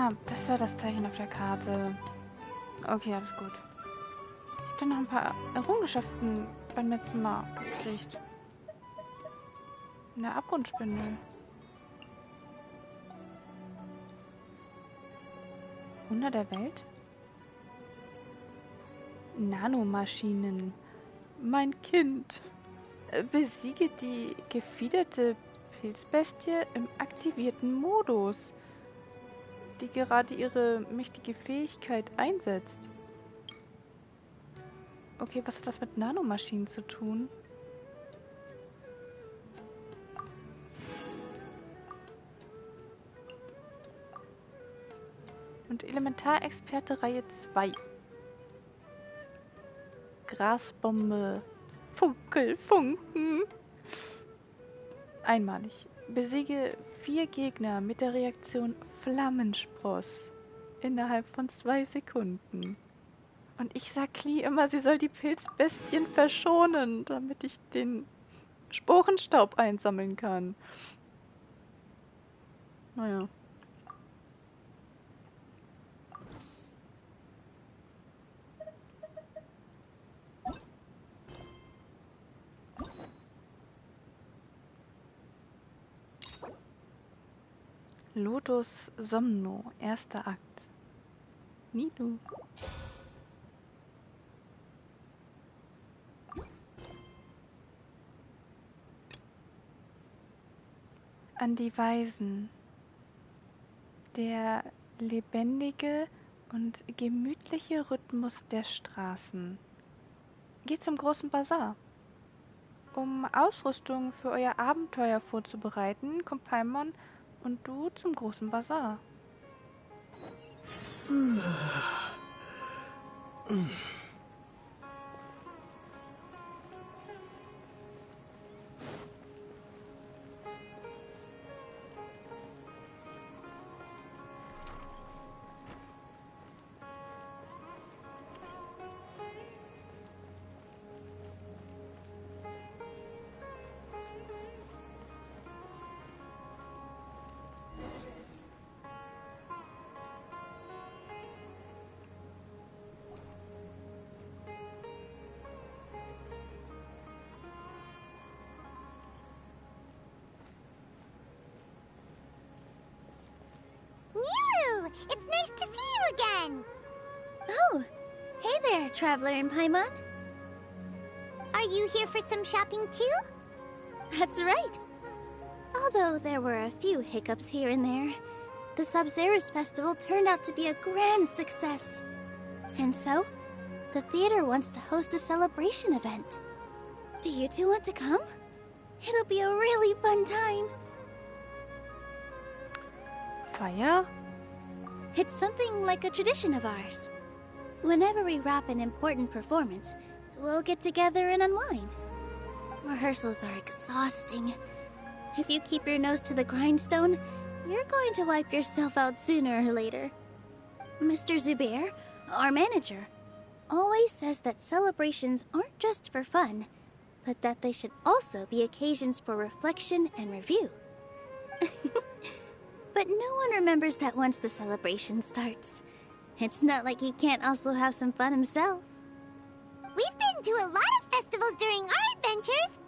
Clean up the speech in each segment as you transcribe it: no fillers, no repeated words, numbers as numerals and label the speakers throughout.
Speaker 1: Ah, das war das Zeichen auf der Karte. Okay, alles gut. Ich habe dann noch ein paar Errungenschaften beim letzten Mal gekriegt. Eine Abgrundspindel. Wunder der Welt? Nanomaschinen. Mein Kind. Besiege die gefiederte Pilzbestie im aktivierten Modus, die gerade ihre mächtige Fähigkeit einsetzt. Okay, was hat das mit Nanomaschinen zu tun? Und Elementarexperte Reihe 2. Grasbombe. Funkelfunken. Einmalig. Besiege 4 Gegner mit der Reaktion Flammenspross innerhalb von 2 Sekunden. Und ich sag Klee immer, sie soll die Pilzbestien verschonen, damit ich den Sporenstaub einsammeln kann. Naja. Lotos Somno, erster Akt. Nilous. An die Weisen. Der lebendige und gemütliche Rhythmus der Straßen. Geht zum großen Bazar. Um Ausrüstung für euer Abenteuer vorzubereiten, kommt Paimon und du zum großen Bazar.
Speaker 2: Nilous! It's nice to see you again!
Speaker 3: Oh, hey there, Traveler in Paimon.
Speaker 2: Are you here for some shopping too?
Speaker 3: That's right. Although there were a few hiccups here and there, the Sub-Zerus Festival turned out to be a grand success. And so, the theater wants to host a celebration event. Do you two want to come? It'll be a really fun time.
Speaker 1: Feier?
Speaker 3: It's something like a tradition of ours. Whenever we wrap an important performance, we'll get together and unwind. Rehearsals are exhausting. If you keep your nose to the grindstone, you're going to wipe yourself out sooner or later. Mr. Zubair, our manager, always says that celebrations aren't just for fun, but that they should also be occasions for reflection and review. But no one remembers that once the celebration starts. It's not like he can't also have some fun himself.
Speaker 2: We've been to a lot of festivals during our adventures.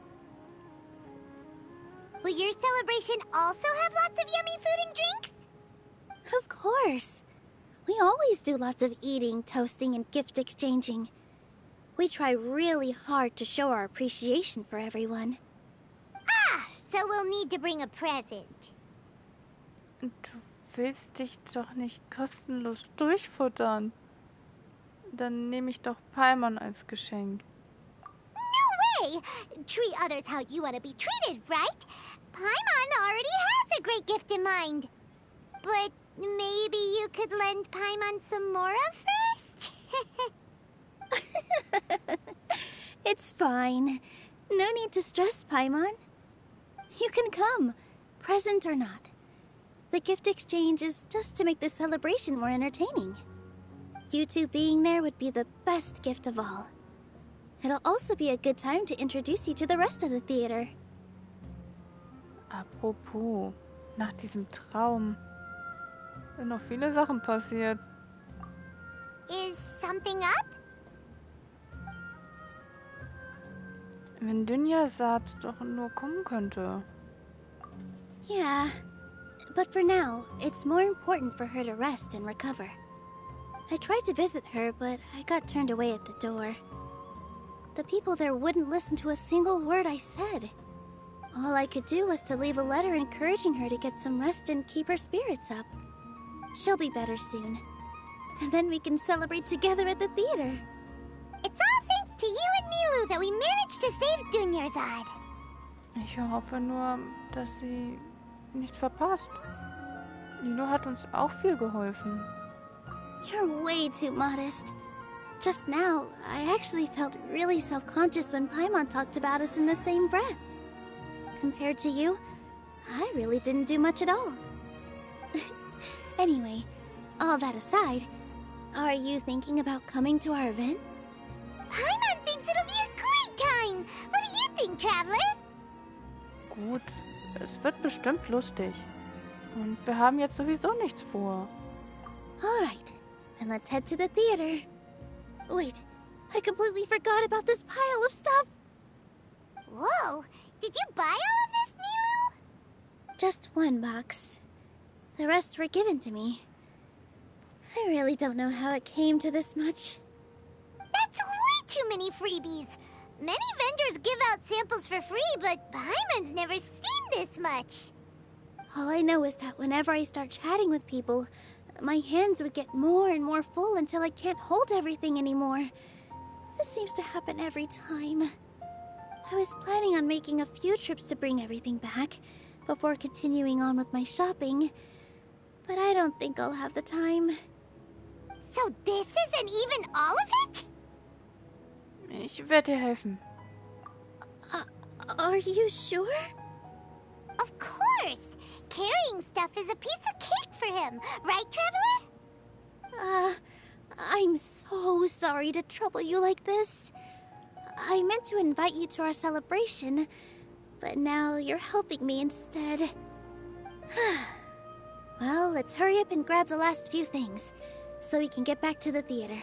Speaker 2: Will your celebration also have lots of yummy food and drinks?
Speaker 3: Of course. We always do lots of eating, toasting, and gift exchanging. We try really hard to show our appreciation for everyone.
Speaker 2: Ah, so we'll need to bring a present.
Speaker 1: Du willst dich doch nicht kostenlos durchfuttern. Dann nehme ich doch Paimon als Geschenk.
Speaker 2: No way! Treat others how you want to be treated, right? Paimon already has a great gift in mind. But maybe you could lend Paimon some more first?
Speaker 3: It's fine. No need to stress, Paimon. You can come, present or not. The gift exchange is just to make the celebration more entertaining. You two being there would be the best gift of all. It'll also be a good time to introduce you to the rest of the theater.
Speaker 1: Apropos, nach diesem Traum. sind noch viele Sachen passiert.
Speaker 2: Is something up?
Speaker 1: Wenn Dünjasat doch nur kommen könnte.
Speaker 3: Yeah, but for now, it's more important for her to rest and recover. I tried to visit her, but I got turned away at the door. The people there wouldn't listen to a single word I said. All I could do was to leave a letter encouraging her to get some rest and keep her spirits up. She'll be better soon. And then we can celebrate together at the theater.
Speaker 2: It's all thanks to you and Nilou that we managed to save Dunyarzad.
Speaker 1: Ich hoffe nur, dass sie nichts verpasst. Nilo hat uns auch viel geholfen.
Speaker 3: You're way too modest. Just now, I actually felt really self-conscious when Paimon talked about us in the same breath. Compared to you, I really didn't do much at all. Anyway, all that aside, are you thinking about coming to our event?
Speaker 2: Paimon thinks it'll be a great time. What do you think, Traveler?
Speaker 1: Gut, es wird bestimmt lustig. Und wir haben jetzt sowieso nichts vor.
Speaker 3: Alright, then let's head to the theater. Wait, I completely forgot about this pile of stuff!
Speaker 2: Whoa, did you buy all of this, Nilou?
Speaker 3: Just one box. The rest were given to me. I really don't know how it came to this much.
Speaker 2: That's way too many freebies. Many vendors give out samples for free, but Paimon's never seen this much.
Speaker 3: All I know is that whenever I start chatting with people, my hands would get more and more full until I can't hold everything anymore. This seems to happen every time. I was planning on making a few trips to bring everything back before continuing on with my shopping, but I don't think I'll have the time.
Speaker 2: So this isn't even all of it?
Speaker 1: Ich werde dir helfen.
Speaker 3: Are you sure?
Speaker 2: Of course. Carrying stuff is a piece of cake for him, right, Traveler?
Speaker 3: I'm so sorry to trouble you like this. I meant to invite you to our celebration, but now you're helping me instead. Well, let's hurry up and grab the last few things, so we can get back to the theater.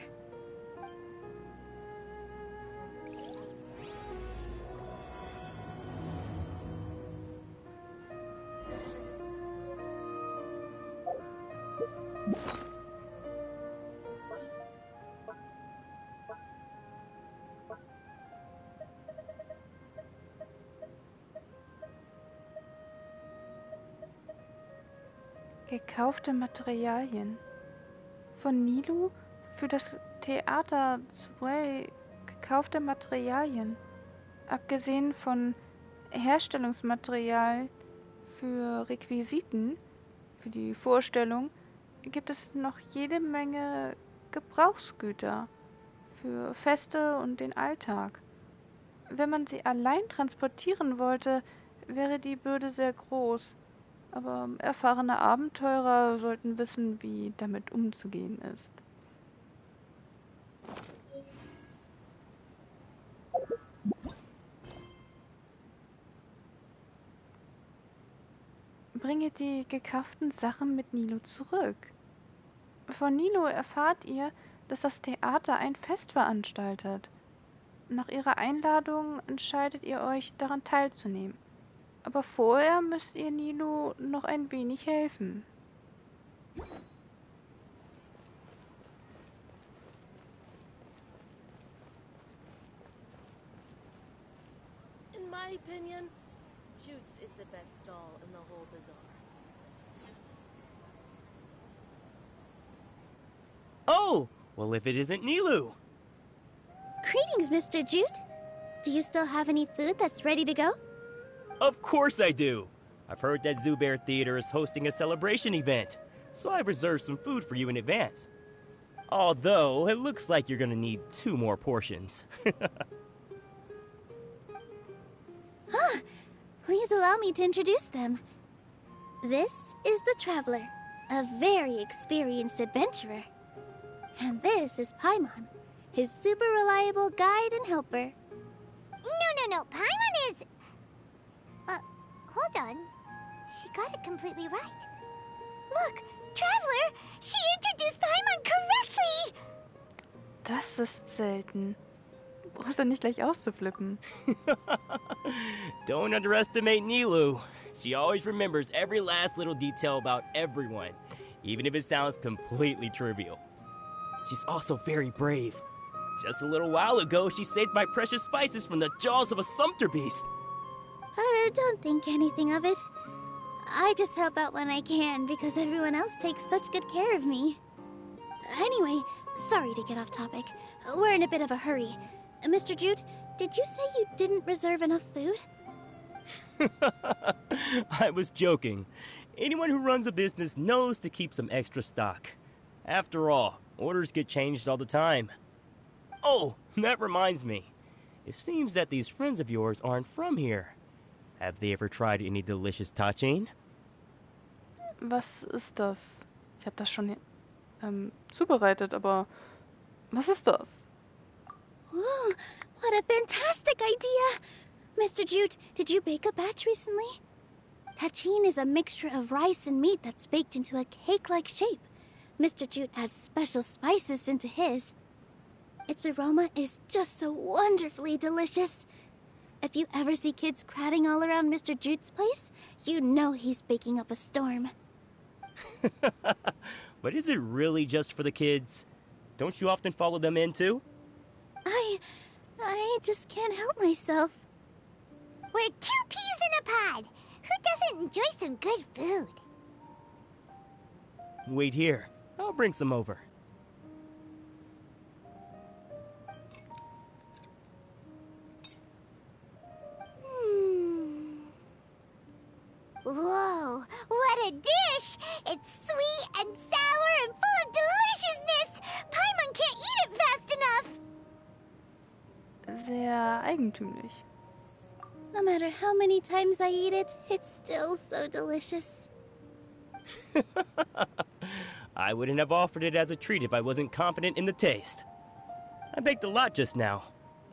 Speaker 1: Gekaufte Materialien. Von Nilou für das Theater 2 gekaufte Materialien. Abgesehen von Herstellungsmaterial für Requisiten, für die Vorstellung, gibt es noch jede Menge Gebrauchsgüter für Feste und den Alltag. Wenn man sie allein transportieren wollte, wäre die Bürde sehr groß. Aber erfahrene Abenteurer sollten wissen, wie damit umzugehen ist. Bringe die gekauften Sachen mit Nilou zurück. Von Nilou erfahrt ihr, dass das Theater ein Fest veranstaltet. Nach ihrer Einladung entscheidet ihr euch, daran teilzunehmen. Aber vorher müsst ihr Nilou noch ein wenig helfen.
Speaker 4: In my opinion, Jute's is the best stall in the whole bazaar.
Speaker 5: Oh! Well, if it isn't Nilou!
Speaker 3: Greetings, Mr. Jute. Do you still have any food that's ready to go?
Speaker 5: Of course I do! I've heard that Zubair Theater is hosting a celebration event, so I've reserved some food for you in advance. Although, it looks like you're gonna need 2 more portions.
Speaker 3: Please allow me to introduce them. This is the Traveler, a very experienced adventurer. And this is Paimon, his super reliable guide and helper.
Speaker 2: No. Paimon is... hold on. She got it completely right. Look, Traveler! She introduced Paimon correctly!
Speaker 1: Das ist selten. Du brauchst doch nicht gleich auszuflippen.
Speaker 5: Don't underestimate Nilou. She always remembers every last little detail about everyone, even if it sounds completely trivial. She's also very brave. Just a little while ago, she saved my precious spices from the jaws of a sumpter beast.
Speaker 3: Don't think anything of it. I just help out when I can because everyone else takes such good care of me. Anyway, sorry to get off topic. We're in a bit of a hurry. Mr. Jute, did you say you didn't reserve enough food?
Speaker 5: I was joking. Anyone who runs a business knows to keep some extra stock. After all, orders get changed all the time. Oh, that reminds me. It seems that these friends of yours aren't from here. Have they ever tried any delicious tachin?
Speaker 1: Was ist das? Ich habe das schon zubereitet, aber was ist das?
Speaker 3: Ooh, what a fantastic idea! Mr. Jute, did you bake a batch recently? Tachin is a mixture of rice and meat that's baked into a cake-like shape. Mr. Jute adds special spices into his. Its aroma is just so wonderfully delicious. If you ever see kids crowding all around Mr. Jute's place, you know he's baking up a storm.
Speaker 5: But is it really just for the kids? Don't you often follow them in too?
Speaker 3: I just can't help myself.
Speaker 2: We're 2 peas in a pod! Who doesn't enjoy some good food?
Speaker 5: Wait here. I'll bring some over.
Speaker 2: Whoa, what a dish! It's sweet and sour and full of deliciousness! Paimon can't eat it fast enough!
Speaker 1: Sehr eigentümlich.
Speaker 3: No matter how many times I eat it, it's still so delicious.
Speaker 5: I wouldn't have offered it as a treat if I wasn't confident in the taste. I baked a lot just now,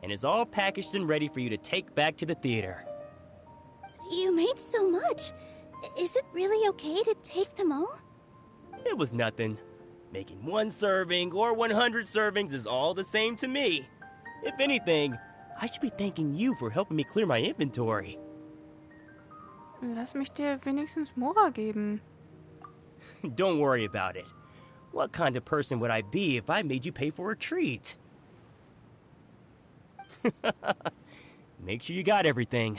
Speaker 5: and it's all packaged and ready for you to take back to the theater.
Speaker 3: You made so much. Is it really okay to take them all?
Speaker 5: It was nothing. Making 1 serving or 100 servings is all the same to me. If anything, I should be thanking you for helping me clear my inventory.
Speaker 1: Lass mich dir wenigstens Mora geben.
Speaker 5: Don't worry about it. What kind of person would I be if I made you pay for a treat? Make sure you got everything.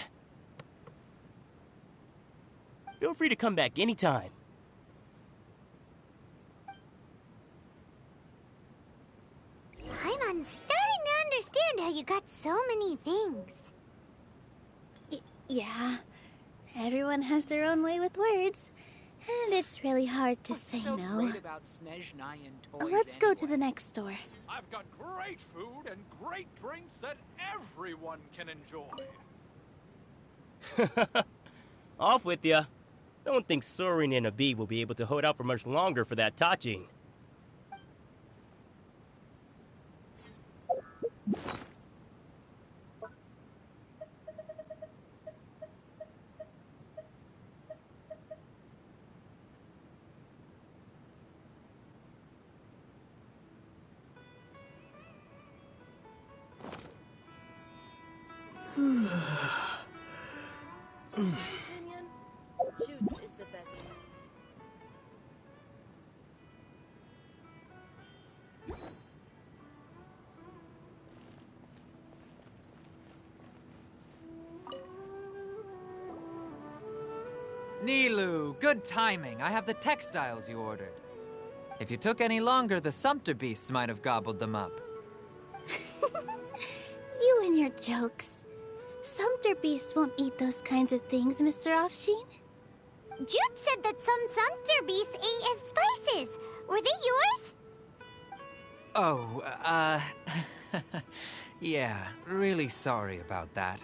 Speaker 5: Feel free to come back anytime.
Speaker 2: Paimon's starting to understand how you got so many things.
Speaker 3: Yeah. Everyone has their own way with words. And it's really hard to say
Speaker 6: so
Speaker 3: no.
Speaker 6: Great about Snezhnayan toys
Speaker 3: Let's go to
Speaker 6: anyway?
Speaker 3: the next store.
Speaker 7: I've got great food and great drinks that everyone can enjoy.
Speaker 5: Off with ya. Don't think Sorin and Abib will be able to hold out for much longer for that tachin.
Speaker 4: Opinion? Shoots is the best.
Speaker 6: Nilou, good timing. I have the textiles you ordered. If you took any longer, the sumpter beasts might have gobbled them up.
Speaker 3: You and your jokes. Sumpter beasts won't eat those kinds of things, Mr. Offsheen.
Speaker 2: Jude said that some sumpter beasts ate his spices. Were they yours?
Speaker 6: Oh, yeah, really sorry about that.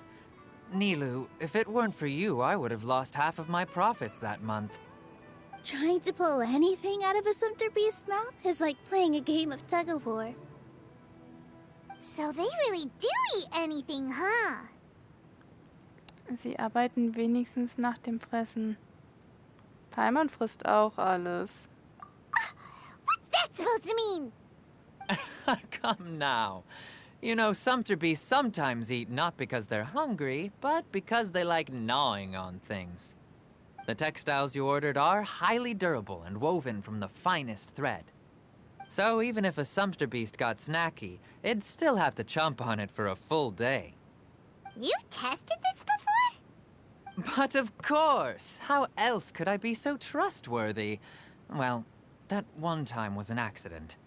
Speaker 6: Nilou, if it weren't for you, I would have lost half of my profits that month.
Speaker 3: Trying to pull anything out of a sumpter beast's mouth is like playing a game of tug-of-war.
Speaker 2: So they really do eat anything, huh?
Speaker 1: Sie arbeiten wenigstens nach dem Fressen. Paimon frisst auch alles.
Speaker 2: What's that supposed to mean?
Speaker 6: Come now. You know, sumpter beasts sometimes eat not because they're hungry, but because they like gnawing on things. The textiles you ordered are highly durable and woven from the finest thread. So even if a sumpter beast got snacky, it'd still have to chomp on it for a full day.
Speaker 2: You've tested this before?
Speaker 6: But of course! How else could I be so trustworthy? Well, that one time was an accident.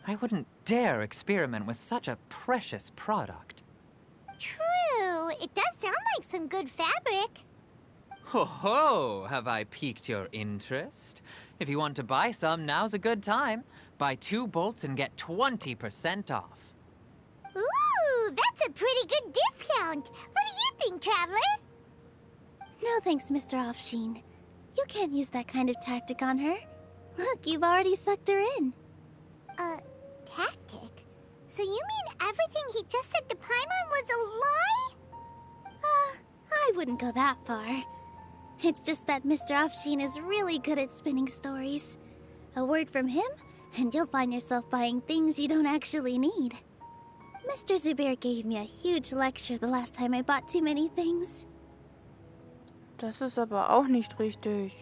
Speaker 6: I wouldn't dare experiment with such a precious product.
Speaker 2: True. It does sound like some good fabric.
Speaker 6: Ho ho! Have I piqued your interest? If you want to buy some, now's a good time. Buy 2 bolts and get 20% off.
Speaker 2: Ooh, that's a pretty good discount. What do you think, Traveler?
Speaker 3: No thanks, Mr. Offsheen. You can't use that kind of tactic on her. Look, you've already sucked her in.
Speaker 2: Tactic? So you mean everything he just said to Paimon was a lie?
Speaker 3: I wouldn't go that far. It's just that Mr. Offsheen is really good at spinning stories. A word from him, and you'll find yourself buying things you don't actually need. Mr. Zubair gave me a huge lecture the last time I bought too many things.
Speaker 1: Das ist aber auch nicht richtig.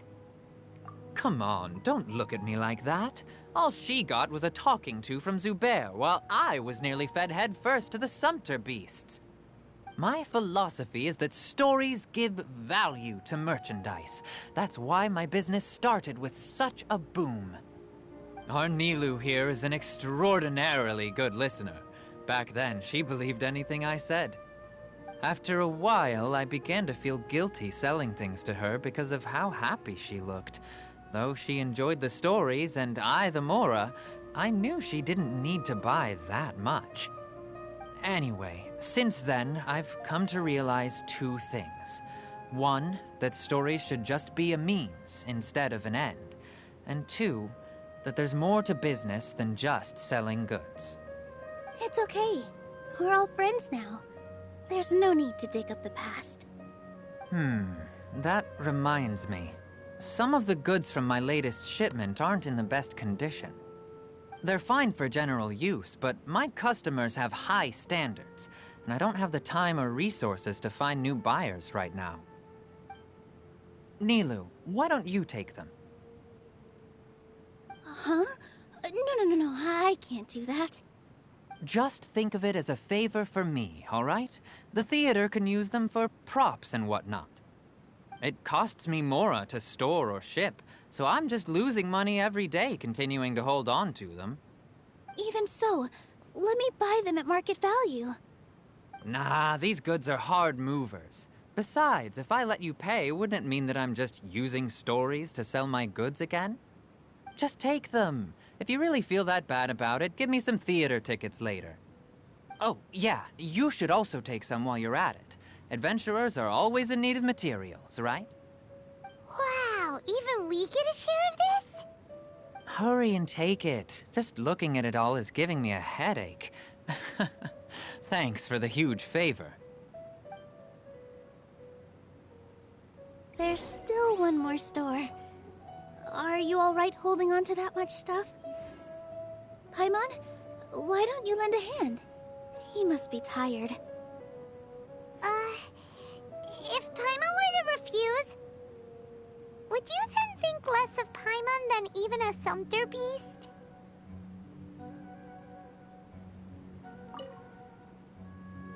Speaker 6: Come on, don't look at me like that. All she got was a talking to from Zubair, while I was nearly fed head first to the sumpter beasts. My philosophy is that stories give value to merchandise. That's why my business started with such a boom. Our Nilous here is an extraordinarily good listener. Back then, she believed anything I said. After a while, I began to feel guilty selling things to her because of how happy she looked. Though she enjoyed the stories and I the Mora, I knew she didn't need to buy that much. Anyway, since then, I've come to realize 2 things. 1, that stories should just be a means instead of an end. And 2, that there's more to business than just selling goods.
Speaker 3: It's okay. We're all friends now. There's no need to dig up the past.
Speaker 6: That reminds me. Some of the goods from my latest shipment aren't in the best condition. They're fine for general use, but my customers have high standards, and I don't have the time or resources to find new buyers right now. Nilous, why don't you take them?
Speaker 3: Huh? No, I can't do that.
Speaker 6: Just think of it as a favor for me, all right? The theater can use them for props and whatnot. It costs me Mora to store or ship, so I'm just losing money every day continuing to hold on to them.
Speaker 3: Even so, let me buy them at market value.
Speaker 6: Nah, these goods are hard movers. Besides, if I let you pay, wouldn't it mean that I'm just using stories to sell my goods again? Just take them. If you really feel that bad about it, give me some theater tickets later. Oh, yeah, you should also take some while you're at it. Adventurers are always in need of materials, right?
Speaker 2: Wow, even we get a share of this?
Speaker 6: Hurry and take it. Just looking at it all is giving me a headache. Thanks for the huge favor.
Speaker 3: There's still one more store. Are you all right holding on to that much stuff? Paimon, why don't you lend a hand? He must be tired.
Speaker 2: If Paimon were to refuse, would you then think less of Paimon than even a sumpter beast?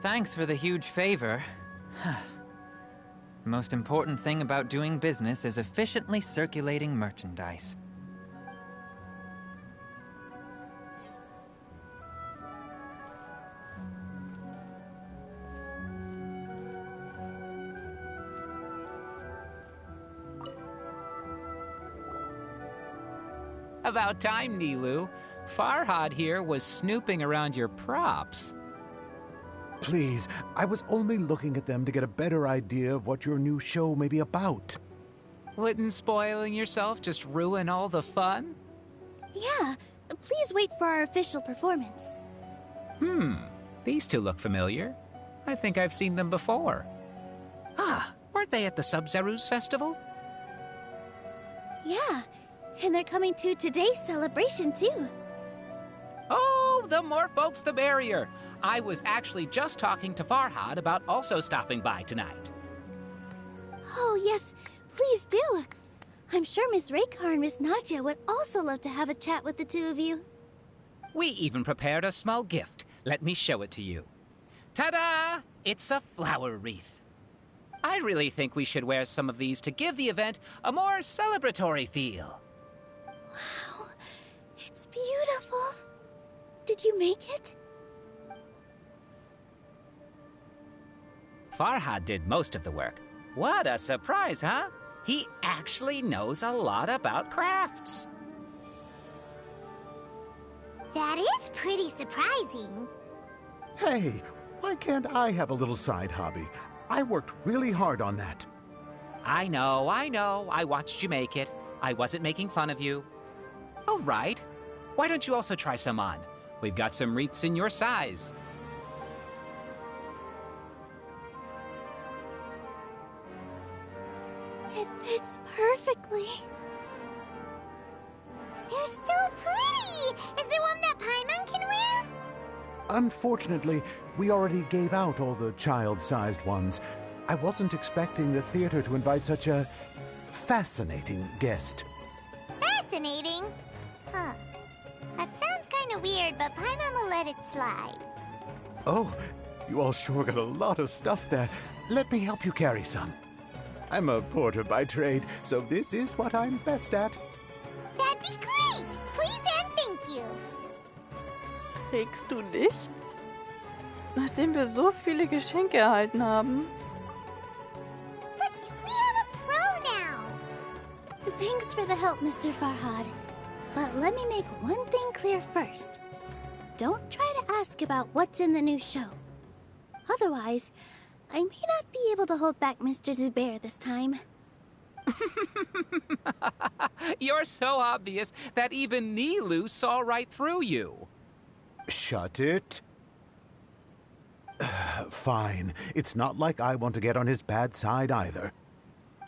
Speaker 6: Thanks for the huge favor. The most important thing about doing business is efficiently circulating merchandise.
Speaker 8: About time, Nilous. Farhad here was snooping around your props.
Speaker 9: Please, I was only looking at them to get a better idea of what your new show may be about.
Speaker 8: Wouldn't spoiling yourself just ruin all the fun?
Speaker 3: Yeah, please wait for our official performance.
Speaker 8: These two look familiar. I think I've seen them before. Ah, weren't they at the Sub-Zerus festival?
Speaker 3: Yeah, and they're coming to today's celebration, too.
Speaker 8: Oh, the more folks, the merrier. I was actually just talking to Farhad about also stopping by tonight.
Speaker 3: Oh, yes, please do. I'm sure Miss Raykar and Miss Nadja would also love to have a chat with the two of you.
Speaker 8: We even prepared a small gift. Let me show it to you. Ta-da! It's a flower wreath. I really think we should wear some of these to give the event a more celebratory feel.
Speaker 3: Wow, it's beautiful. Did you make it?
Speaker 8: Farhad did most of the work. What a surprise, huh? He actually knows a lot about crafts.
Speaker 2: That is pretty surprising.
Speaker 9: Hey, why can't I have a little side hobby? I worked really hard on that.
Speaker 8: I know. I watched you make it. I wasn't making fun of you. All right. Why don't you also try some on? We've got some wreaths in your size.
Speaker 3: It fits perfectly.
Speaker 2: They're so pretty! Is there one that Paimon can wear?
Speaker 9: Unfortunately, we already gave out all the child-sized ones. I wasn't expecting the theater to invite such a fascinating guest.
Speaker 2: Fascinating? Huh. That sounds kind of weird, but Paimon will let it slide.
Speaker 9: Oh, you all sure got a lot of stuff there. Let me help you carry some. I'm a porter by trade, so this is what I'm best at.
Speaker 2: That'd be great! Please and thank you.
Speaker 1: Trägst du nichts? Nachdem wir so viele Geschenke erhalten haben.
Speaker 2: But we have a pro now.
Speaker 3: Thanks for the help, Mr. Farhad. But let me make one thing clear first. Don't try to ask about what's in the new show. Otherwise, I may not be able to hold back Mr. Zubair this time.
Speaker 8: You're so obvious that even Nilous saw right through you.
Speaker 9: Shut it. Fine. It's not like I want to get on his bad side either.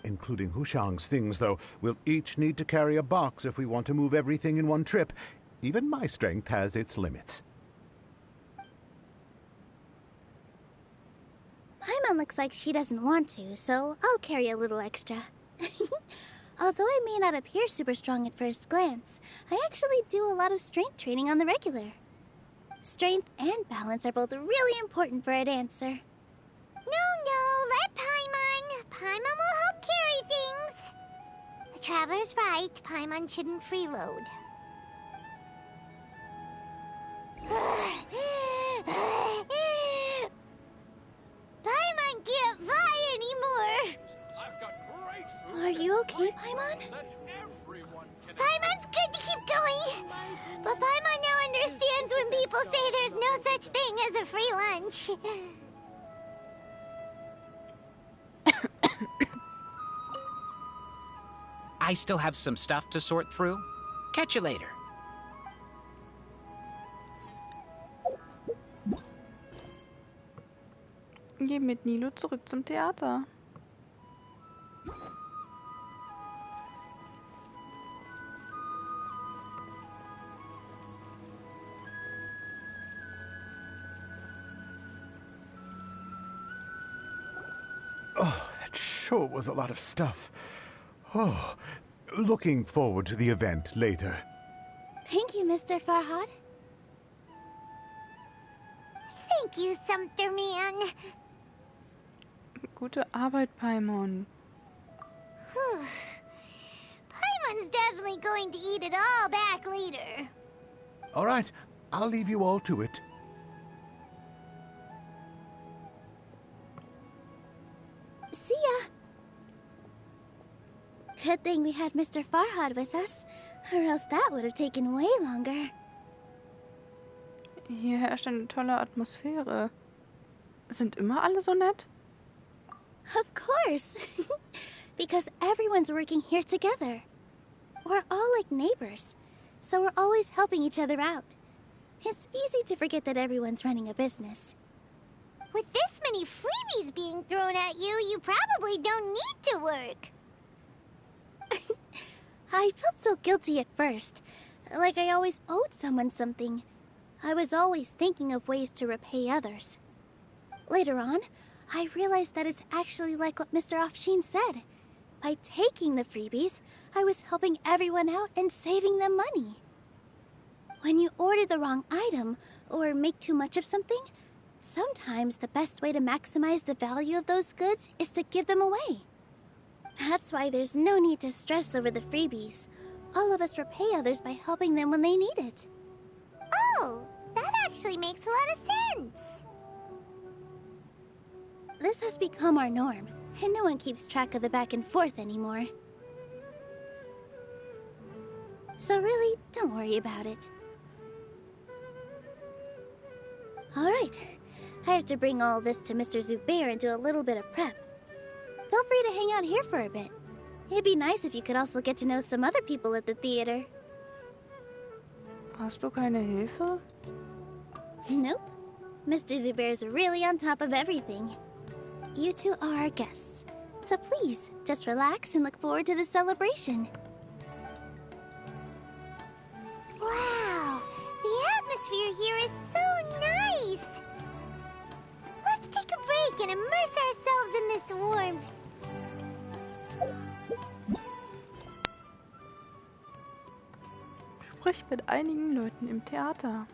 Speaker 9: Including Hushang's things, though. We'll each need to carry a box if we want to move everything in one trip. Even my strength has its limits.
Speaker 3: Paimon looks like she doesn't want to, so I'll carry a little extra. Although I may not appear super strong at first glance, I actually do a lot of strength training on the regular. Strength and balance are both really important for a dancer.
Speaker 2: No, let Paimon. Paimon will help carry things. The Traveler's right. Paimon shouldn't freeload. Paimon can't fly anymore.
Speaker 7: I've got great food.
Speaker 3: Are you okay, Paimon?
Speaker 7: That everyone can
Speaker 2: Paimon's good to keep going. But Paimon now understands when people say there's no such thing as a free lunch.
Speaker 8: I still have some stuff to sort through. Catch you later.
Speaker 1: Geh mit Nilo zurück zum Theater.
Speaker 9: Oh, that sure was a lot of stuff. Oh, looking forward to the event later.
Speaker 3: Thank you, Mr. Farhad.
Speaker 2: Thank you, Sumpter Man.
Speaker 1: Gute Arbeit, Paimon.
Speaker 2: Whew. Paimon's definitely going to eat it all back later.
Speaker 9: All right, I'll leave you all to it.
Speaker 3: See ya! Good thing we had Mr. Farhad with us, or else that would have taken way longer.
Speaker 1: Hier herrscht eine tolle Atmosphäre. Sind immer alle so nett?
Speaker 3: Of course! Because everyone's working here together. We're all like neighbors, so we're always helping each other out. It's easy to forget that everyone's running a business.
Speaker 2: With this many freebies being thrown at you, you probably don't need to work.
Speaker 3: I felt so guilty at first, like I always owed someone something. I was always thinking of ways to repay others. Later on, I realized that it's actually like what Mr. Afshin said. By taking the freebies, I was helping everyone out and saving them money. When you order the wrong item, or make too much of something, sometimes the best way to maximize the value of those goods is to give them away. That's why there's no need to stress over the freebies. All of us repay others by helping them when they need it.
Speaker 2: Oh, that actually makes a lot of sense.
Speaker 3: This has become our norm, and no one keeps track of the back and forth anymore. So really, don't worry about it. Alright, I have to bring all this to Mr. Zubair and do a little bit of prep. Feel free to hang out here for a bit. It'd be nice if you could also get to know some other people at the theater.
Speaker 1: Hast du keine Hilfe?
Speaker 3: Nope. Mr. Zubair's really on top of everything. You two are our guests, so please, just relax and look forward to the celebration.
Speaker 2: Wow, the atmosphere here is so nice. Let's take a break and immerse ourselves in this warmth.
Speaker 1: Sprich mit einigen Leuten im Theater.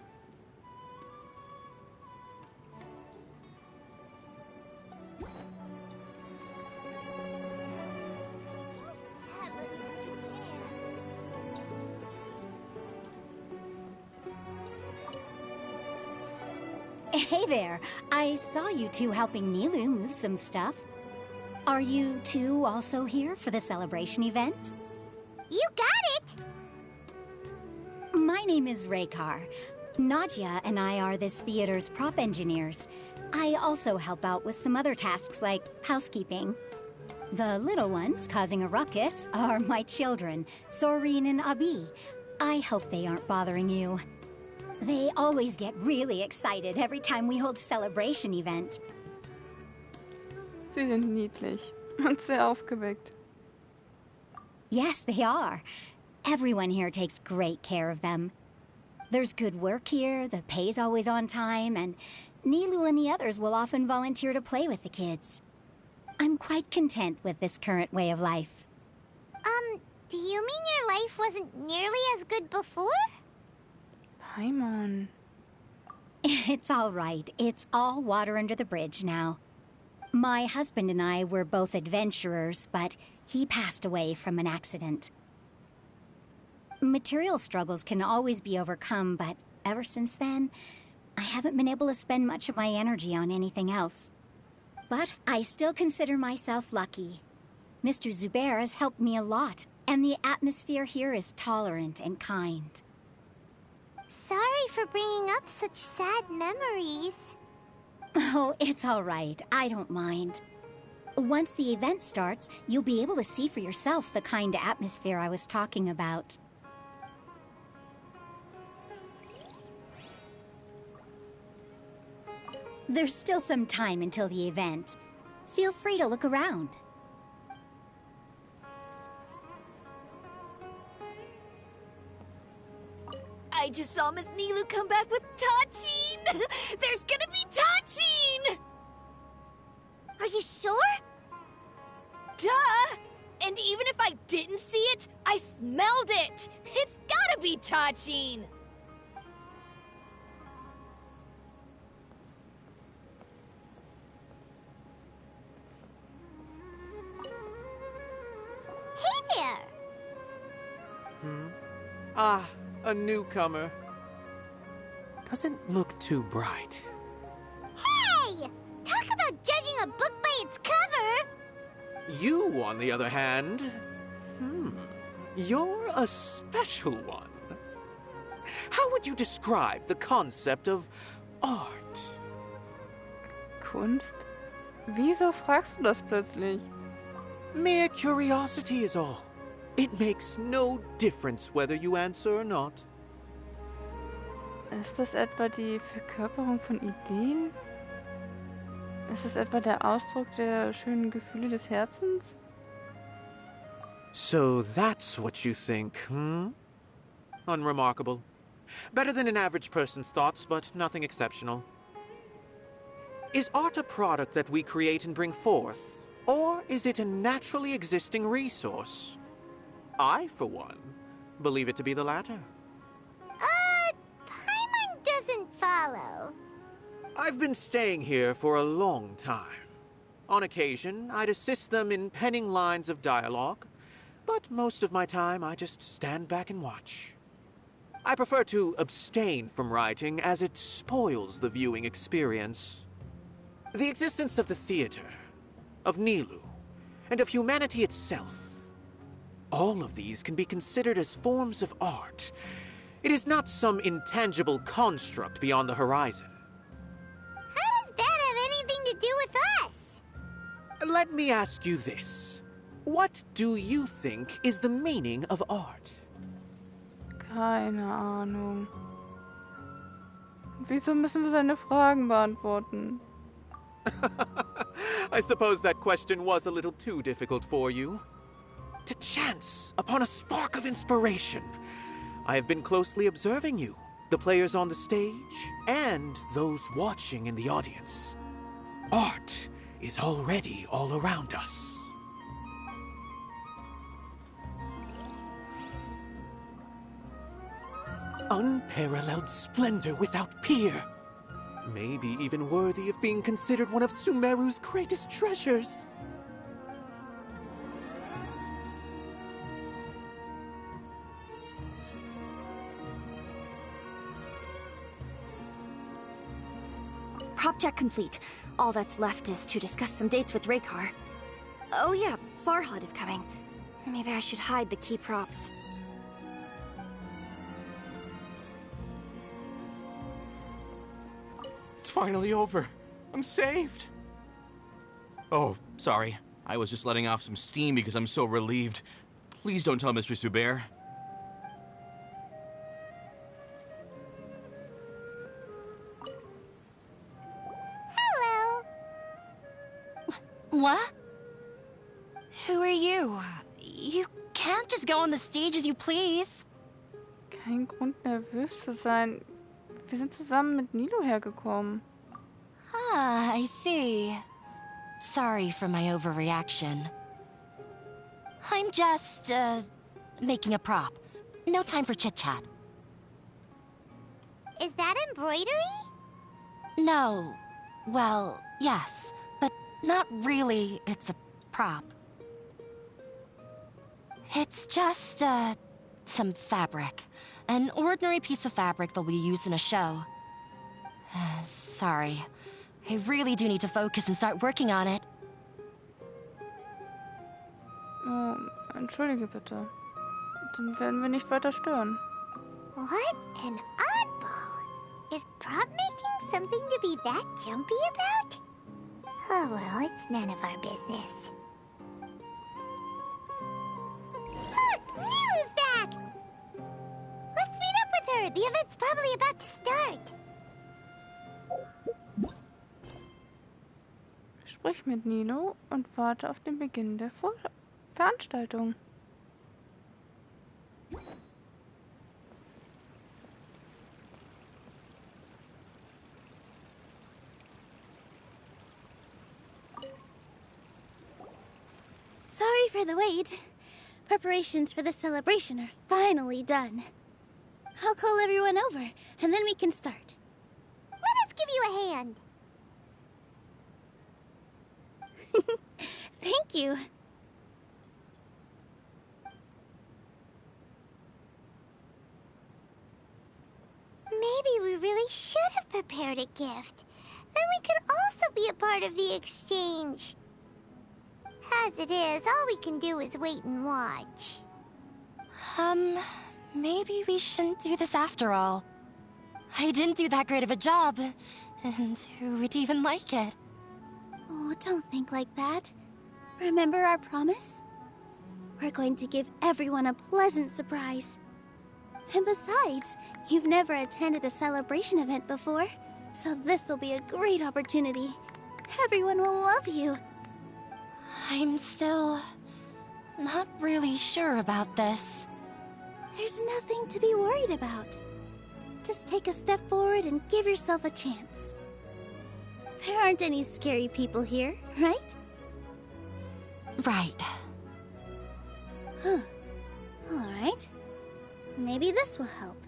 Speaker 10: Hey there, I saw you two helping Nilou move some stuff. Are you two also here for the celebration event?
Speaker 2: You got it!
Speaker 10: My name is Raykar. Nadia and I are this theater's prop engineers. I also help out with some other tasks like housekeeping. The little ones causing a ruckus are my children, Soreen and Abi. I hope they aren't bothering you. They always get really excited every time we hold a celebration event.
Speaker 1: Sie sind niedlich und sehr aufgeweckt.
Speaker 10: Yes, they are. Everyone here takes great care of them. There's good work here, the pay's always on time, and Nilou and the others will often volunteer to play with the kids. I'm quite content with this current way of life.
Speaker 2: Do you mean your life wasn't nearly as good before?
Speaker 1: Paimon.
Speaker 10: It's all right. It's all water under the bridge now. My husband and I were both adventurers, but he passed away from an accident. Material struggles can always be overcome, but ever since then, I haven't been able to spend much of my energy on anything else. But I still consider myself lucky. Mr. Zubair has helped me a lot, and the atmosphere here is tolerant and kind.
Speaker 2: Sorry for bringing up such sad memories.
Speaker 10: Oh, it's all right. I don't mind. Once the event starts, you'll be able to see for yourself the kind of atmosphere I was talking about. There's still some time until the event. Feel free to look around.
Speaker 11: I just saw Miss Nilou come back with Tachin! There's gonna be Tachin!
Speaker 2: Are you sure?
Speaker 11: Duh! And even if I didn't see it, I smelled it! It's gotta be Tachin!
Speaker 2: Hey there!
Speaker 12: Ah, a newcomer. Doesn't look too bright.
Speaker 2: Hey! Talk about judging a book by its cover!
Speaker 12: You, on the other hand... You're a special one. How would you describe the concept of art?
Speaker 1: Kunst? Wieso fragst du das plötzlich?
Speaker 12: Mere curiosity is all. It makes no difference whether you answer or not.
Speaker 1: Ist das etwa die Verkörperung von Ideen? Ist es etwa der Ausdruck der schönen Gefühle des Herzens?
Speaker 12: So that's what you think, Unremarkable. Better than an average person's thoughts, but nothing exceptional. Is art a product that we create and bring forth, or is it a naturally existing resource? I, for one, believe it to be the latter.
Speaker 2: Paimon doesn't follow.
Speaker 12: I've been staying here for a long time. On occasion, I'd assist them in penning lines of dialogue, but most of my time I just stand back and watch. I prefer to abstain from writing as it spoils the viewing experience. The existence of the theater, of Nilous, and of humanity itself, all of these can be considered as forms of art. It is not some intangible construct beyond the horizon.
Speaker 2: How does that have anything to do with us?
Speaker 12: Let me ask you this. What do you think is the meaning of art?
Speaker 1: Keine Ahnung. Wieso müssen wir seine Fragen beantworten?
Speaker 12: I suppose that question was a little too difficult for you. To chance upon a spark of inspiration, I have been closely observing you, the players on the stage, and those watching in the audience. Art is already all around us. Unparalleled splendor without peer. Maybe even worthy of being considered one of Sumeru's greatest treasures.
Speaker 13: Prop check complete. All that's left is to discuss some dates with Raykar. Oh yeah, Farhad is coming. Maybe I should hide the key props.
Speaker 14: It's finally over. I'm saved. Oh, sorry. I was just letting off some steam because I'm so relieved. Please don't tell Mr. Zubair.
Speaker 2: Hello.
Speaker 15: What? Who are you? You can't just go on the stage as you please.
Speaker 1: Kein Grund, nervös zu sein. Wir sind zusammen mit Nilous hergekommen.
Speaker 15: Ah, I see. Sorry for my overreaction. I'm just, making a prop. No time for chit-chat.
Speaker 2: Is that embroidery?
Speaker 15: No. Well, yes, but not really. It's a prop. It's just, some fabric. An ordinary piece of fabric that we use in a show. Sorry. I really do need to focus and start working on it.
Speaker 1: Oh, entschuldige bitte. Dann werden wir nicht weiter stören.
Speaker 2: What an oddball. Is prop making something to be that jumpy about? Oh well, it's none of our business. Look! Nilous back! Let's meet up with her. The event's probably about to start.
Speaker 1: Sprich mit Nilous und warte auf den Beginn der Veranstaltung.
Speaker 3: Sorry for the wait. Preparations for the celebration are finally done. I'll call everyone over, and then we can start.
Speaker 2: Let us give you a hand.
Speaker 3: Thank you.
Speaker 2: Maybe we really should have prepared a gift. Then we could also be a part of the exchange. As it is, all we can do is wait and watch.
Speaker 15: Maybe we shouldn't do this after all. I didn't do that great of a job, and who would even like it?
Speaker 3: Oh, don't think like that. Remember our promise? We're going to give everyone a pleasant surprise. And besides, you've never attended a celebration event before, so this will be a great opportunity. Everyone will love you.
Speaker 15: I'm still Not really sure about this.
Speaker 3: There's nothing to be worried about. Just take a step forward and give yourself a chance. There aren't any scary people here, right?
Speaker 15: Right.
Speaker 3: Huh. Alright. Maybe this will help.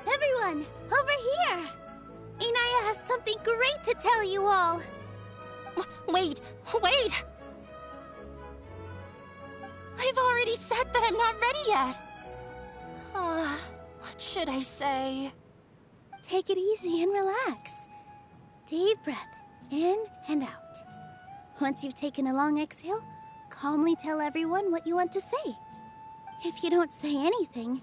Speaker 3: Everyone, over here! Inaya has something great to tell you all!
Speaker 15: Wait! I've already said that I'm not ready yet! What should I say?
Speaker 3: Take it easy and relax. Deep breath, in and out. Once you've taken a long exhale, calmly tell everyone what you want to say. If you don't say anything,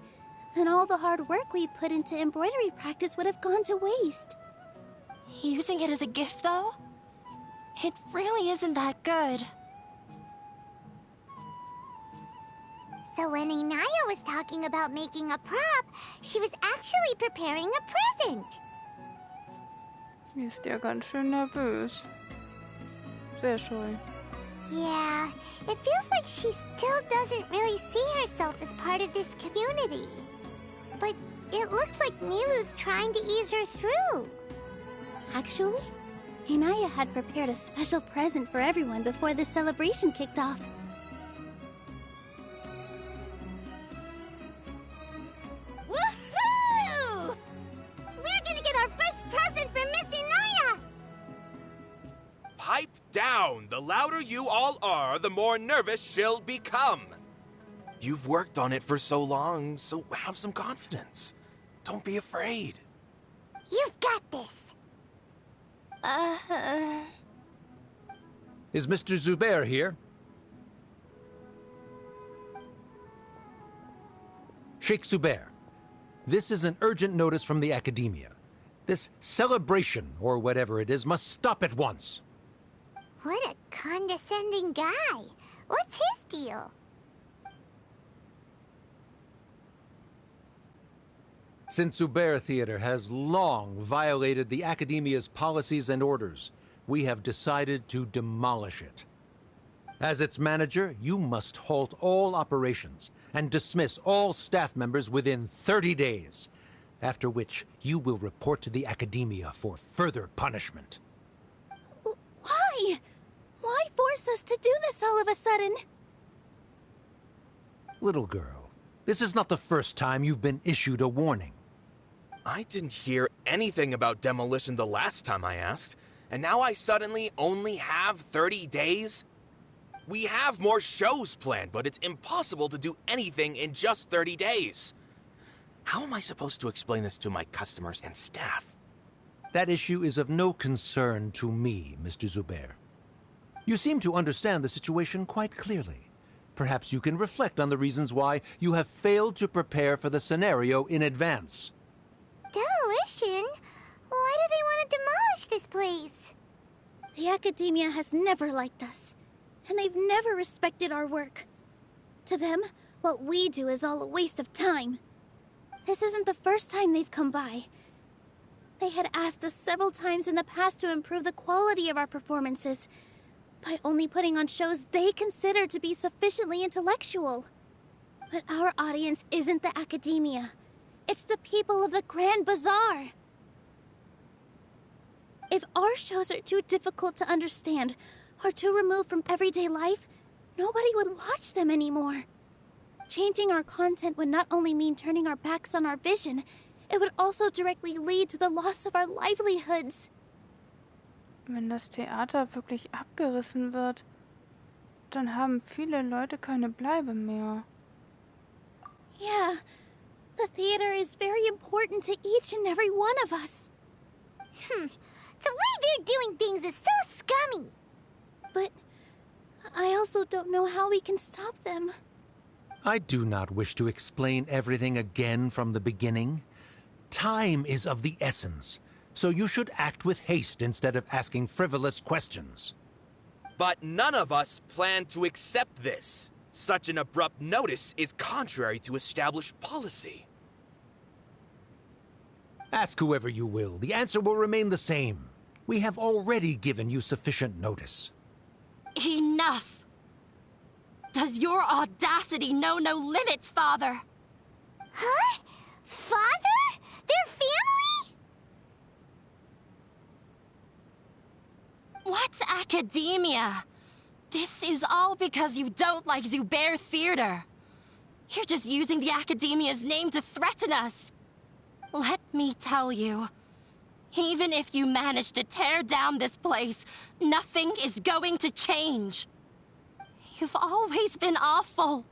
Speaker 3: then all the hard work we put into embroidery practice would have gone to waste.
Speaker 15: Using it as a gift, though? It really isn't that good.
Speaker 2: So when Inaya was talking about making a prop, she was actually preparing a present.
Speaker 1: Ist ja ganz schön nervös. Sehr scheu.
Speaker 2: Yeah, it feels like she still doesn't really see herself as part of this community. But it looks like Nilou's trying to ease her through.
Speaker 3: Actually, Inaya had prepared a special present for everyone before the celebration kicked off.
Speaker 2: Woohoo! We're gonna get our first present from Miss Inaya!
Speaker 16: Pipe down! The louder you all are, the more nervous she'll become. You've worked on it for so long, so have some confidence. Don't be afraid.
Speaker 2: You've got this.
Speaker 17: Is Mr. Zubair here? Sheikh Zubair, this is an urgent notice from the Academia. This celebration, or whatever it is, must stop at once.
Speaker 2: What a condescending guy. What's his deal?
Speaker 17: Since Zubair Theater has long violated the Academia's policies and orders, we have decided to demolish it. As its manager, you must halt all operations and dismiss all staff members within 30 days, after which you will report to the Academia for further punishment.
Speaker 3: Why? Why force us to do this all of a sudden?
Speaker 17: Little girl, this is not the first time you've been issued a warning.
Speaker 16: I didn't hear anything about demolition the last time I asked, and now I suddenly only have 30 days? We have more shows planned, but it's impossible to do anything in just 30 days. How am I supposed to explain this to my customers and staff?
Speaker 17: That issue is of no concern to me, Mr. Zubair. You seem to understand the situation quite clearly. Perhaps you can reflect on the reasons why you have failed to prepare for the scenario in advance.
Speaker 2: Demolition? Why do they want to demolish this place?
Speaker 3: The Academia has never liked us, and they've never respected our work. To them, what we do is all a waste of time. This isn't the first time they've come by. They had asked us several times in the past to improve the quality of our performances, by only putting on shows they consider to be sufficiently intellectual. But our audience isn't the Academia. It's the people of the Grand Bazaar. If our shows are too difficult to understand, or too removed from everyday life, nobody would watch them anymore. Changing our content would not only mean turning our backs on our vision, it would also directly lead to the loss of our livelihoods.
Speaker 1: Wenn das Theater wirklich abgerissen wird, dann haben viele Leute keine Bleibe mehr.
Speaker 3: Yeah, the theater is very important to each and every one of us.
Speaker 2: The way they're doing things is so scummy.
Speaker 3: But I also don't know how we can stop them.
Speaker 17: I do not wish to explain everything again from the beginning. Time is of the essence, so you should act with haste instead of asking frivolous questions.
Speaker 16: But none of us plan to accept this. Such an abrupt notice is contrary to established policy.
Speaker 17: Ask whoever you will. The answer will remain the same. We have already given you sufficient notice.
Speaker 15: Enough! Does your audacity know no limits, Father?
Speaker 2: Huh? Father? Their family?
Speaker 15: What's academia? This is all because you don't like Zubair Theater. You're just using the Academia's name to threaten us. Let me tell you, even if you manage to tear down this place, nothing is going to change. You've always been awful.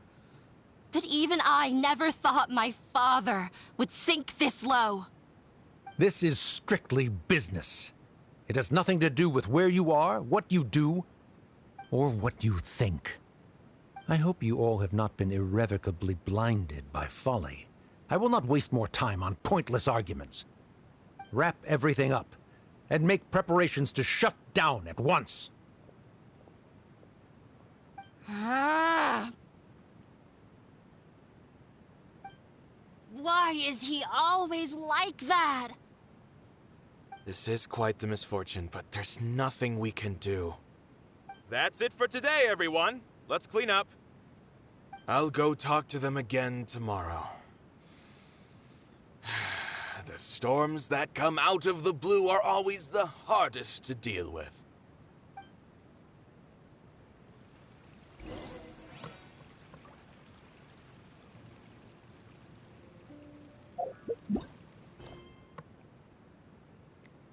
Speaker 15: But even I never thought my father would sink this low.
Speaker 17: This is strictly business. It has nothing to do with where you are, what you do, or what you think. I hope you all have not been irrevocably blinded by folly. I will not waste more time on pointless arguments. Wrap everything up, and make preparations to shut down at once.
Speaker 15: Why is he always like that?
Speaker 16: This is quite the misfortune, but there's nothing we can do. That's it for today, everyone. Let's clean up. I'll go talk to them again tomorrow. The storms that come out of the blue are always the hardest to deal with.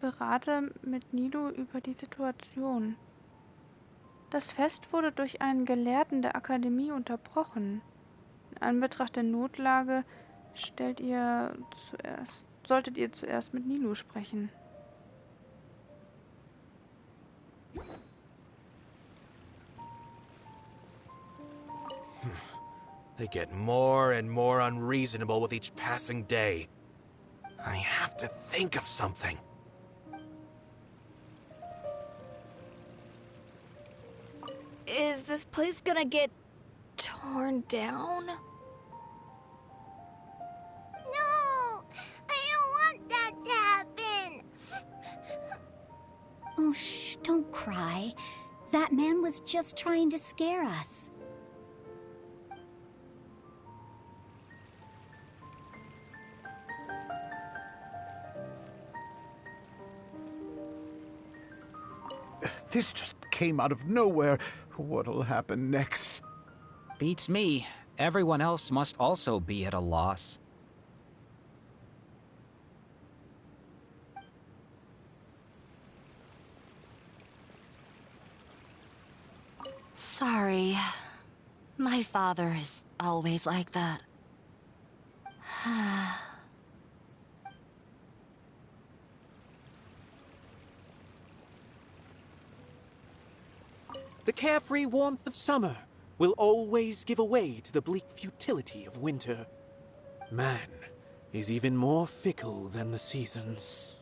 Speaker 1: Berate mit Nilou über die Situation. Das Fest wurde durch einen Gelehrten der Akademie unterbrochen. In Anbetracht der Notlage solltet ihr zuerst mit Nilou sprechen.
Speaker 16: They get more and more unreasonable with each passing day. I have to think of something.
Speaker 11: Is this place gonna get torn down?
Speaker 2: No! I don't want that to happen!
Speaker 10: Oh, shh, don't cry. That man was just trying to scare us.
Speaker 9: This just came out of nowhere. What'll happen next?
Speaker 8: Beats me. Everyone else must also be at a loss.
Speaker 15: Sorry. My father is always like that.
Speaker 12: The carefree warmth of summer will always give way to the bleak futility of winter. Man is even more fickle than the seasons.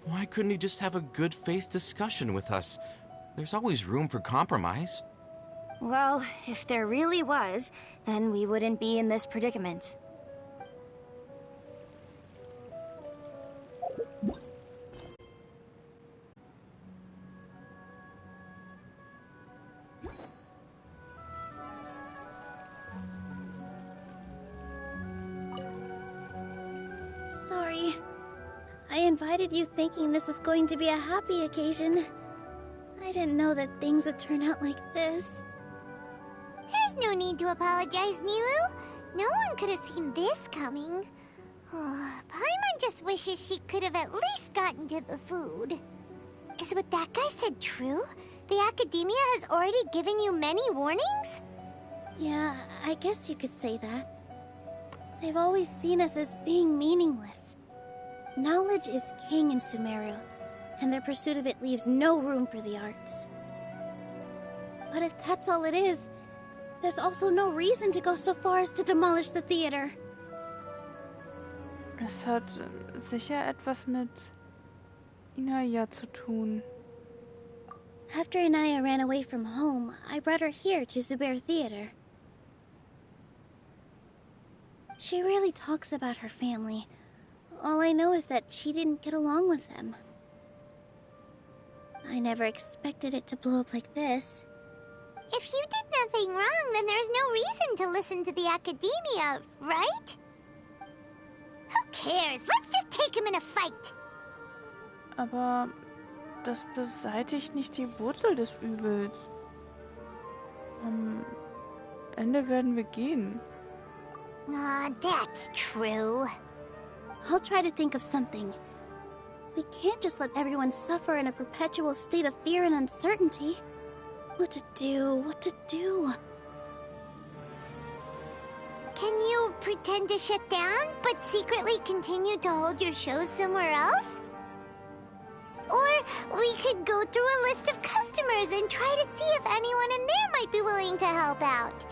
Speaker 14: Why couldn't he just have a good faith discussion with us? There's always room for compromise.
Speaker 13: Well, if there really was, then we wouldn't be in this predicament.
Speaker 3: Sorry. I invited you thinking this was going to be a happy occasion. I didn't know that things would turn out like this.
Speaker 2: There's no need to apologize, Nilou. No one could have seen this coming. Paimon just wishes she could have at least gotten to the food. Is what that guy said true? The Academia has already given you many warnings?
Speaker 3: Yeah, I guess you could say that. They've always seen us as being meaningless. Knowledge is king in Sumeru, and their pursuit of it leaves no room for the arts. But if that's all it is, there's also no reason to go so far as to demolish the theater.
Speaker 1: Es hat sicher etwas mit Inaya zu tun.
Speaker 3: After Inaya ran away from home, I brought her here to Zubair Theater. She rarely talks about her family, All I know is that she didn't get along with them. I never expected it to blow up like this.
Speaker 2: If you did nothing wrong, then there's no reason to listen to the Academia, right? Who cares? Let's just take him in a fight.
Speaker 1: Aber das beseitigt nicht die Wurzel des Übels. Am Ende werden wir gehen.
Speaker 2: That's true.
Speaker 3: I'll try to think of something. We can't just let everyone suffer in a perpetual state of fear and uncertainty. What to do?
Speaker 2: Can you pretend to shut down, but secretly continue to hold your shows somewhere else? Or we could go through a list of customers and try to see if anyone in there might be willing to help out.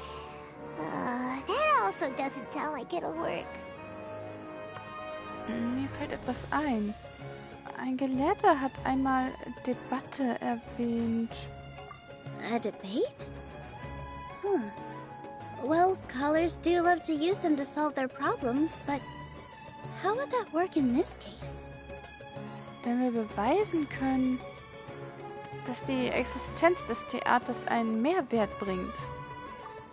Speaker 2: That also doesn't sound like it'll work.
Speaker 1: Mir fällt etwas ein. Ein Gelehrter hat einmal Debatte erwähnt.
Speaker 3: A debate? Huh. Well, scholars do love to use them to solve their problems, but how would that work in this case?
Speaker 1: Wenn wir beweisen können, dass die Existenz des Theaters einen Mehrwert bringt.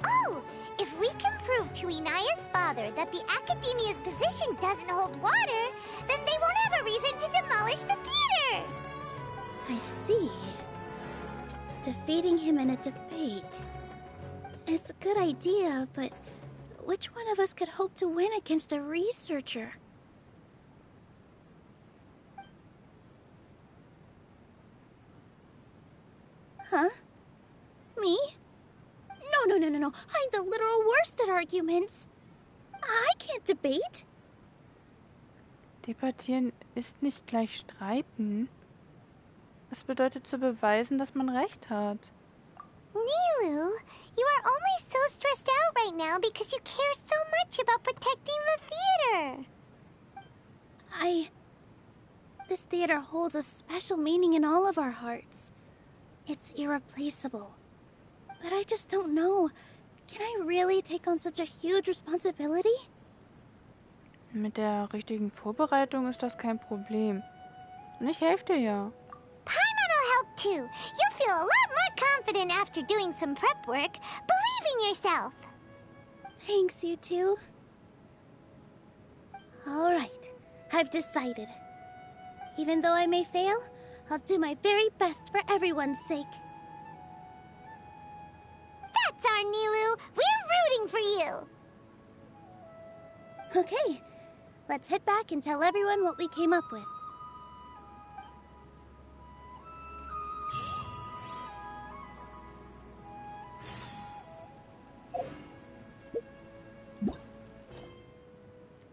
Speaker 2: Oh, if we can prove to Inaya's father that the Academia's position doesn't hold water, then they won't have a reason to demolish the theater!
Speaker 3: I see. Defeating him in a debate. It's a good idea, but which one of us could hope to win against a researcher? Huh? Me? No. I'm the literal worst at arguments. I can't debate.
Speaker 1: Debattieren ist nicht gleich streiten. Es bedeutet zu beweisen, dass man recht hat.
Speaker 2: Nilou, you are only so stressed out right now because you care so much about protecting the theater.
Speaker 3: This theater holds a special meaning in all of our hearts. It's irreplaceable. But I just don't know. Can I really take on such a huge responsibility?
Speaker 1: Mit der richtigen Vorbereitung ist das kein Problem. Und ich helfe dir ja.
Speaker 2: Paimon will help too. You'll feel a lot more confident after doing some prep work. Believe in yourself.
Speaker 3: Thanks, you two. All right, I've decided. Even though I may fail, I'll do my very best for everyone's sake.
Speaker 2: That's our Nilou. We're rooting for you.
Speaker 3: Okay, let's head back and tell everyone what we came up with.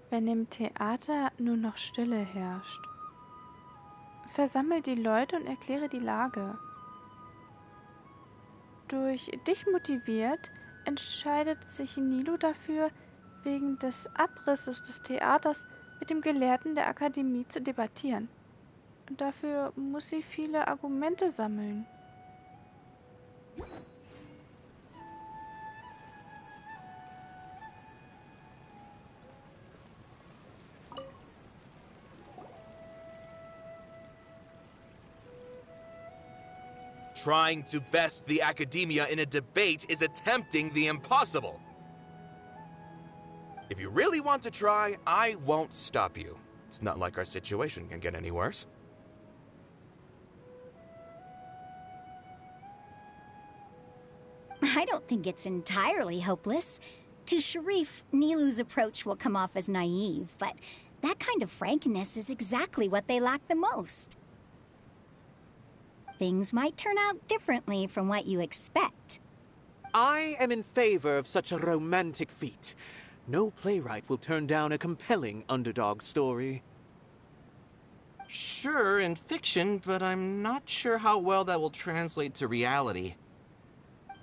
Speaker 1: Wenn im Theater nur noch Stille herrscht. Versammel die Leute und erkläre die Lage. Durch dich motiviert, entscheidet sich Nilou dafür, wegen des Abrisses des Theaters mit dem Gelehrten der Akademie zu debattieren. Und dafür muss sie viele Argumente sammeln.
Speaker 16: Trying to best the Academia in a debate is attempting the impossible. If you really want to try, I won't stop you. It's not like our situation can get any worse.
Speaker 10: I don't think it's entirely hopeless. To Sharif, Nilou's approach will come off as naive, but that kind of frankness is exactly what they lack the most. Things might turn out differently from what you expect.
Speaker 12: I am in favor of such a romantic feat. No playwright will turn down a compelling underdog story.
Speaker 14: Sure, in fiction, but I'm not sure how well that will translate to reality.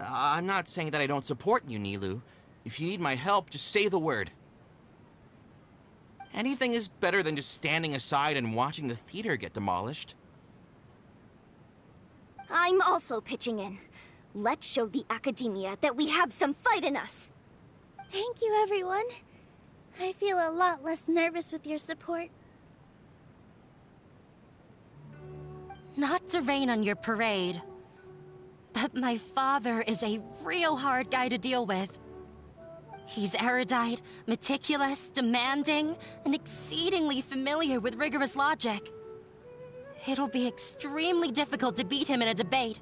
Speaker 14: I'm not saying that I don't support you, Nilou. If you need my help, just say the word. Anything is better than just standing aside and watching the theater get demolished.
Speaker 13: I'm also pitching in. Let's show the Academia that we have some fight in us.
Speaker 3: Thank you, everyone. I feel a lot less nervous with your support.
Speaker 15: Not to rain on your parade, but my father is a real hard guy to deal with. He's erudite, meticulous, demanding, and exceedingly familiar with rigorous logic. It'll be extremely difficult to beat him in a debate.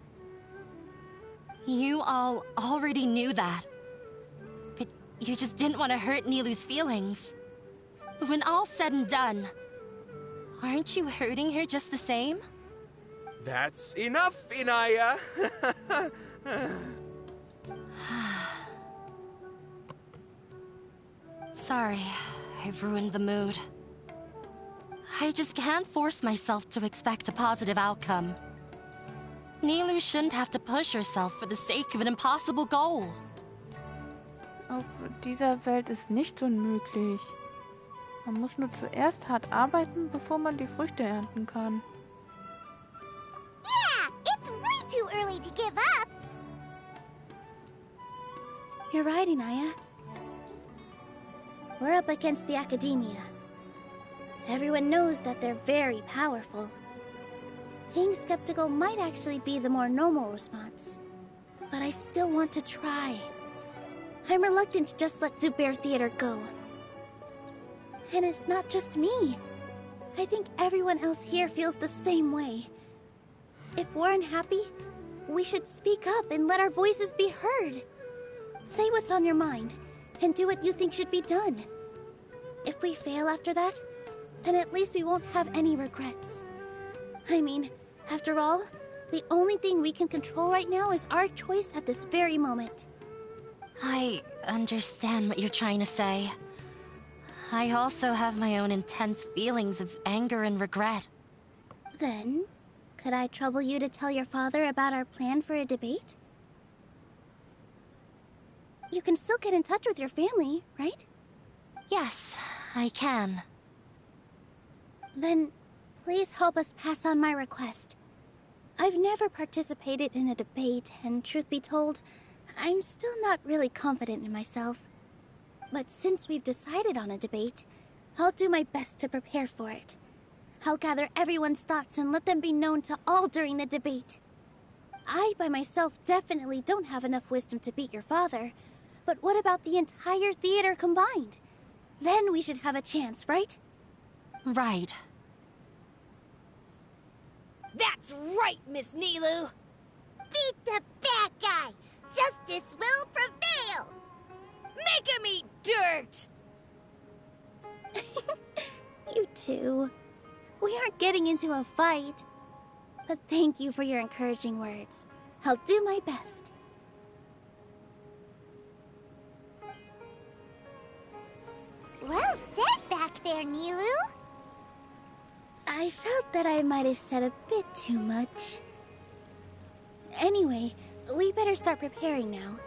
Speaker 15: You all already knew that. But you just didn't want to hurt Nilous' feelings. When all's said and done, aren't you hurting her just the same?
Speaker 16: That's enough, Inaya!
Speaker 15: Sorry, I've ruined the mood. I just can't force myself to expect a positive outcome. Nilous shouldn't have to push herself for the sake of an impossible goal.
Speaker 1: Auf dieser Welt ist nichts unmöglich. Man muss nur zuerst hart arbeiten, bevor man die Früchte ernten kann.
Speaker 2: Yeah, it's way too early to give up.
Speaker 3: You're right, Inaya. We're up against the Academia. Everyone knows that they're very powerful. Being skeptical might actually be the more normal response. But I still want to try. I'm reluctant to just let Zubair Theater go. And it's not just me. I think everyone else here feels the same way. If we're unhappy, we should speak up and let our voices be heard. Say what's on your mind, and do what you think should be done. If we fail after that, then at least we won't have any regrets. I mean, after all, the only thing we can control right now is our choice at this very moment.
Speaker 15: I understand what you're trying to say. I also have my own intense feelings of anger and regret.
Speaker 3: Then, could I trouble you to tell your father about our plan for a debate? You can still get in touch with your family, right?
Speaker 15: Yes, I can.
Speaker 3: Then, please help us pass on my request. I've never participated in a debate, and truth be told, I'm still not really confident in myself. But since we've decided on a debate, I'll do my best to prepare for it. I'll gather everyone's thoughts and let them be known to all during the debate. I, by myself, definitely don't have enough wisdom to beat your father. But what about the entire theater combined? Then we should have a chance, right?
Speaker 15: Right.
Speaker 11: That's right, Miss Nilou!
Speaker 2: Beat the bad guy! Justice will prevail!
Speaker 11: Make him eat dirt!
Speaker 3: You too. We aren't getting into a fight. But thank you for your encouraging words. I'll do my best.
Speaker 2: Well said back there, Nilou.
Speaker 3: I felt that I might have said a bit too much. Anyway, we better start preparing now.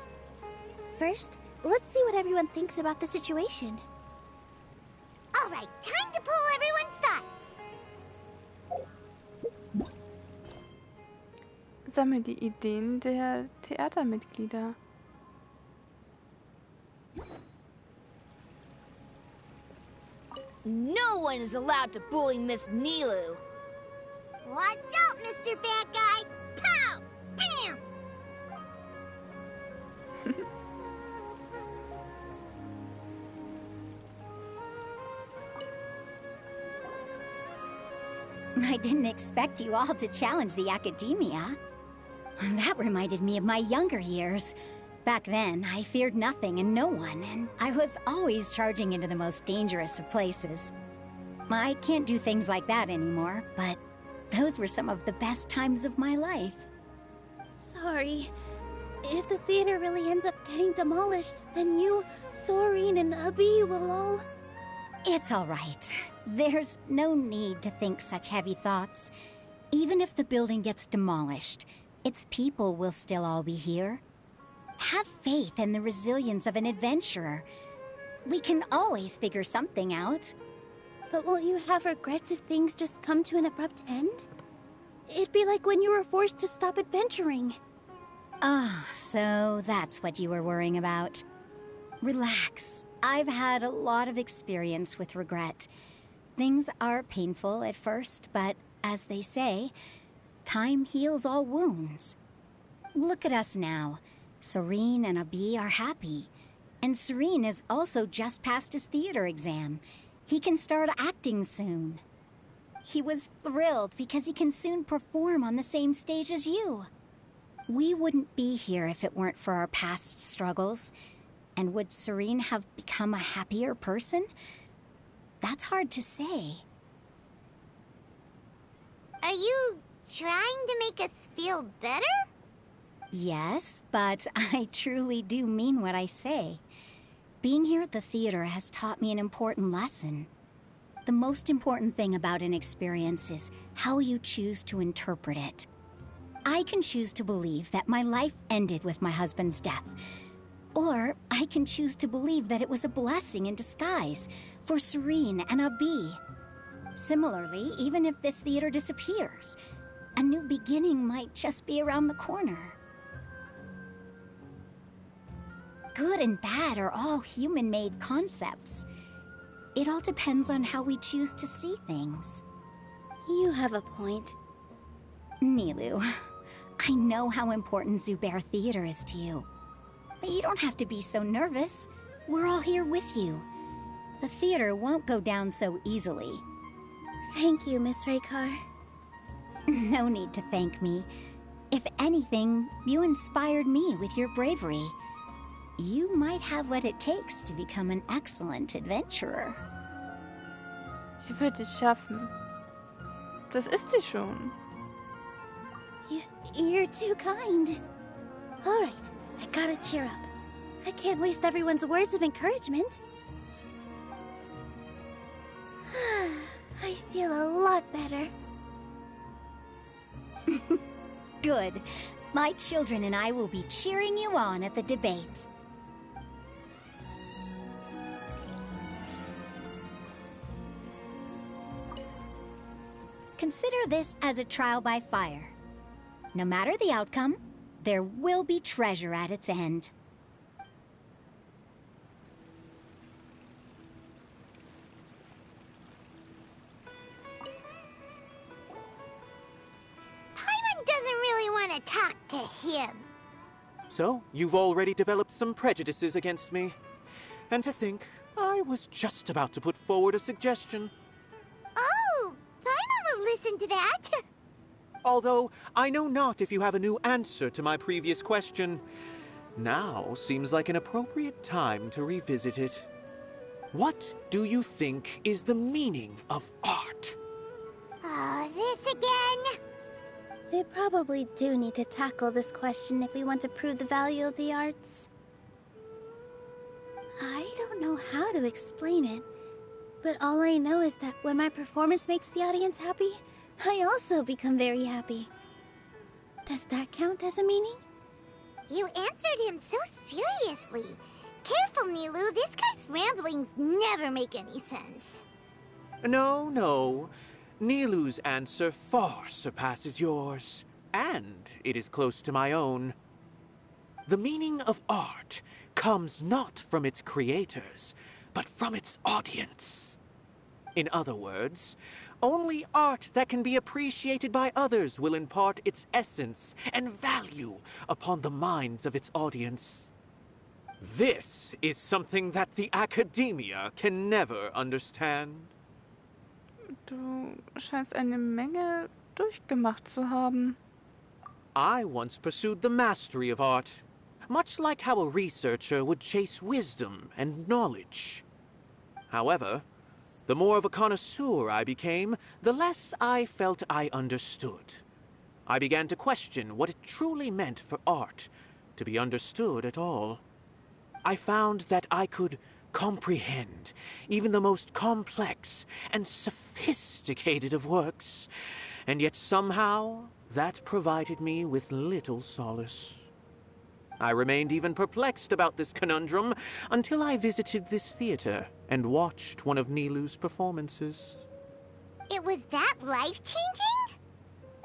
Speaker 3: First, let's see what everyone thinks about the situation.
Speaker 2: All right, time to pull everyone's thoughts.
Speaker 1: Sammel die Ideen der Theatermitglieder.
Speaker 11: No one is allowed to bully Miss Nilou.
Speaker 2: Watch out, Mr. Bad Guy! Pow! Bam!
Speaker 10: I didn't expect you all to challenge the Academia. That reminded me of my younger years. Back then, I feared nothing and no one, and I was always charging into the most dangerous of places. I can't do things like that anymore, but those were some of the best times of my life.
Speaker 3: Sorry. If the theater really ends up getting demolished, then you, Soren, and Abi will all...
Speaker 10: It's all right. There's no need to think such heavy thoughts. Even if the building gets demolished, its people will still all be here. Have faith in the resilience of an adventurer. We can always figure something out.
Speaker 3: But won't you have regrets if things just come to an abrupt end? It'd be like when you were forced to stop adventuring.
Speaker 10: Ah, so that's what you were worrying about. Relax. I've had a lot of experience with regret. Things are painful at first, but as they say, time heals all wounds. Look at us now. Serene and Abi are happy. And Serene has also just passed his theater exam. He can start acting soon. He was thrilled because he can soon perform on the same stage as you. We wouldn't be here if it weren't for our past struggles. And would Serene have become a happier person? That's hard to say.
Speaker 2: Are you trying to make us feel better?
Speaker 10: Yes, but I truly do mean what I say. Being here at the theater has taught me an important lesson. The most important thing about an experience is how you choose to interpret it. I can choose to believe that my life ended with my husband's death. Or I can choose to believe that it was a blessing in disguise for Serene and Abi. Similarly, even if this theater disappears, a new beginning might just be around the corner. Good and bad are all human-made concepts. It all depends on how we choose to see things.
Speaker 3: You have a point.
Speaker 10: Nilou, I know how important Zubair Theater is to you. But you don't have to be so nervous. We're all here with you. The theater won't go down so easily.
Speaker 3: Thank you, Miss Raykar.
Speaker 10: No need to thank me. If anything, you inspired me with your bravery. You might have what it takes to become an excellent adventurer.
Speaker 1: Sie wird es schaffen. Das ist sie schon.
Speaker 3: You're too kind. All right, I gotta cheer up. I can't waste everyone's words of encouragement. I feel a lot better.
Speaker 10: Good. My children and I will be cheering you on at the debate. Consider this as a trial by fire. No matter the outcome, there will be treasure at its end.
Speaker 2: Paimon doesn't really want to talk to him.
Speaker 12: So, you've already developed some prejudices against me. And to think, I was just about to put forward a suggestion.
Speaker 2: Oh, Paimon will listen to that.
Speaker 12: Although, I know not if you have a new answer to my previous question. Now seems like an appropriate time to revisit it. What do you think is the meaning of art?
Speaker 2: Oh, this again?
Speaker 3: We probably do need to tackle this question if we want to prove the value of the arts. I don't know how to explain it, but all I know is that when my performance makes the audience happy, I also become very happy. Does that count as a meaning?
Speaker 2: You answered him so seriously. Careful, Nilou. This guy's ramblings never make any sense.
Speaker 12: No. Nilou's answer far surpasses yours, and it is close to my own. The meaning of art comes not from its creators, but from its audience. In other words, only art that can be appreciated by others will impart its essence and value upon the minds of its audience. This is something that the academia can never understand.
Speaker 1: Du scheinst eine Menge durchgemacht zu haben.
Speaker 12: I once pursued the mastery of art, much like how a researcher would chase wisdom and knowledge. However, the more of a connoisseur I became, the less I felt I understood. I began to question what it truly meant for art to be understood at all. I found that I could comprehend even the most complex and sophisticated of works, and yet somehow that provided me with little solace. I remained even perplexed about this conundrum until I visited this theater and watched one of Nilou's performances.
Speaker 2: It was that life-changing?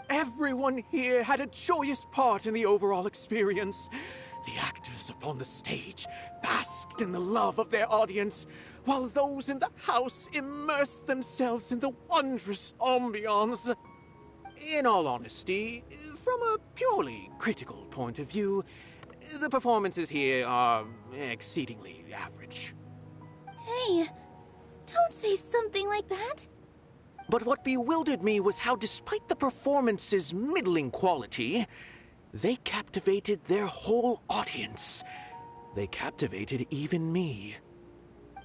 Speaker 12: Everyone here had a joyous part in the overall experience. The actors upon the stage basked in the love of their audience, while those in the house immersed themselves in the wondrous ambiance. In all honesty, from a purely critical point of view, the performances here are exceedingly average.
Speaker 3: Hey, don't say something like that.
Speaker 12: But what bewildered me was how, despite the performance's middling quality, they captivated their whole audience. They captivated even me.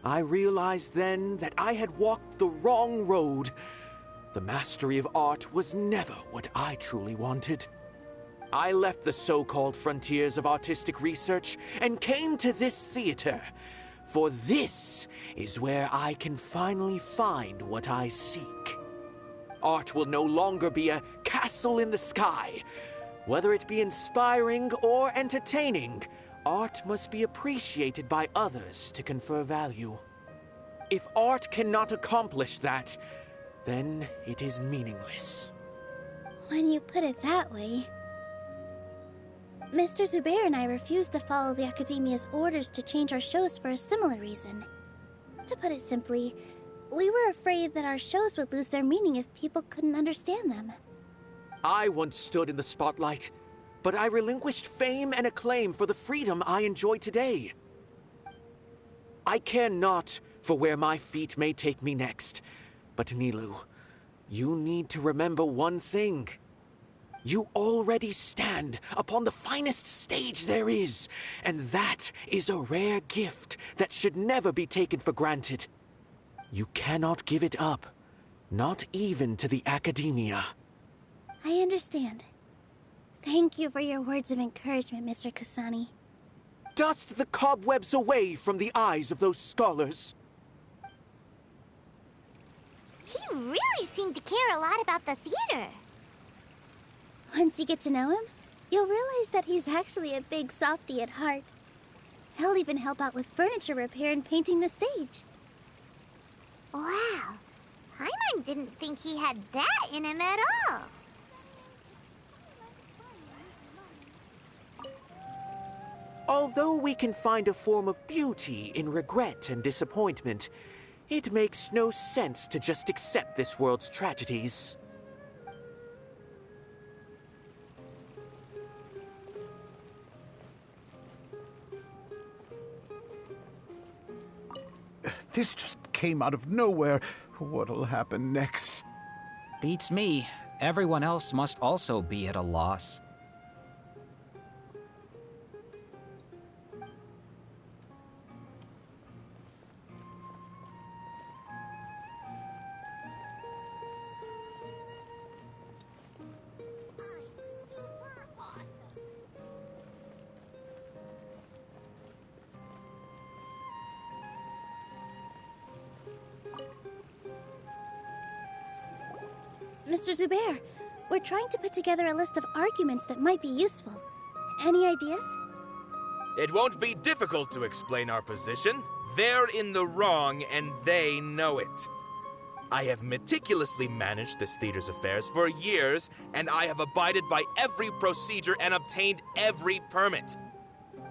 Speaker 12: I realized then that I had walked the wrong road. The mastery of art was never what I truly wanted. I left the so-called frontiers of artistic research and came to this theater, for this is where I can finally find what I seek. Art will no longer be a castle in the sky. Whether it be inspiring or entertaining, art must be appreciated by others to confer value. If art cannot accomplish that, then it is meaningless.
Speaker 3: When you put it that way... Mr. Zubair and I refused to follow the Academia's orders to change our shows for a similar reason. To put it simply, we were afraid that our shows would lose their meaning if people couldn't understand them.
Speaker 12: I once stood in the spotlight, but I relinquished fame and acclaim for the freedom I enjoy today. I care not for where my feet may take me next, but Nilou, you need to remember one thing. You already stand upon the finest stage there is, and that is a rare gift that should never be taken for granted. You cannot give it up, not even to the Academia.
Speaker 3: I understand. Thank you for your words of encouragement, Mr. Kasani.
Speaker 12: Dust the cobwebs away from the eyes of those scholars.
Speaker 2: He really seemed to care a lot about the theater.
Speaker 3: Once you get to know him, you'll realize that he's actually a big softy at heart. He'll even help out with furniture repair and painting the stage.
Speaker 2: Wow. Paimon didn't think he had that in him at all.
Speaker 12: Although we can find a form of beauty in regret and disappointment, it makes no sense to just accept this world's tragedies.
Speaker 9: This just came out of nowhere. What'll happen next?
Speaker 8: Beats me. Everyone else must also be at a loss.
Speaker 3: Mr. Zubair, we're trying to put together a list of arguments that might be useful. Any ideas?
Speaker 16: It won't be difficult to explain our position. They're in the wrong, and they know it. I have meticulously managed this theater's affairs for years, and I have abided by every procedure and obtained every permit.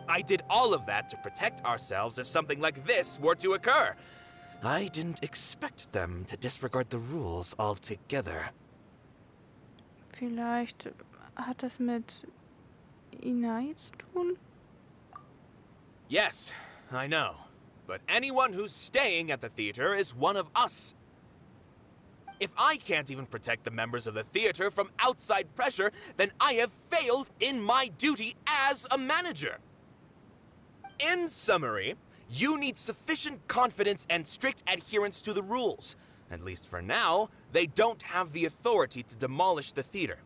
Speaker 16: I did all of that to protect ourselves if something like this were to occur. I didn't expect them to disregard the rules altogether.
Speaker 1: Vielleicht hat das mit Inai zu tun?
Speaker 16: Yes, I know. But anyone who's staying at the theater is one of us. If I can't even protect the members of the theater from outside pressure, then I have failed in my duty as a manager. In summary, you need sufficient confidence and strict adherence to the rules. At least for now, they don't have the authority to demolish the theater.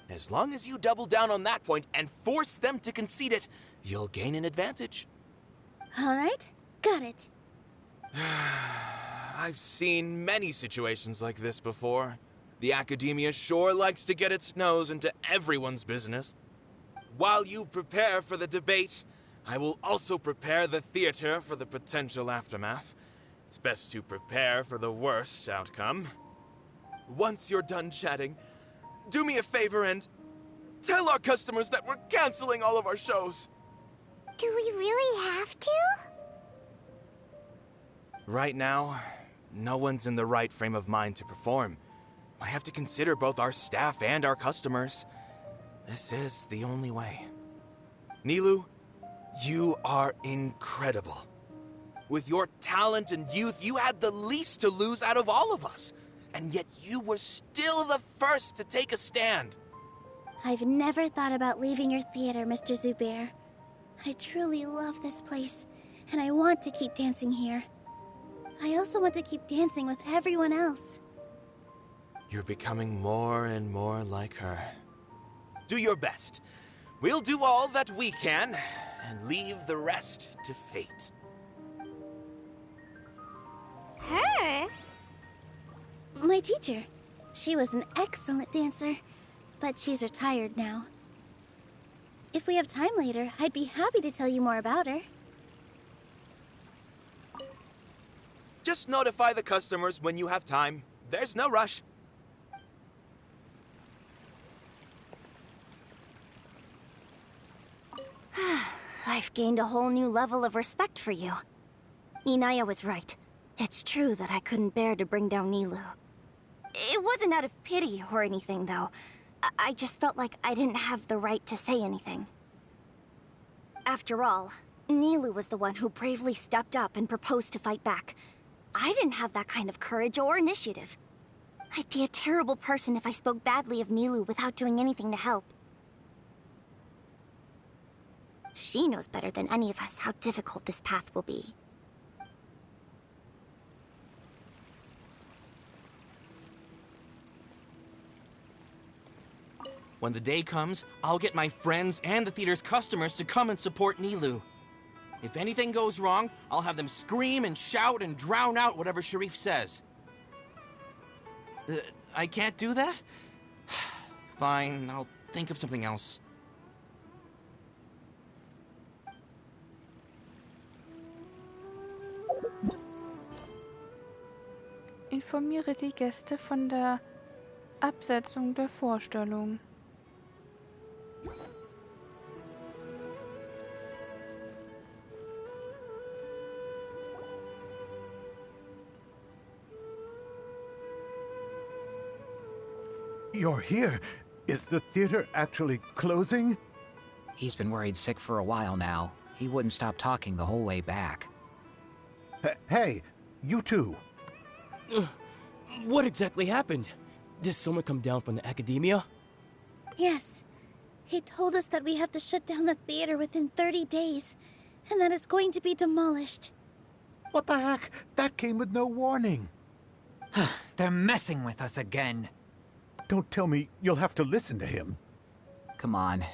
Speaker 16: As long as you double down on that point and force them to concede it, you'll gain an advantage.
Speaker 3: All right, got it.
Speaker 16: I've seen many situations like this before. The Academia sure likes to get its nose into everyone's business. While you prepare for the debate, I will also prepare the theater for the potential aftermath. It's best to prepare for the worst outcome. Once you're done chatting, do me a favor and tell our customers that we're canceling all of our shows.
Speaker 2: Do we really have to?
Speaker 16: Right now, no one's in the right frame of mind to perform. I have to consider both our staff and our customers. This is the only way. Nilou, you are incredible. With your talent and youth, you had the least to lose out of all of us. And yet you were still the first to take a stand.
Speaker 3: I've never thought about leaving your theater, Mr. Zubair. I truly love this place, and I want to keep dancing here. I also want to keep dancing with everyone else.
Speaker 16: You're becoming more and more like her. Do your best. We'll do all that we can, and leave the rest to fate.
Speaker 3: Her? My teacher. She was an excellent dancer, but she's retired now. If we have time later, I'd be happy to tell you more about her.
Speaker 16: Just notify the customers when you have time. There's no rush.
Speaker 13: I've gained a whole new level of respect for you. Inaya was right. It's true that I couldn't bear to bring down Nilou. It wasn't out of pity or anything, though. I just felt like I didn't have the right to say anything. After all, Nilou was the one who bravely stepped up and proposed to fight back. I didn't have that kind of courage or initiative. I'd be a terrible person if I spoke badly of Nilou without doing anything to help. She knows better than any of us how difficult this path will be.
Speaker 16: When the day comes, I'll get my friends and the theater's customers to come and support Nilou. If anything goes wrong, I'll have them scream and shout and drown out whatever Sharif says. I can't do that? Fine, I'll think of something else.
Speaker 1: Informiere die Gäste von der Absetzung der Vorstellung.
Speaker 9: You're here. Is the theater actually closing?
Speaker 8: He's been worried sick for a while now. He wouldn't stop talking the whole way back.
Speaker 9: Hey, you two.
Speaker 5: What exactly happened? Did someone come down from the academia?
Speaker 3: Yes. He told us that we have to shut down the theater within 30 days, and that it's going to be demolished.
Speaker 9: What the heck? That came with no warning.
Speaker 6: They're messing with us again.
Speaker 9: Don't tell me you'll have to listen to him.
Speaker 8: Come on.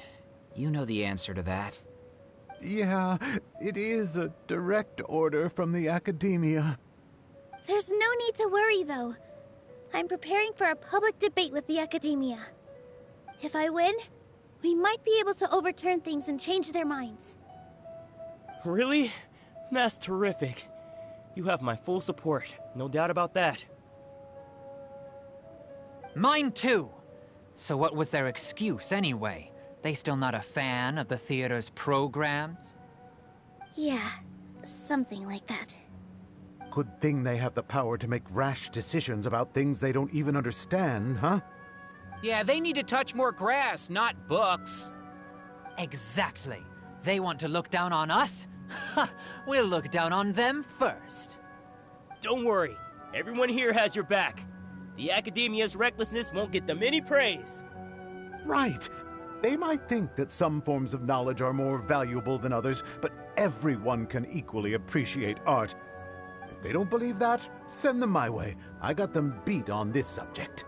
Speaker 8: You know the answer to that.
Speaker 9: Yeah, it is a direct order from the academia.
Speaker 3: There's no need to worry, though. I'm preparing for a public debate with the academia. If I win, we might be able to overturn things and change their minds.
Speaker 5: Really? That's terrific. You have my full support, no doubt about that.
Speaker 6: Mine too. So what was their excuse anyway? They still not a fan of the theater's programs?
Speaker 3: Yeah, something like that.
Speaker 9: Good thing they have the power to make rash decisions about things they don't even understand, huh?
Speaker 6: Yeah, they need to touch more grass, not books. Exactly. They want to look down on us? Ha! We'll look down on them first.
Speaker 5: Don't worry. Everyone here has your back. The academia's recklessness won't get them any praise.
Speaker 9: Right. They might think that some forms of knowledge are more valuable than others, but everyone can equally appreciate art. If they don't believe that, send them my way. I got them beat on this subject.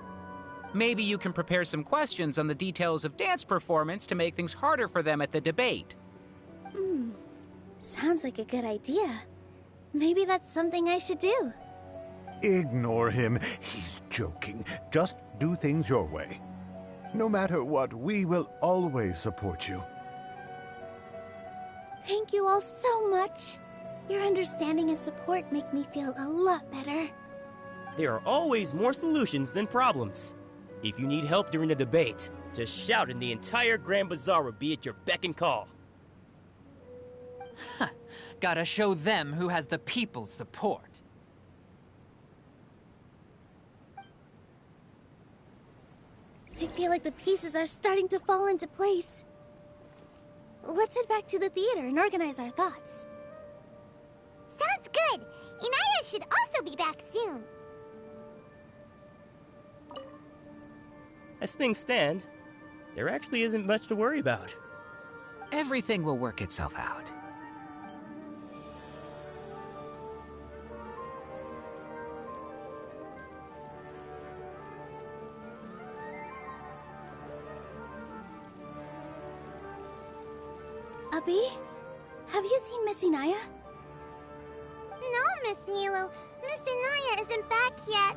Speaker 8: Maybe you can prepare some questions on the details of dance performance to make things harder for them at the debate.
Speaker 3: Sounds like a good idea. Maybe that's something I should do.
Speaker 9: Ignore him. He's joking. Just do things your way. No matter what, we will always support you.
Speaker 3: Thank you all so much. Your understanding and support make me feel a lot better.
Speaker 5: There are always more solutions than problems. If you need help during the debate, just shout and the entire Grand Bazaar will be at your beck and call.
Speaker 6: Gotta show them who has the people's support.
Speaker 3: I feel like the pieces are starting to fall into place. Let's head back to the theater and organize our thoughts.
Speaker 2: Sounds good. Inaya should also be back soon.
Speaker 5: As things stand, there actually isn't much to worry about.
Speaker 8: Everything will work itself out.
Speaker 3: Abby, have you seen Miss Inaya?
Speaker 2: No, Miss Nilou. Miss Inaya isn't back yet.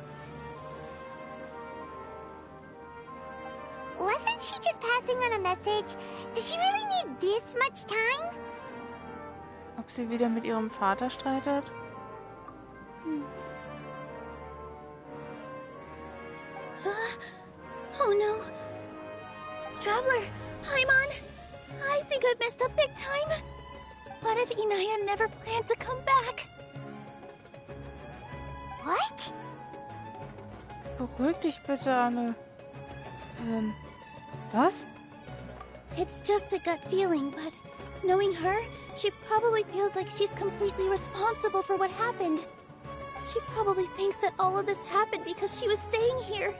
Speaker 2: Wasn't she just passing on a message? Does she really need this much time?
Speaker 1: Ob sie wieder mit ihrem Vater streitet?
Speaker 3: Oh no. Traveler, Paimon, I think I've messed up big time. What if Inaya never planned to come back?
Speaker 2: What?
Speaker 1: Beruhig dich bitte, Anne. Was?
Speaker 3: It's just a gut feeling, but knowing her, she probably feels like she's completely responsible for what happened. She probably thinks that all of this happened because she was staying here.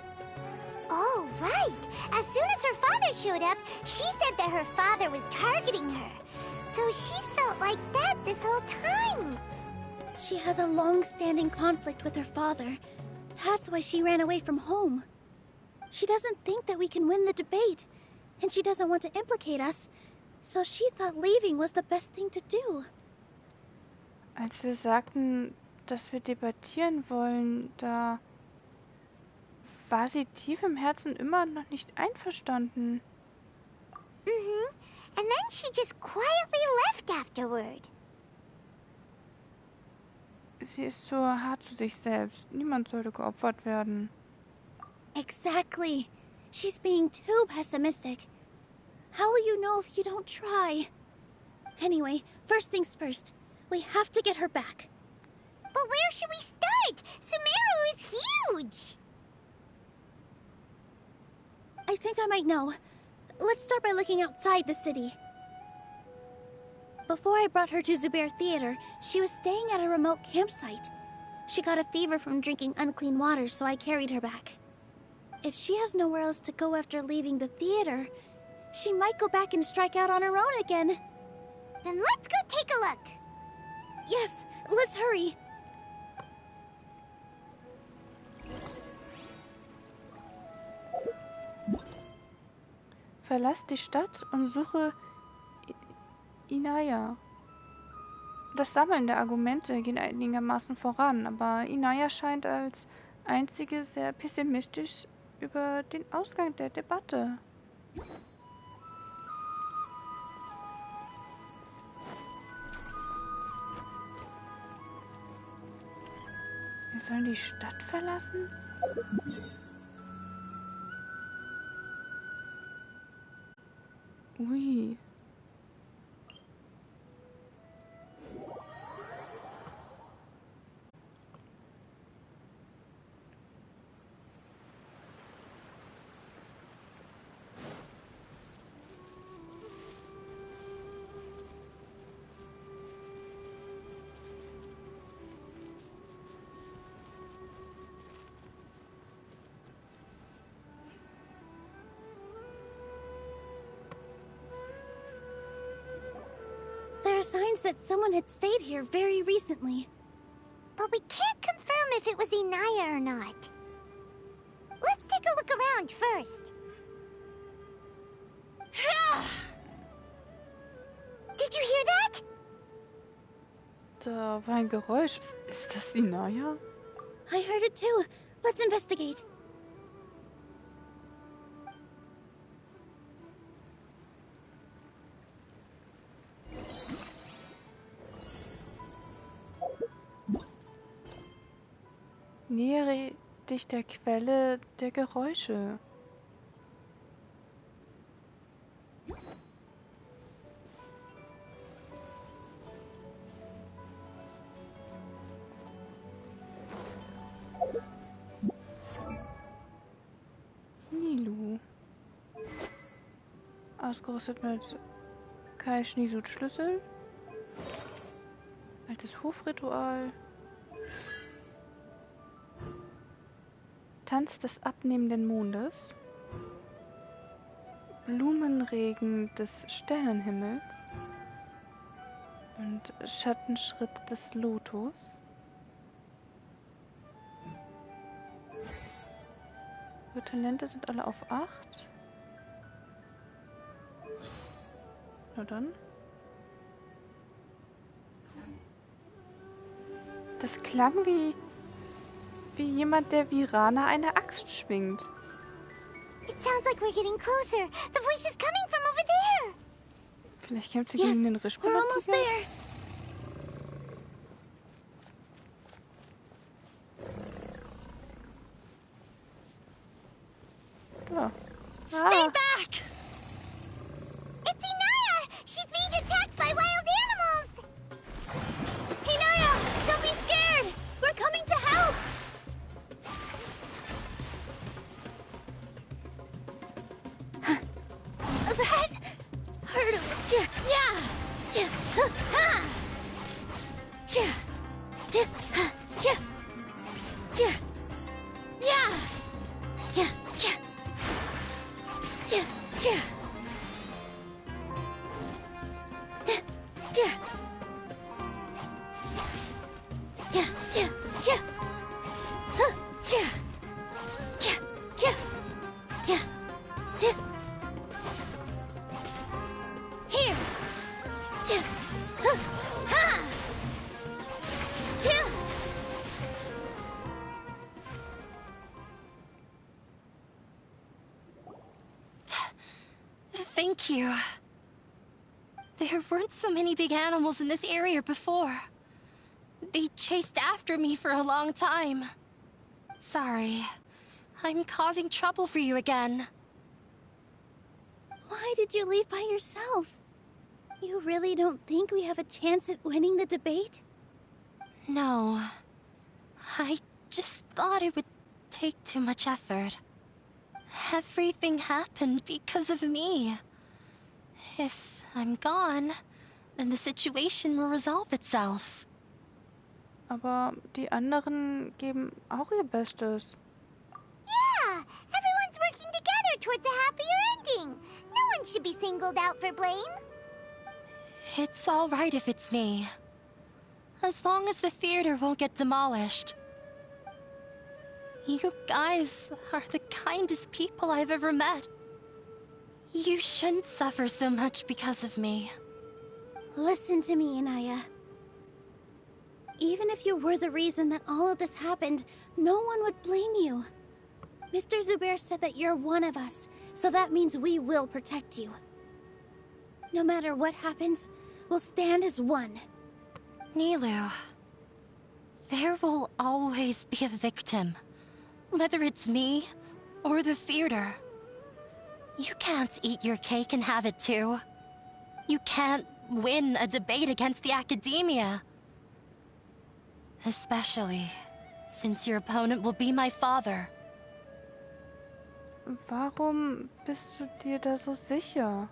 Speaker 2: Oh, right. As soon as her father showed up, she said that her father was targeting her. So she's felt like that this whole time.
Speaker 3: She has a long-standing conflict with her father. That's why she ran away from home. She doesn't think that we can win the debate, and she doesn't want to implicate us, so she thought leaving was the best thing to do.
Speaker 1: Als wir sagten, dass wir debattieren wollen, da war sie tief im Herzen immer noch nicht einverstanden.
Speaker 2: And then she just quietly left afterward.
Speaker 1: Sie ist so hart zu sich selbst. Niemand sollte geopfert werden.
Speaker 3: Exactly. She's being too pessimistic. How will you know if you don't try? Anyway, first things first. We have to get her back.
Speaker 2: But where should we start? Sumeru is huge!
Speaker 3: I think I might know. Let's start by looking outside the city. Before I brought her to Zubair Theater, she was staying at a remote campsite. She got a fever from drinking unclean water, so I carried her back. If she has nowhere else to go after leaving the theater, she might go back and strike out on her own again.
Speaker 2: Then let's go take a look.
Speaker 3: Yes, let's hurry.
Speaker 1: Verlass die Stadt und suche Inaya. Das Sammeln der Argumente geht einigermaßen voran, aber Inaya scheint als einzige sehr pessimistisch über den Ausgang der Debatte. Wir sollen die Stadt verlassen? Ui.
Speaker 3: There are signs that someone had stayed here very recently.
Speaker 2: But we can't confirm if it was Inaya or not. Let's take a look around first. Did you hear that?
Speaker 1: Da war ein Geräusch. Ist das Inaya?
Speaker 3: I heard it too. Let's investigate.
Speaker 1: Nähere dich der Quelle der Geräusche. Nilou. Ausgerüstet mit Kai-Schnisut-Schlüssel. Altes Hofritual. Tanz des abnehmenden Mondes. Blumenregen des Sternenhimmels. Und Schattenschritt des Lotos. Die Talente sind alle auf 8. Na dann. Das klang wie jemand, der Virana eine Axt schwingt.
Speaker 2: It sounds like we're getting closer. The voice is coming from over there.
Speaker 1: Vielleicht kämpft sie gegen den Risch.
Speaker 3: We're almost there.
Speaker 1: Oh.
Speaker 15: Stay back!
Speaker 2: It's Inaya! She's being attacked by wild animals!
Speaker 3: Inaya, don't be scared! We're coming to help! That hurt a little. Yeah! Ha! Yeah! Yeah! Yeah! Yeah! Yeah! Yeah! Yeah! Yeah! Yeah! Yeah, yeah, yeah. Huh, yeah. Yeah, yeah. Yeah. Yeah. Here. Yeah. Huh. Ha. Yeah.
Speaker 15: Thank you. There weren't so many big animals in this area before. They chased after me for a long time. Sorry. I'm causing trouble for you again.
Speaker 3: Why did you leave by yourself? You really don't think we have a chance at winning the debate?
Speaker 15: No. I just thought it would take too much effort. Everything happened because of me. If I'm gone, then the situation will resolve itself.
Speaker 1: Aber die anderen geben auch ihr Bestes.
Speaker 2: Yeah! Everyone's working together towards a happier ending. No one should be singled out for blame.
Speaker 15: It's all right if it's me. As long as the theater won't get demolished. You guys are the kindest people I've ever met. You shouldn't suffer so much because of me.
Speaker 3: Listen to me, Inaya. Even if you were the reason that all of this happened, no one would blame you. Mr. Zubair said that you're one of us, so that means we will protect you. No matter what happens, we'll stand as one.
Speaker 15: Nilou, there will always be a victim. Whether it's me or the theater. You can't eat your cake and have it too. You can't win a debate against the academia. Especially since your opponent will be my father.
Speaker 1: Warum bist du dir da so sicher?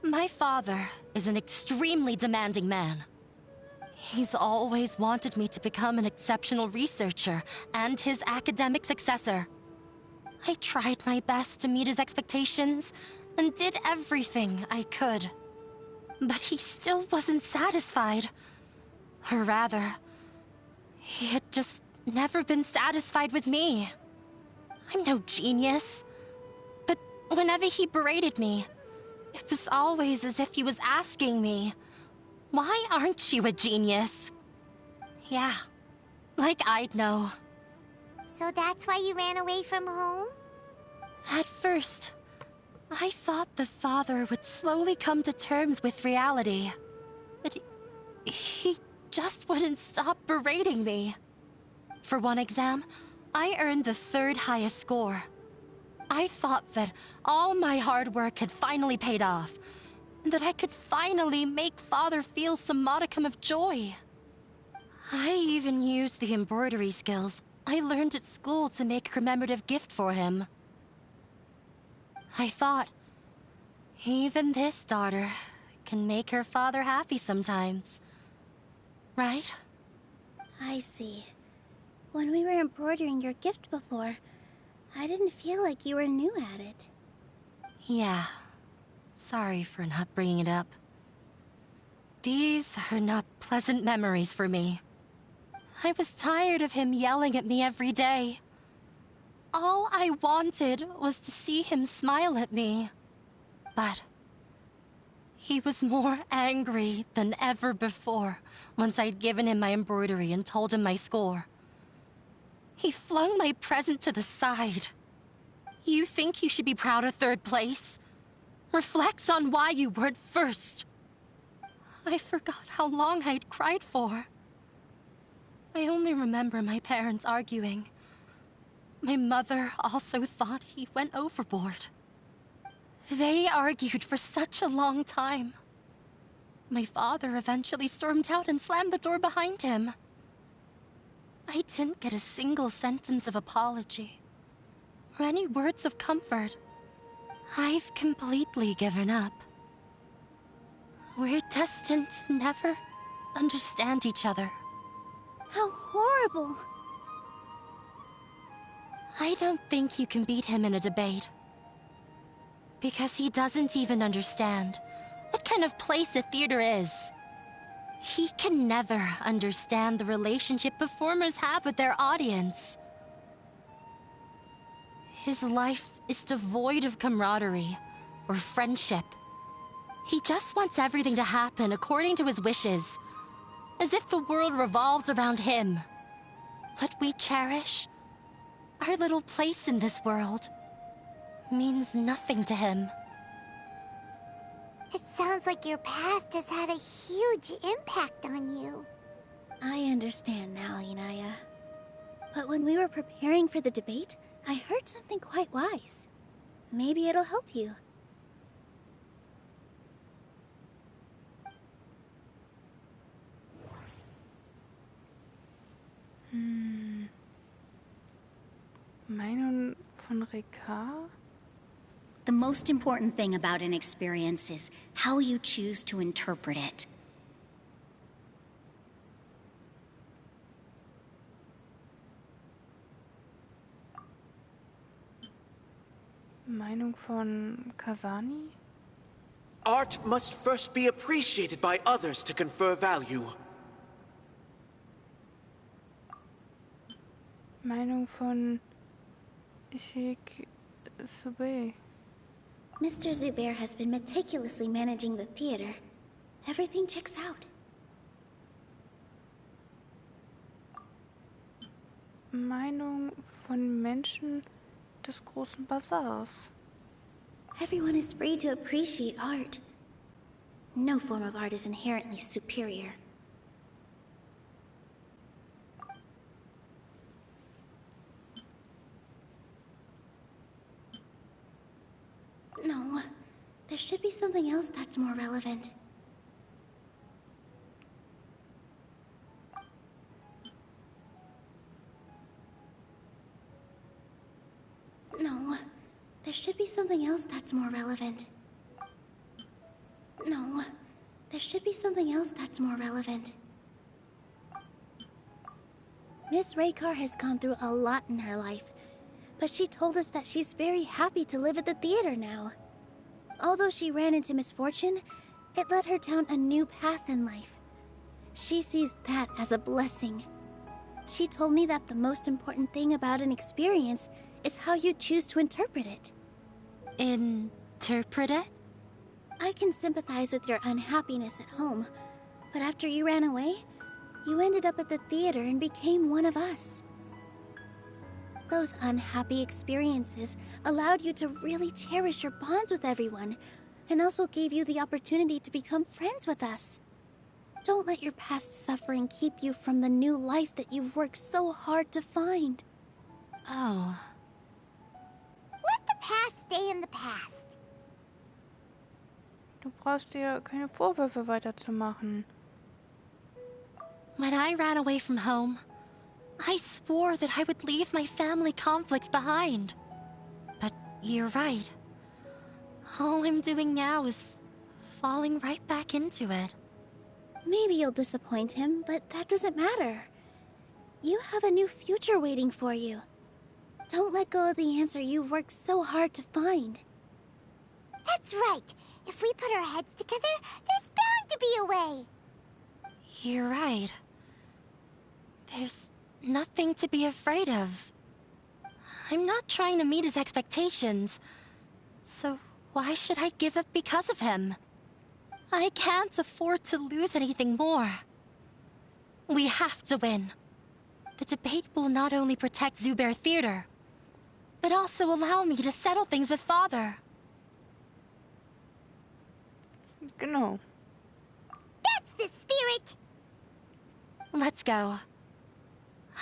Speaker 15: My father is an extremely demanding man. He's always wanted me to become an exceptional researcher and his academic successor. I tried my best to meet his expectations and did everything I could. But he still wasn't satisfied. Or rather, he had just never been satisfied with me. I'm no genius. But whenever he berated me, it was always as if he was asking me, "Why aren't you a genius?" Yeah, like I'd know.
Speaker 2: So that's why you ran away from home?
Speaker 15: At first, I thought the father would slowly come to terms with reality. But he just wouldn't stop berating me. For one exam, I earned the 3rd highest score. I thought that all my hard work had finally paid off, and that I could finally make Father feel some modicum of joy. I even used the embroidery skills I learned at school to make a commemorative gift for him. I thought Even this daughter can make her father happy sometimes. Right?
Speaker 3: I see. When we were embroidering your gift before, I didn't feel like you were new at it.
Speaker 15: Yeah. Sorry for not bringing it up. These are not pleasant memories for me. I was tired of him yelling at me every day. All I wanted was to see him smile at me. But he was more angry than ever before once I'd given him my embroidery and told him my score. He flung my present to the side. You think you should be proud of third place? Reflect on why you weren't first. I forgot how long I'd cried for. I only remember my parents arguing. My mother also thought he went overboard. They argued for such a long time. My father eventually stormed out and slammed the door behind him. I didn't get a single sentence of apology or any words of comfort. I've completely given up. We're destined to never understand each other.
Speaker 3: How horrible!
Speaker 15: I don't think you can beat him in a debate. Because he doesn't even understand what kind of place a theater is. He can never understand the relationship performers have with their audience. His life is devoid of camaraderie or friendship. He just wants everything to happen according to his wishes, as if the world revolves around him. What we cherish, our little place in this world, means nothing to him.
Speaker 2: It sounds like your past has had a huge impact on you.
Speaker 3: I understand now, Inaya. But when we were preparing for the debate, I heard something quite wise. Maybe it'll help you.
Speaker 1: Meinung von Rekar?
Speaker 10: The most important thing about an experience is how you choose to interpret it.
Speaker 1: Meinung von Kasani?
Speaker 12: Art must first be appreciated by others to confer value.
Speaker 1: Meinung von Sheikh Subei.
Speaker 3: Mr. Zubair has been meticulously managing the theater. Everything checks out.
Speaker 1: Meinung von Menschen des großen Bazars.
Speaker 3: Everyone is free to appreciate art. No form of art is inherently superior. No, there should be something else that's more relevant. No, there should be something else that's more relevant. No, there should be something else that's more relevant. Miss Raykar has gone through a lot in her life, but she told us that she's very happy to live at the theater now. Although she ran into misfortune, it led her down a new path in life. She sees that as a blessing. She told me that the most important thing about an experience is how you choose to interpret it.
Speaker 15: Interpret it?
Speaker 3: I can sympathize with your unhappiness at home, but after you ran away, you ended up at the theater and became one of us. Those unhappy experiences allowed you to really cherish your bonds with everyone, and also gave you the opportunity to become friends with us. Don't let your past suffering keep you from the new life that you've worked so hard to find.
Speaker 15: Oh.
Speaker 2: Let the past stay in the past.
Speaker 1: Du brauchst dir keine Vorwürfe weiterzumachen.
Speaker 15: When I ran away from home, I swore that I would leave my family conflicts behind. But you're right. All I'm doing now is falling right back into it.
Speaker 3: Maybe you'll disappoint him, but that doesn't matter. You have a new future waiting for you. Don't let go of the answer you've worked so hard to find.
Speaker 2: That's right. If we put our heads together, there's bound to be a way.
Speaker 15: You're right. There's nothing to be afraid of. I'm not trying to meet his expectations. So why should I give up because of him? I can't afford to lose anything more. We have to win. The debate will not only protect Zubair Theater, but also allow me to settle things with Father.
Speaker 1: Genau.
Speaker 2: That's the spirit!
Speaker 15: Let's go.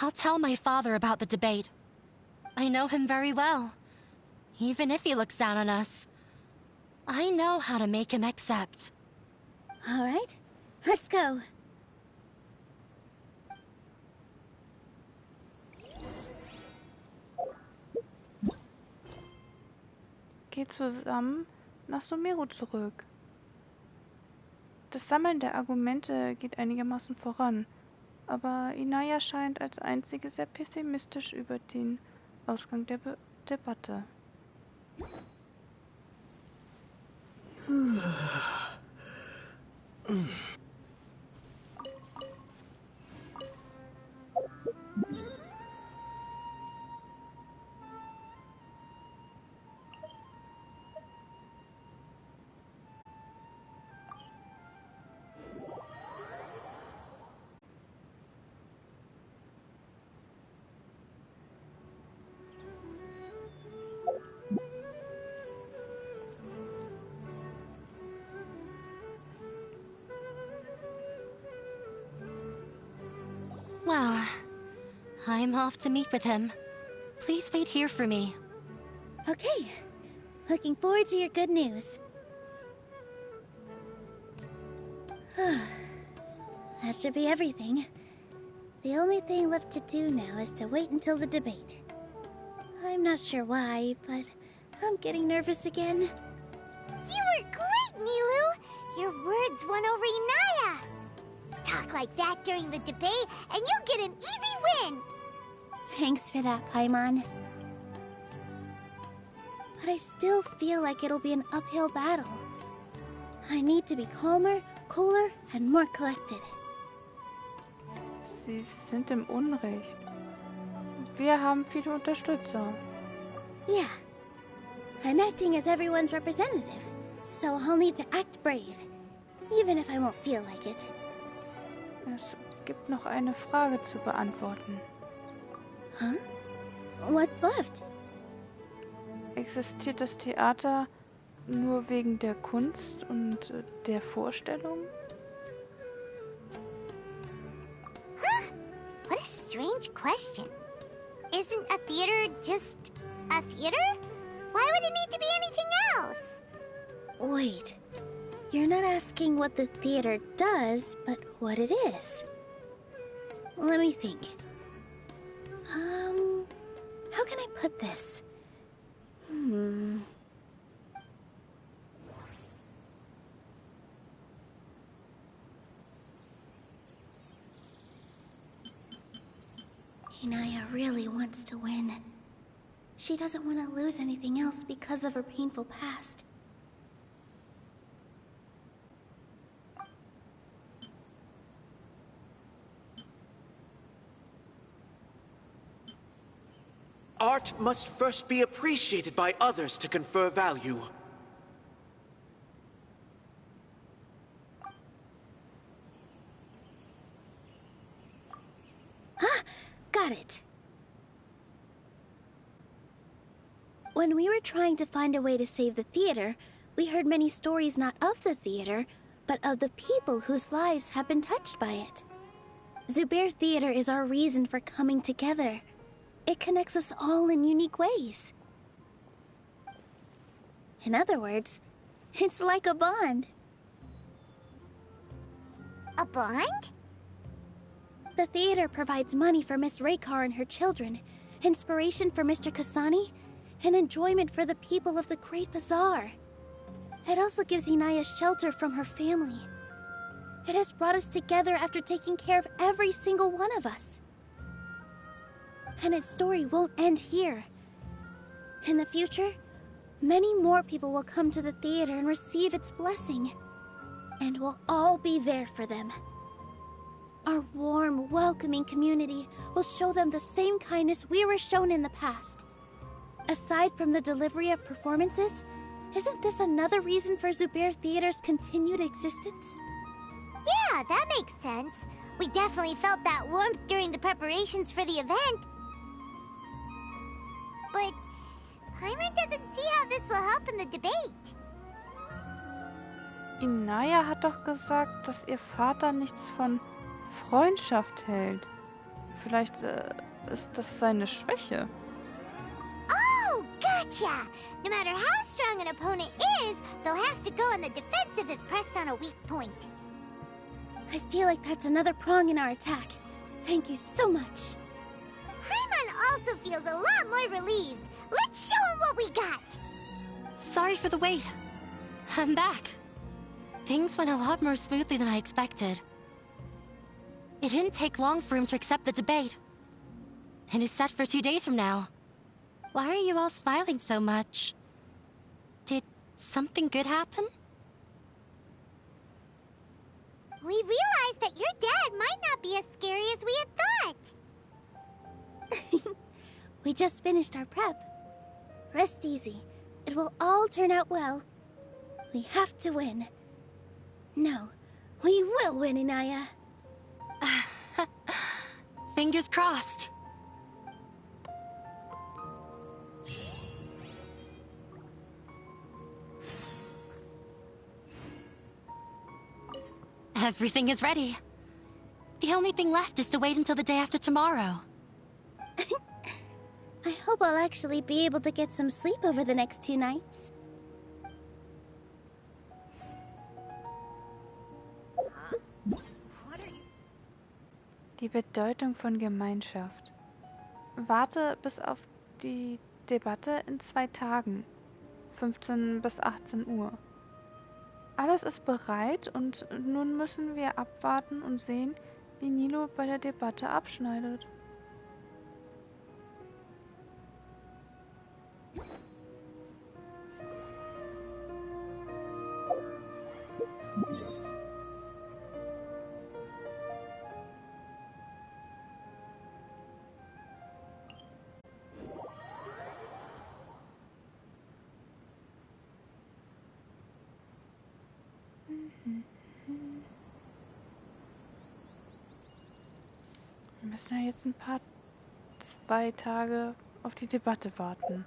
Speaker 15: I'll tell my father about the debate. I know him very well. Even if he looks down on us, I know how to make him accept.
Speaker 3: All right, let's go.
Speaker 1: Geht zusammen nach Sumeru zurück. Das Sammeln der Argumente geht einigermaßen voran, aber Inaya scheint als einzige sehr pessimistisch über den Ausgang der Debatte.
Speaker 15: Well, I'm off to meet with him. Please wait here for me.
Speaker 3: Okay. Looking forward to your good news. That should be everything. The only thing left to do now is to wait until the debate. I'm not sure why, but I'm getting nervous again.
Speaker 2: You were great, Nilou! Your words won over Inaya! Talk like that during the debate, and you'll get an easy win!
Speaker 3: Thanks for that, Paimon. But I still feel like it'll be an uphill battle. I need to be calmer, cooler, and more collected.
Speaker 1: Sie sind im Unrecht. Wir haben viele Unterstützer.
Speaker 3: Yeah. I'm acting as everyone's representative, so I'll need to act brave, even if I won't feel like it.
Speaker 1: Es gibt noch eine Frage zu beantworten.
Speaker 3: Huh? What's left?
Speaker 1: Existiert das Theater nur wegen der Kunst und der Vorstellung?
Speaker 2: Huh? What a strange question. Isn't a theater just a theater? Why would it need to be anything else?
Speaker 3: Wait. You're not asking what the theater does, but what it is. Let me think. How can I put this? Inaya really wants to win. She doesn't want to lose anything else because of her painful past.
Speaker 12: Art must first be appreciated by others to confer value.
Speaker 3: Got it. When we were trying to find a way to save the theater, we heard many stories not of the theater, but of the people whose lives have been touched by it. Zubair Theater is our reason for coming together. It connects us all in unique ways. In other words, it's like a bond.
Speaker 2: A bond?
Speaker 3: The theater provides money for Miss Raykar and her children, inspiration for Mr. Kasani, and enjoyment for the people of the Great Bazaar. It also gives Inaya shelter from her family. It has brought us together after taking care of every single one of us. And its story won't end here. In the future, many more people will come to the theater and receive its blessing. And we'll all be there for them. Our warm, welcoming community will show them the same kindness we were shown in the past. Aside from the delivery of performances, isn't this another reason for Zubair Theater's continued existence?
Speaker 2: Yeah, that makes sense. We definitely felt that warmth during the preparations for the event. But Paimon doesn't see how this will help in the debate.
Speaker 1: Inaya hat doch gesagt, dass ihr Vater nichts von Freundschaft hält. Vielleicht ist das seine Schwäche.
Speaker 2: Oh, gotcha! No matter how strong an opponent is, they'll have to go on the defensive if pressed on a weak point.
Speaker 3: I feel like that's another prong in our attack. Thank you so much.
Speaker 2: Paimon also feels a lot more relieved. Let's show him what we got!
Speaker 15: Sorry for the wait. I'm back. Things went a lot more smoothly than I expected. It didn't take long for him to accept the debate. It is set for 2 days from now. Why are you all smiling so much? Did something good happen?
Speaker 2: We realized that your dad might not be as scary as we had thought.
Speaker 3: We just finished our prep. Rest easy. It will all turn out well. We have to win. No, we will win, Inaya.
Speaker 15: Fingers crossed. Everything is ready. The only thing left is to wait until the day after tomorrow.
Speaker 3: I hope I'll actually be able to get some sleep over the next 2 nights.
Speaker 1: Die Bedeutung von Gemeinschaft. Warte bis auf die Debatte in 2 Tagen, 15 bis 18 Uhr. Alles ist bereit und nun müssen wir abwarten und sehen, wie Nilou bei der Debatte abschneidet. Wir müssen ja jetzt ein paar 2 Tage auf die Debatte warten.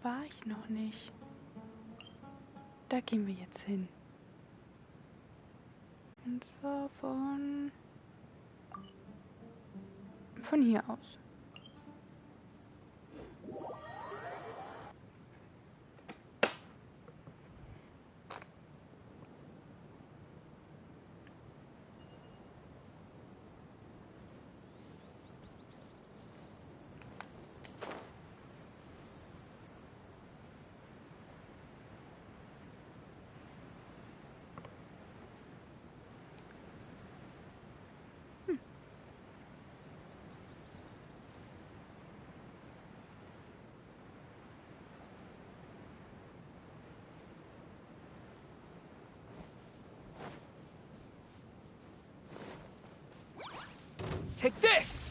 Speaker 1: War ich noch nicht. Da gehen wir jetzt hin. Und zwar von hier aus.
Speaker 5: Take this!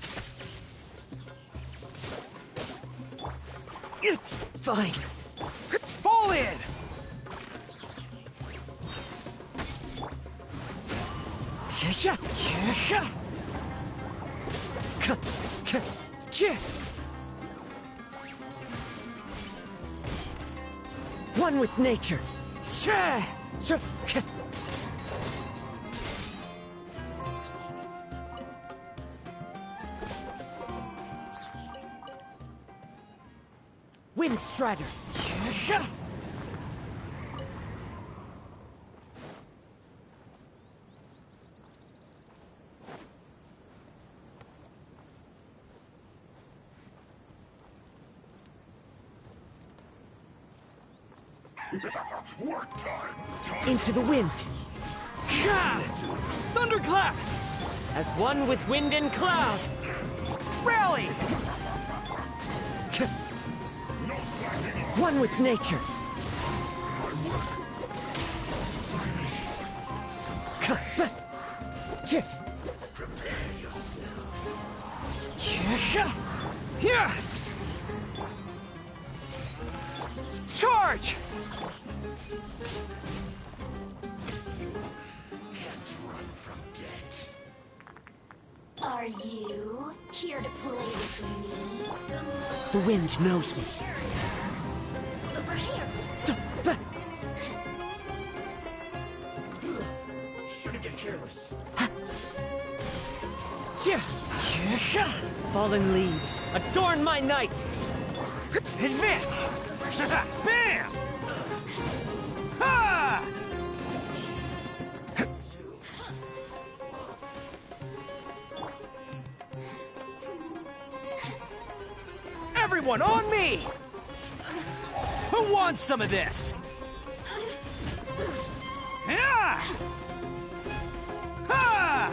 Speaker 5: It's fine. Fall in!
Speaker 18: One with nature. Wind Strider.
Speaker 19: Work time.
Speaker 18: Into the wind. Thunderclap! As one with wind and cloud. Rally! One with nature.
Speaker 19: Prepare yourself.
Speaker 18: Charge!
Speaker 19: Can't run from death.
Speaker 11: Are you here to play with me?
Speaker 18: The wind knows me.
Speaker 11: Over here.
Speaker 19: Shouldn't get careless.
Speaker 18: Fallen leaves, adorn my night! Advance! Bam! Ha!
Speaker 6: Everyone on me! Who wants some of this? Yeah! Ha!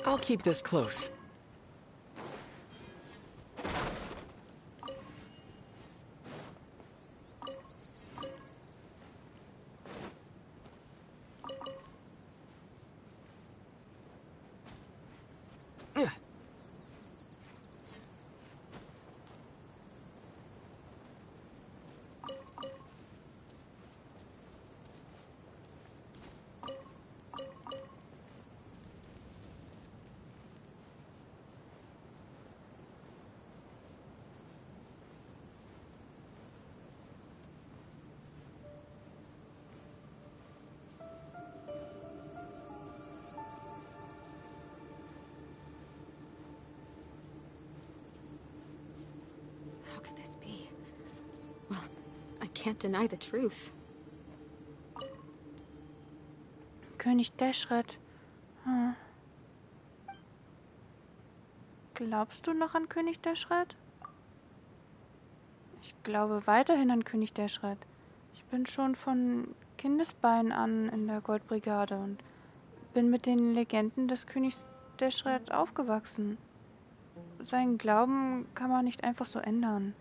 Speaker 18: I'll keep this close.
Speaker 20: How could this be? Well, I can't deny the truth.
Speaker 1: König Dashret. Hm. Glaubst du noch an König Dashret? Ich glaube weiterhin an König Dashret. Ich bin schon von Kindesbeinen an in der Goldbrigade und bin mit den Legenden des Königs Dashret aufgewachsen. Seinen Glauben kann man nicht einfach so ändern.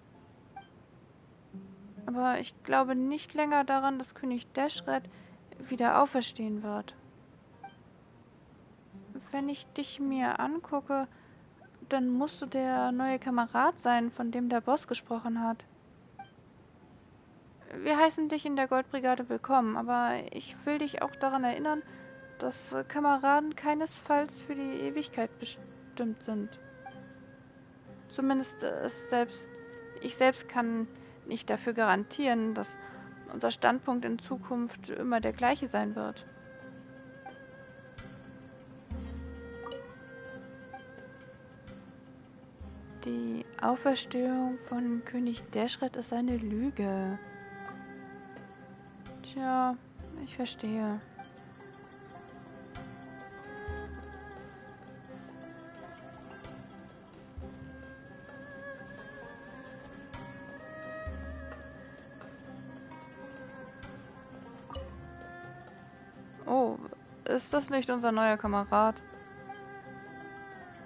Speaker 1: Aber ich glaube nicht länger daran, dass König Dashret wieder auferstehen wird. Wenn ich dich mir angucke, dann musst du der neue Kamerad sein, von dem der Boss gesprochen hat. Wir heißen dich in der Goldbrigade willkommen, aber ich will dich auch daran erinnern, dass Kameraden keinesfalls für die Ewigkeit bestimmt sind. Zumindest ich selbst kann nicht dafür garantieren, dass unser Standpunkt in Zukunft immer der gleiche sein wird. Die Auferstehung von König Dashret ist eine Lüge. Tja, ich verstehe. Oh, ist das nicht unser neuer Kamerad?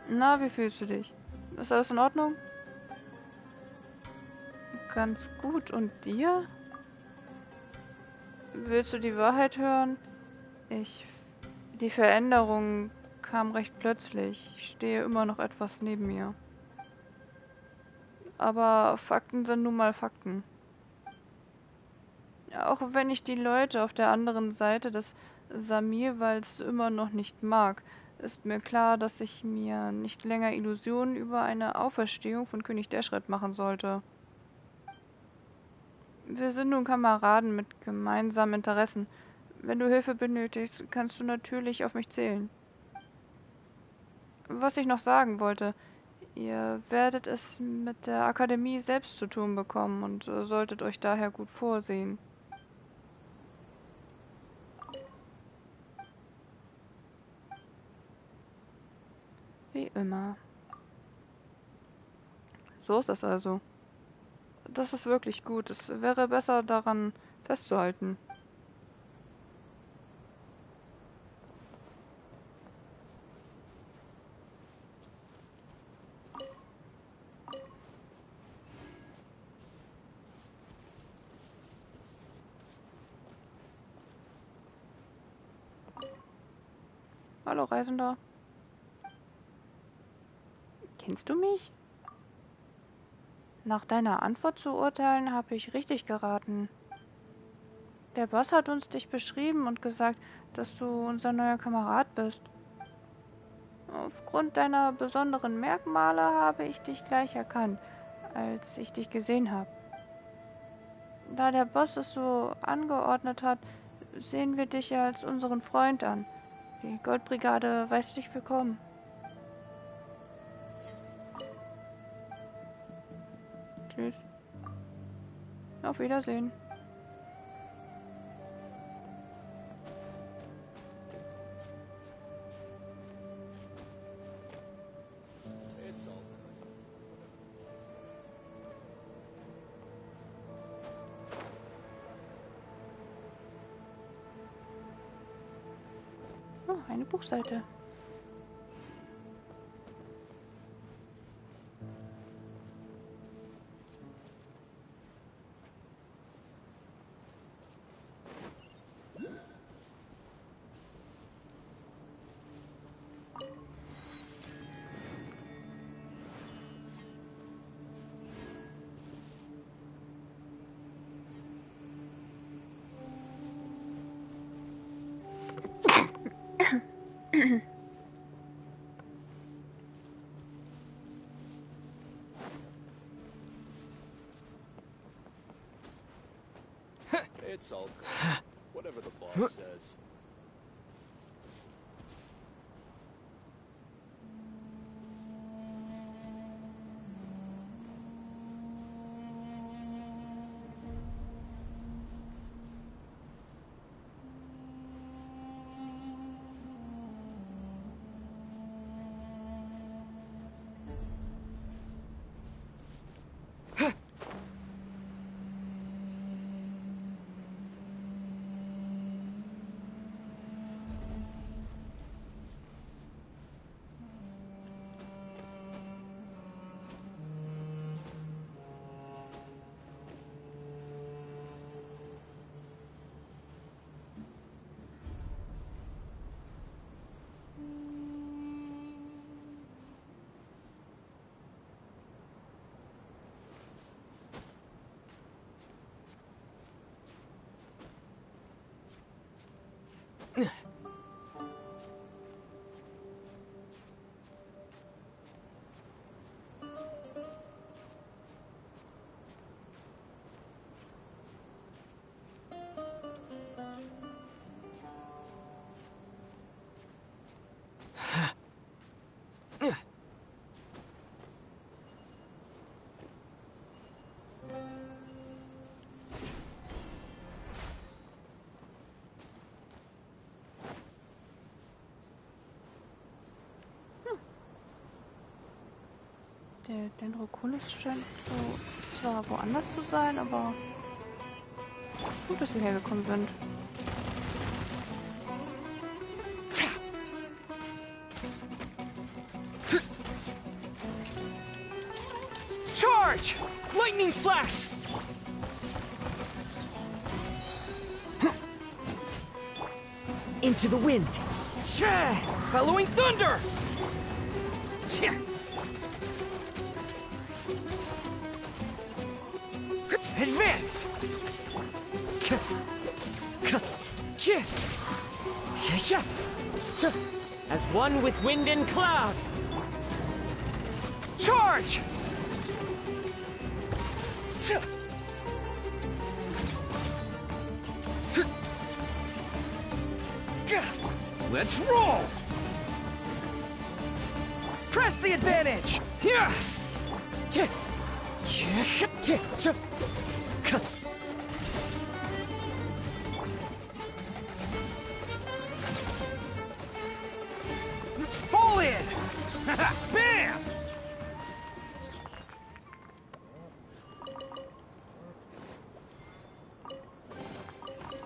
Speaker 1: Na, wie fühlst du dich? Ist alles in Ordnung? Ganz gut. Und dir? Willst du die Wahrheit hören? Die Veränderung kam recht plötzlich. Ich stehe immer noch etwas neben mir. Aber Fakten sind nun mal Fakten. Auch wenn ich die Leute auf der anderen Seite des Samirwalds immer noch nicht mag, ist mir klar, dass ich mir nicht länger Illusionen über eine Auferstehung von König Dashret machen sollte. Wir sind nun Kameraden mit gemeinsamen Interessen. Wenn du Hilfe benötigst, kannst du natürlich auf mich zählen. Was ich noch sagen wollte, ihr werdet es mit der Akademie selbst zu tun bekommen und solltet euch daher gut vorsehen. Wie immer. So ist das also. Das ist wirklich gut. Es wäre besser, daran festzuhalten. Hallo, Reisender. Kennst du mich? Nach deiner Antwort zu urteilen, habe ich richtig geraten. Der Boss hat uns dich beschrieben und gesagt, dass du unser neuer Kamerad bist. Aufgrund deiner besonderen Merkmale habe ich dich gleich erkannt, als ich dich gesehen habe. Da der Boss es so angeordnet hat, sehen wir dich als unseren Freund an. Die Goldbrigade weiß dich willkommen. Tschüss. Auf Wiedersehen. Oh, eine Buchseite.
Speaker 21: It's all good. Whatever the boss says.
Speaker 1: Der Dendroculus scheint so zwar woanders zu sein, aber gut, dass wir hergekommen sind.
Speaker 18: Charge! Lightning flash! Into the wind. Following thunder! Advance! As one with wind and cloud.
Speaker 4: Charge! Let's roll! Press the advantage! Here! Fall in! Bam!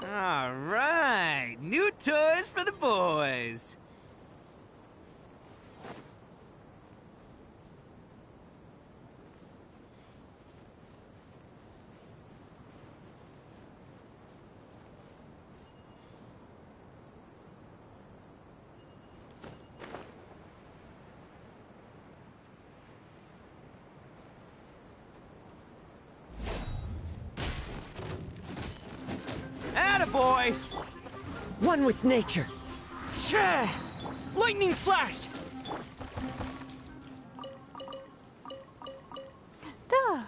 Speaker 4: All right, new toys for the boys. Attaboy!
Speaker 18: One with nature. Shah! Lightning flash!
Speaker 1: Da!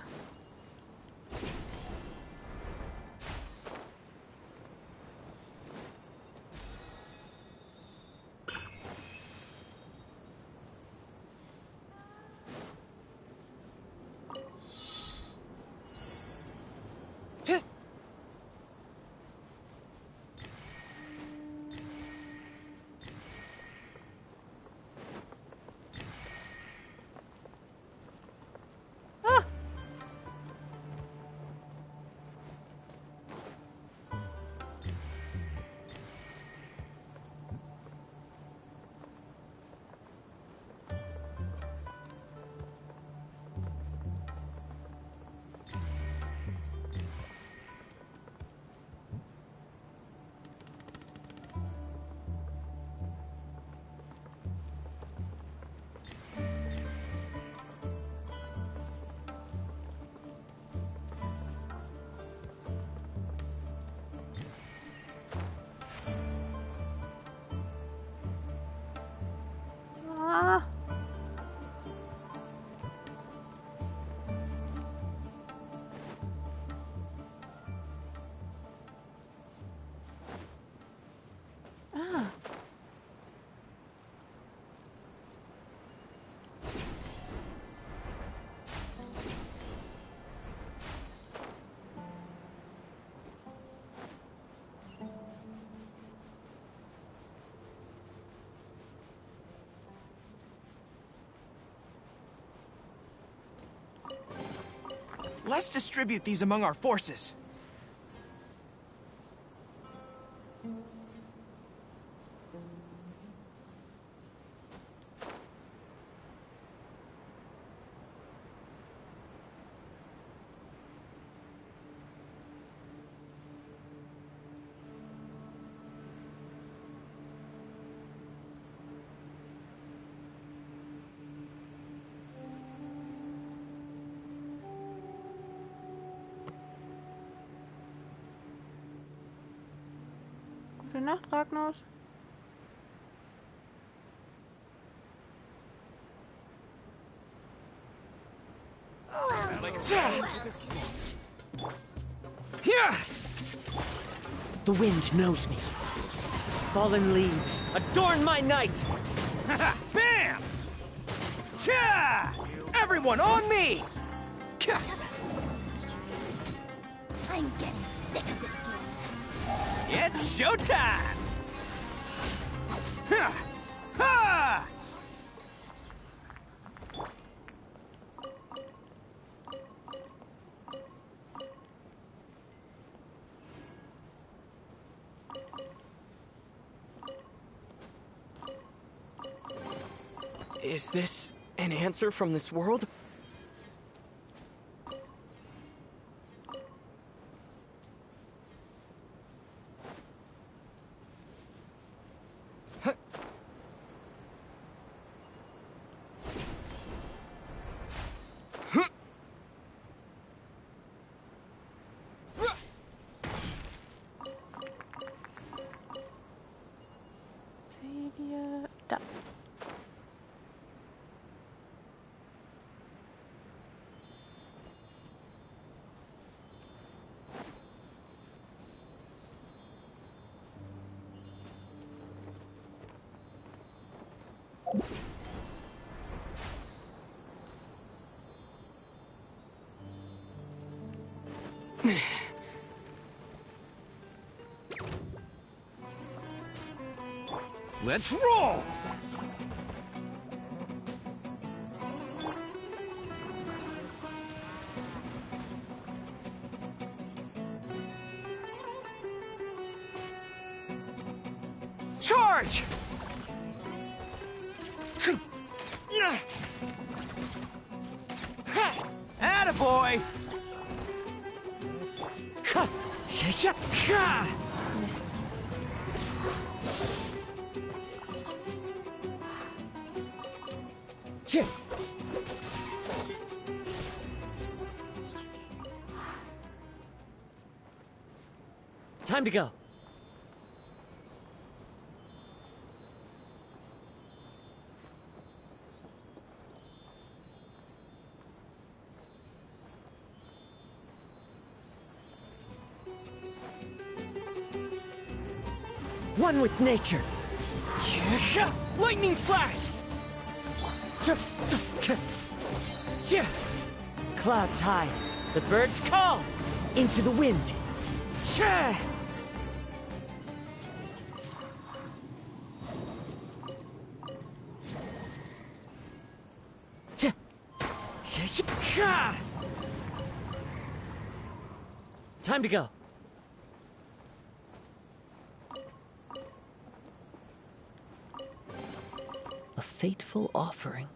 Speaker 1: Ah. Ah.
Speaker 4: Let's distribute these among our forces.
Speaker 1: Gute Nacht, Ragnos.
Speaker 18: Here! The wind knows me. Fallen leaves adorn my night.
Speaker 4: Bam! Cha! Everyone on me!
Speaker 2: I'm getting sick of this game.
Speaker 4: It's showtime! Ha! Ha!
Speaker 18: Is this an answer from this world?
Speaker 4: Let's roll! Charge! Attaboy!
Speaker 18: Time to go. One with nature. Lightning flash! Clouds high. The birds call. Into the wind. Time to go. A fateful offering.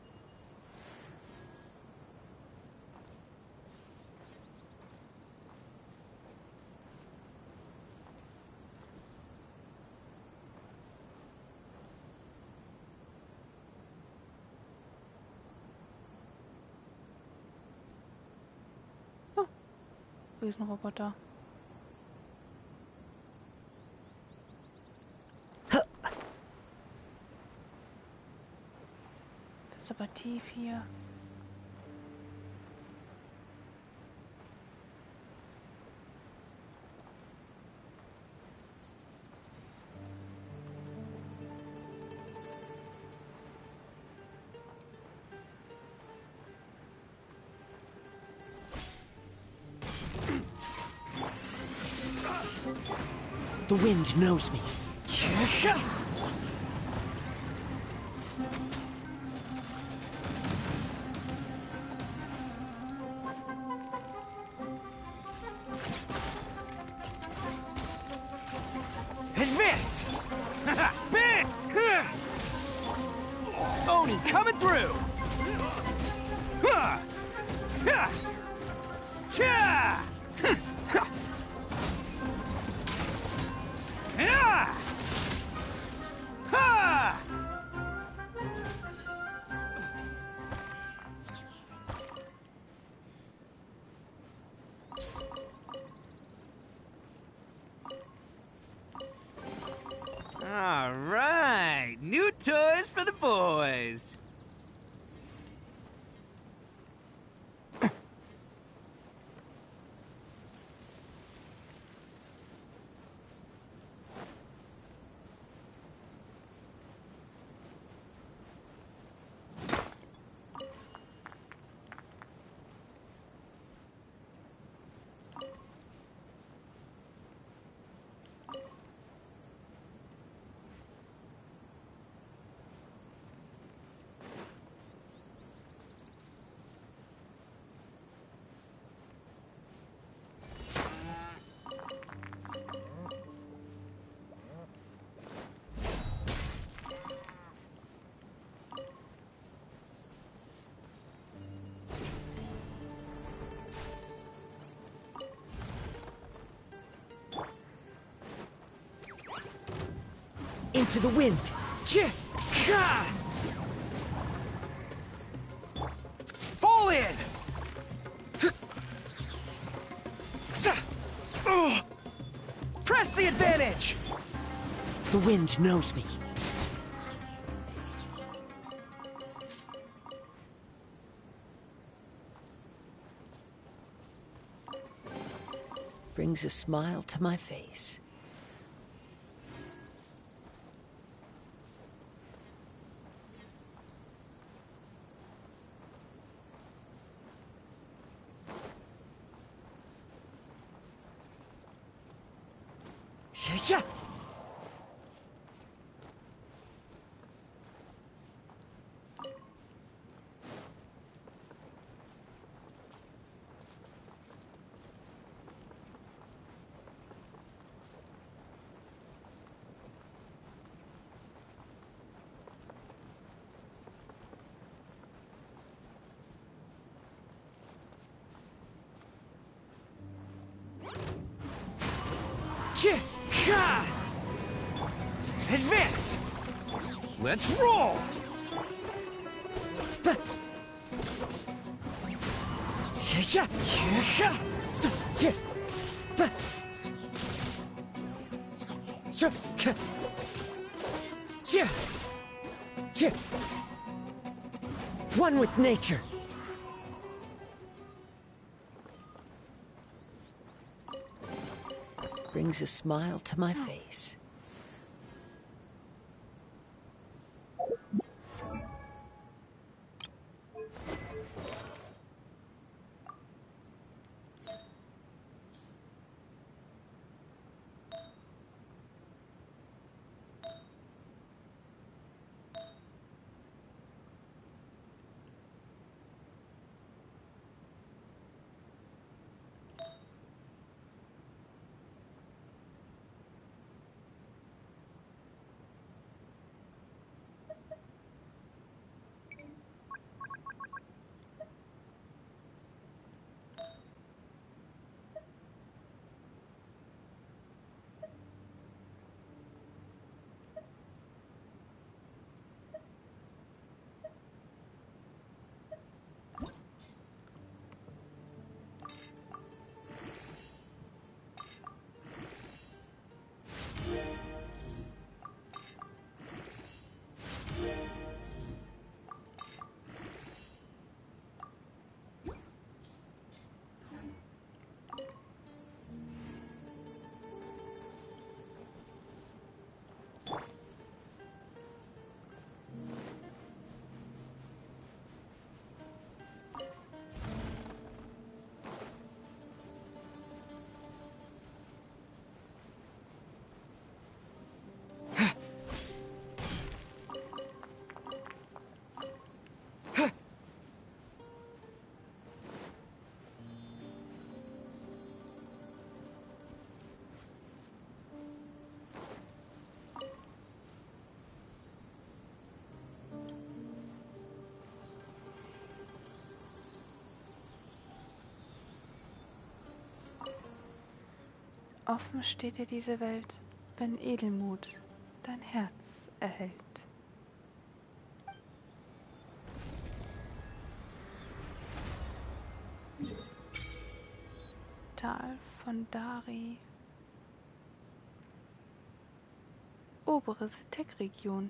Speaker 1: Riesenroboter. Das ist aber tief hier.
Speaker 18: The wind knows me.
Speaker 4: Advance! Bam! Oni coming through! Cha! All right, new toys for the boys.
Speaker 18: Into the wind.
Speaker 4: Fall in! Press the advantage!
Speaker 18: The wind knows me. Brings a smile to my face. Yeah.
Speaker 4: Advance! Let's roll!
Speaker 18: One with nature. Brings a smile to my face.
Speaker 1: Offen steht dir diese Welt, wenn Edelmut dein Herz erhält. Tal von Dari. Obere Sitek-Region.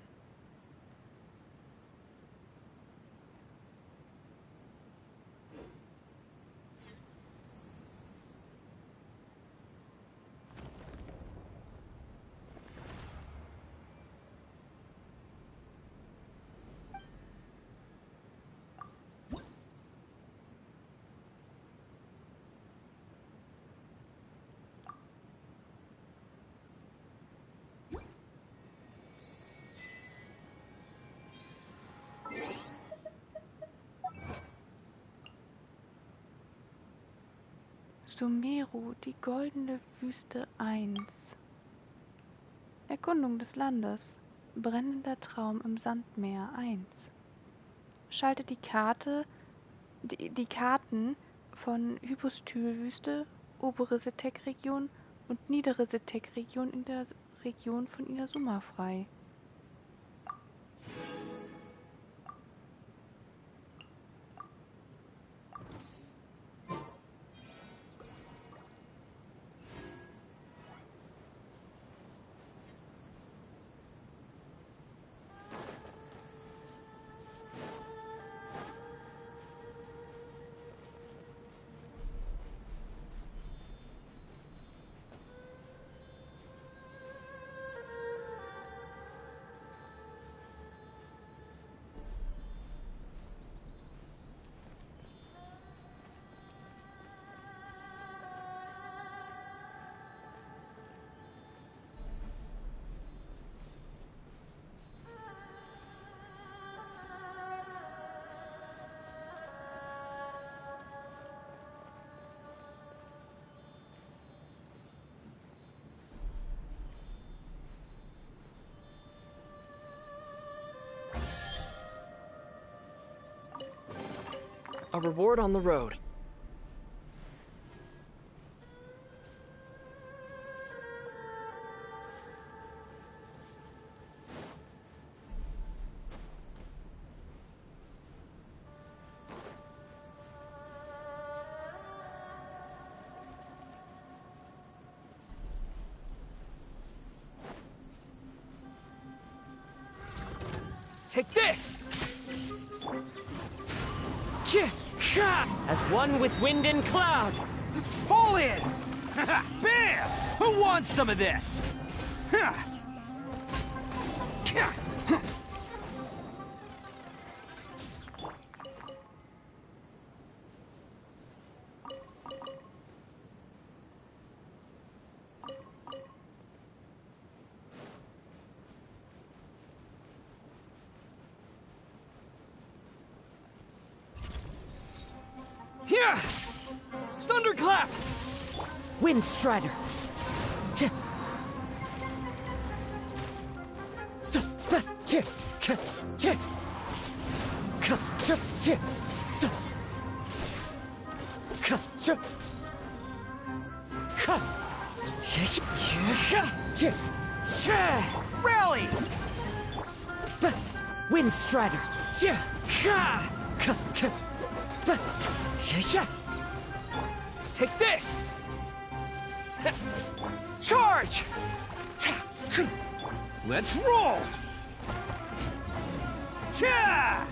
Speaker 1: Sumeru, die goldene Wüste 1. Erkundung des Landes. Brennender Traum im Sandmeer 1. Schaltet die Karten von Hypostylwüste, obere Sitek-Region und niedere Sitek-Region in der Region von Inazuma frei.
Speaker 7: A reward on the road.
Speaker 18: Take this! As one with wind and cloud!
Speaker 4: Pull in! Bam! Who wants some of this?
Speaker 18: Here! Thunderclap! Wind Strider!
Speaker 4: Rally!
Speaker 18: Wind Strider! Take this!
Speaker 4: Charge! Let's roll! Cha!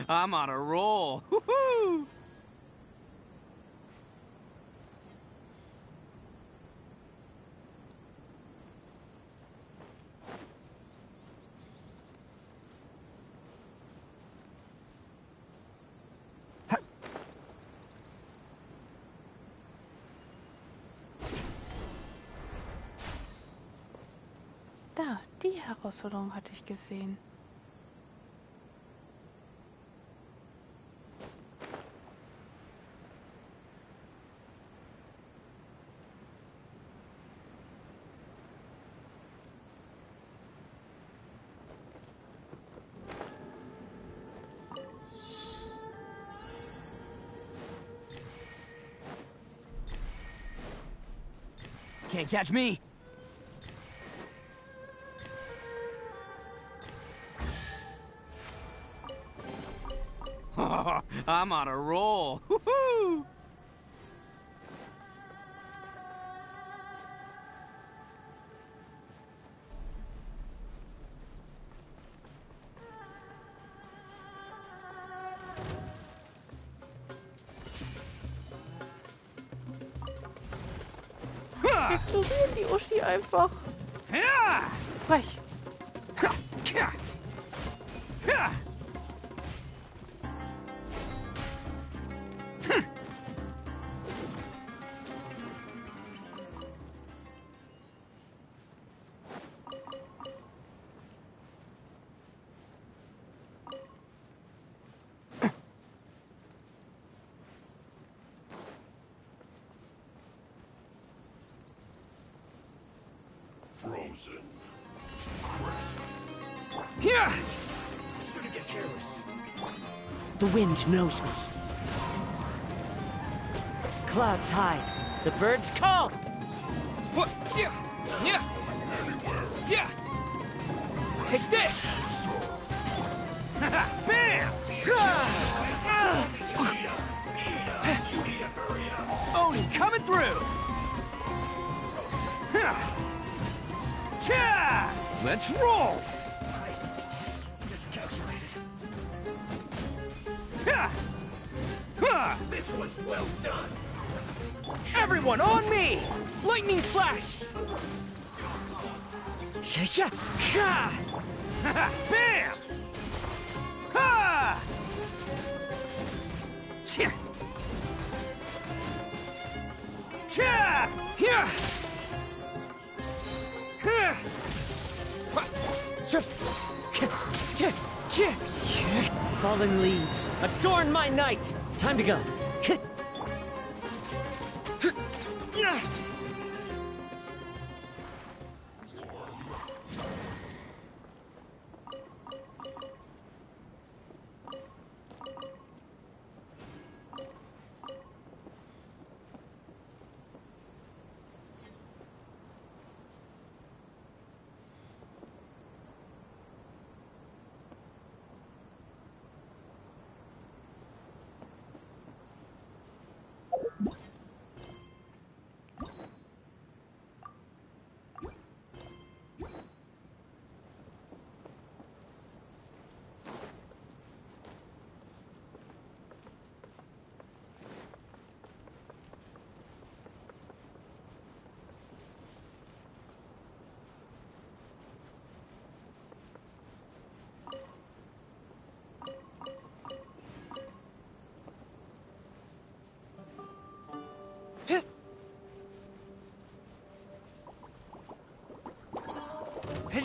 Speaker 4: I'm on a roll. Woohoo!
Speaker 1: Da, die Herausforderung hatte ich gesehen.
Speaker 4: Can't catch me. I'm on a roll. Woohoo!
Speaker 1: Ignorieren die Uschi einfach. Frech.
Speaker 19: Frozen. Crisp.
Speaker 18: Here!
Speaker 19: Shouldn't get careless.
Speaker 18: The wind knows me. Clouds hide. The birds call. What? Yeah. Yeah. Yeah. Take this. Bam!
Speaker 4: Oni coming through. Cha! Let's roll.
Speaker 19: This one's well done.
Speaker 4: Everyone on me!
Speaker 18: Lightning flash!
Speaker 4: Bam! Ha! Cha!
Speaker 18: Here! Fallen leaves, adorn my night! Time to go.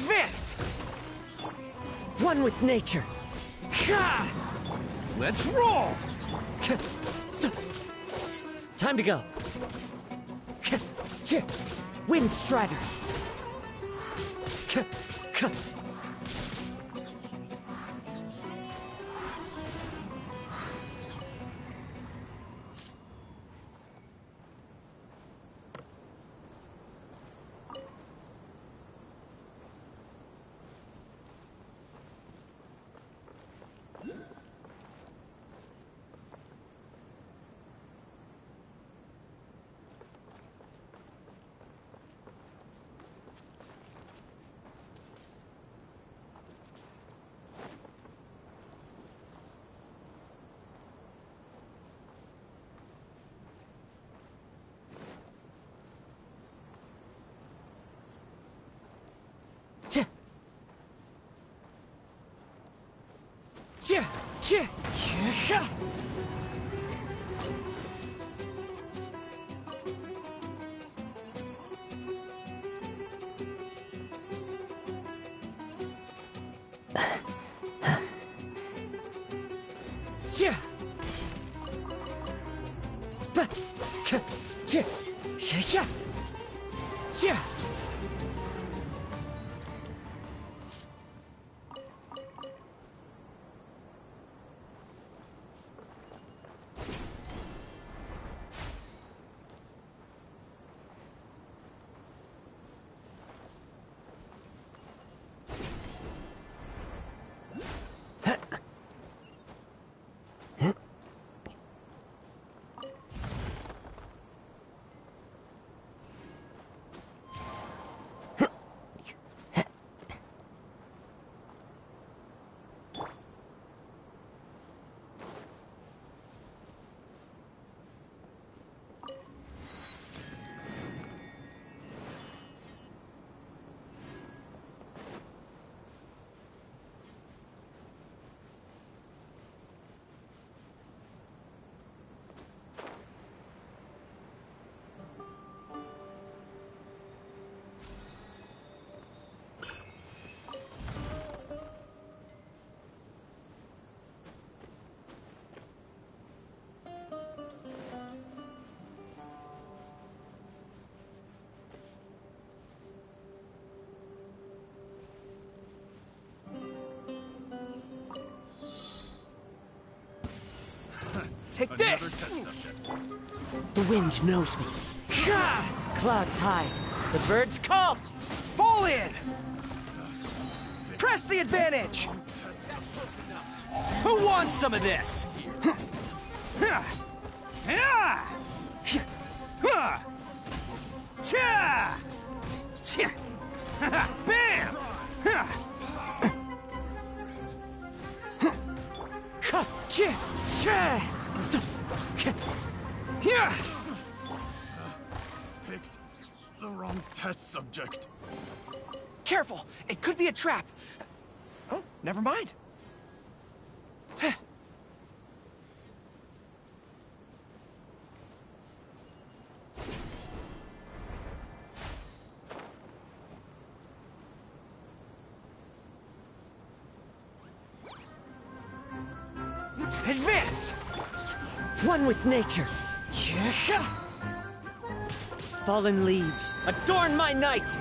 Speaker 18: Advance! One with nature. Let's roll! Time to go. Wind Strider. Take this! The wind knows me. Clouds hide. The birds come! Fall in! Press the advantage! Who wants some of this? Bam!
Speaker 19: Picked the wrong test subject.
Speaker 18: Careful! It could be a trap. Oh, never mind. Advance! One with nature. Fallen leaves, adorn my night!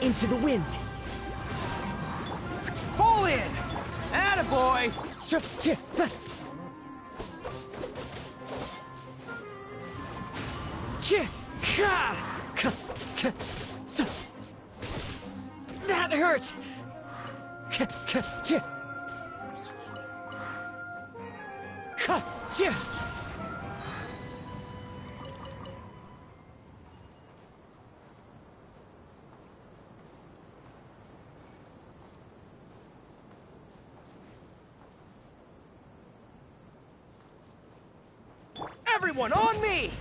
Speaker 18: Into the wind. Fall in! Attaboy! That hurt! Everyone on me!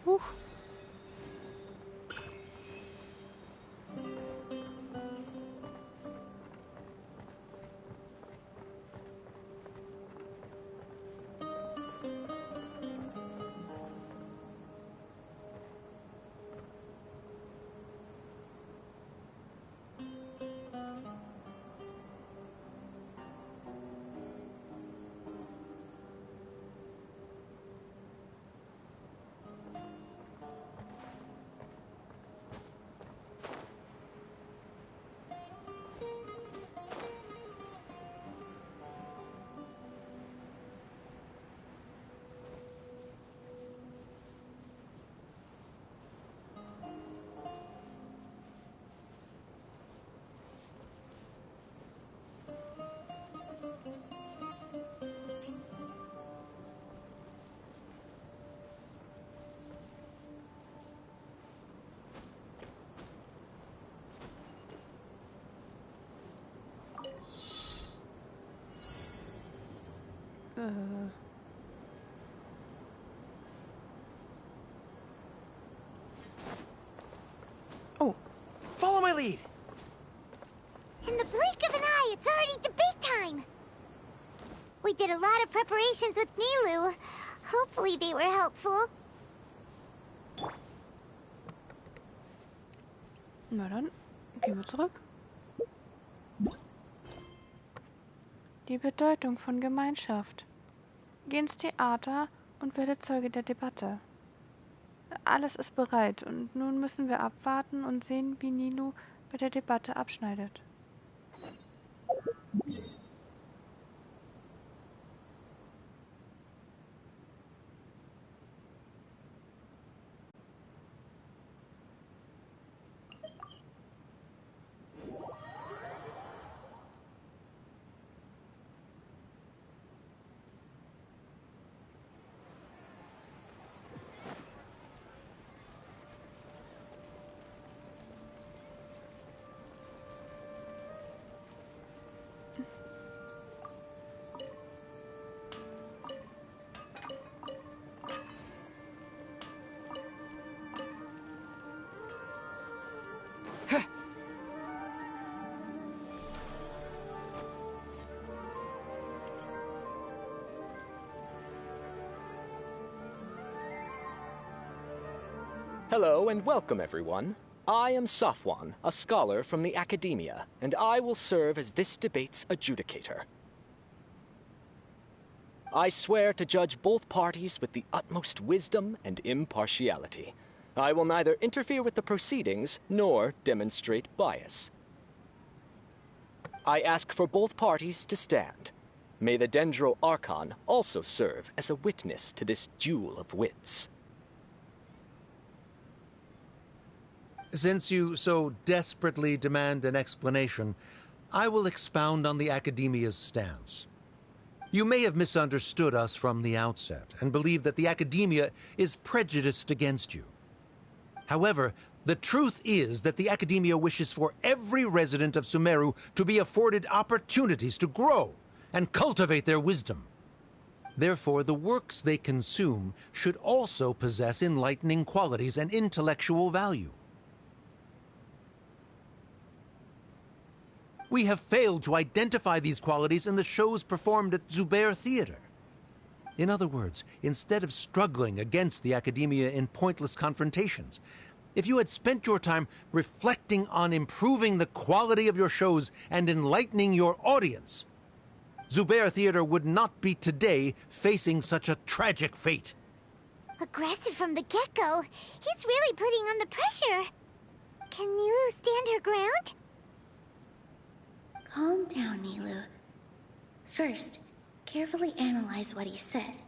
Speaker 1: Huch.
Speaker 18: Oh. Follow my lead!
Speaker 2: In the blink of an eye, it's already debate time! We did a lot of preparations with Nilous. Hopefully they were helpful.
Speaker 1: Na dann, gehen wir zurück. Die Bedeutung von Gemeinschaft. Geh ins Theater und werde Zeuge der Debatte. Alles ist bereit und nun müssen wir abwarten und sehen, wie Nilous bei der Debatte abschneidet.
Speaker 21: Hello and welcome, everyone. I am Safwan, a scholar from the Academia, and I will serve as this debate's adjudicator. I swear to judge both parties with the utmost wisdom and impartiality. I will neither interfere with the proceedings nor demonstrate bias. I ask for both parties to stand. May the Dendro Archon also serve as a witness to this duel of wits.
Speaker 17: Since you so desperately demand an explanation, I will expound on the Academia's stance. You may have misunderstood us from the outset and believe that the Academia is prejudiced against you. However, the truth is that the Academia wishes for every resident of Sumeru to be afforded opportunities to grow and cultivate their wisdom. Therefore, the works they consume should also possess enlightening qualities and intellectual value. We have failed to identify these qualities in the shows performed at Zubair Theater. In other words, instead of struggling against the Academia in pointless confrontations, if you had spent your time reflecting on improving the quality of your shows and enlightening your audience, Zubair Theater would not be today facing such a tragic fate.
Speaker 2: Aggressive from the get-go, he's really putting on the pressure. Can Nilous stand her ground?
Speaker 3: Calm down, Nilous. First, carefully analyze what he said.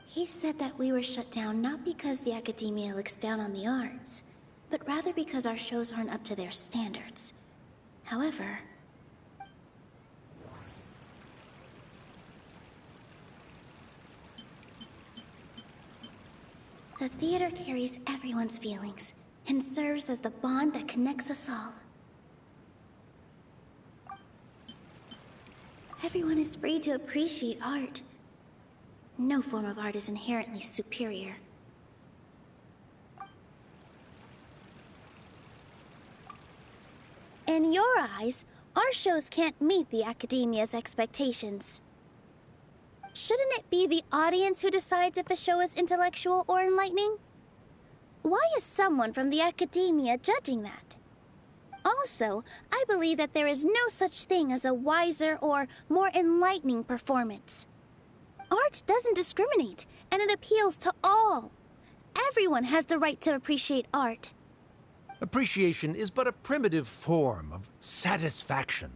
Speaker 3: He said that we were shut down not because the Academia looks down on the arts, but rather because our shows aren't up to their standards. However, the theater carries everyone's feelings and serves as the bond that connects us all. Everyone is free to appreciate art. No form of art is inherently superior. In your eyes, our shows can't meet the Academia's expectations. Shouldn't it be the audience who decides if a show is intellectual or enlightening? Why is someone from the Academia judging that? Also, I believe that there is no such thing as a wiser or more enlightening performance. Art doesn't discriminate, and it appeals to all. Everyone has the right to appreciate art.
Speaker 17: Appreciation is but a primitive form of satisfaction.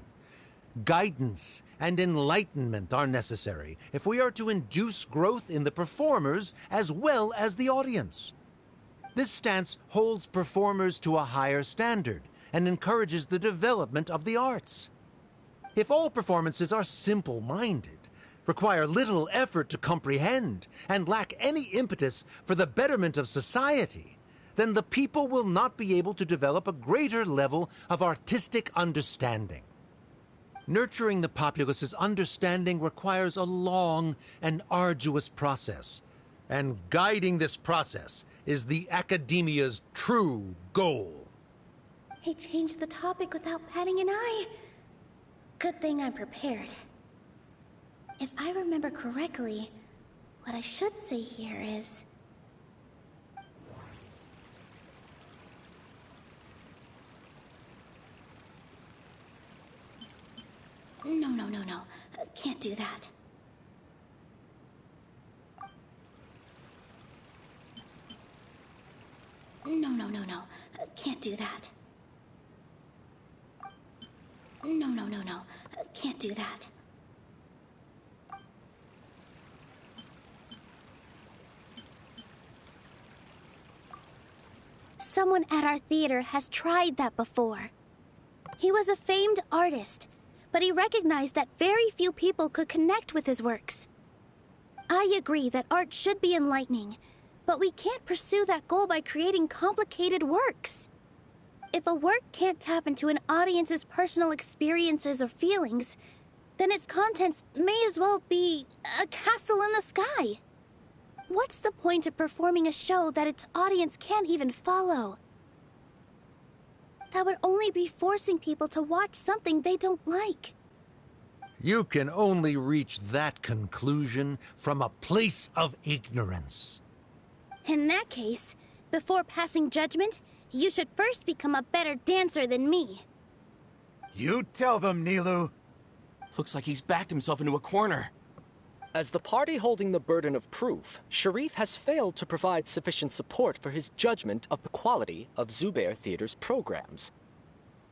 Speaker 17: Guidance and enlightenment are necessary if we are to induce growth in the performers as well as the audience. This stance holds performers to a higher standard and encourages the development of the arts. If all performances are simple-minded, require little effort to comprehend, and lack any impetus for the betterment of society, then the people will not be able to develop a greater level of artistic understanding. Nurturing the populace's understanding requires a long and arduous process, and guiding this process is the Academia's true goal.
Speaker 3: He changed the topic without batting an eye. Good thing I'm prepared. If I remember correctly, what I should say here is... No. Can't do that. No. Can't do that. No. Can't do that. Someone at our theater has tried that before. He was a famed artist, but he recognized that very few people could connect with his works. I agree that art should be enlightening, but we can't pursue that goal by creating complicated works. If a work can't tap into an audience's personal experiences or feelings, then its contents may as well be a castle in the sky. What's the point of performing a show that its audience can't even follow? That would only be forcing people to watch something they don't like.
Speaker 17: You can only reach that conclusion from a place of ignorance.
Speaker 3: In that case, before passing judgment, you should first become a better dancer than me.
Speaker 16: You tell them, Nilous. Looks like he's backed himself into a corner.
Speaker 21: As the party holding the burden of proof, Sharif has failed to provide sufficient support for his judgment of the quality of Zubair Theater's programs.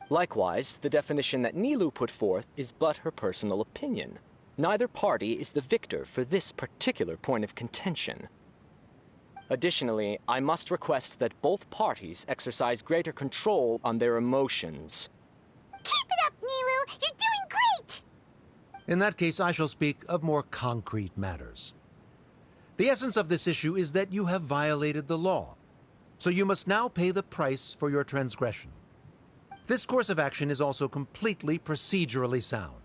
Speaker 21: Likewise, the definition that Nilous put forth is but her personal opinion. Neither party is the victor for this particular point of contention. Additionally, I must request that both parties exercise greater control on their emotions.
Speaker 2: Keep it up, Nilous! You're doing great!
Speaker 17: In that case, I shall speak of more concrete matters. The essence of this issue is that you have violated the law, so you must now pay the price for your transgression. This course of action is also completely procedurally sound.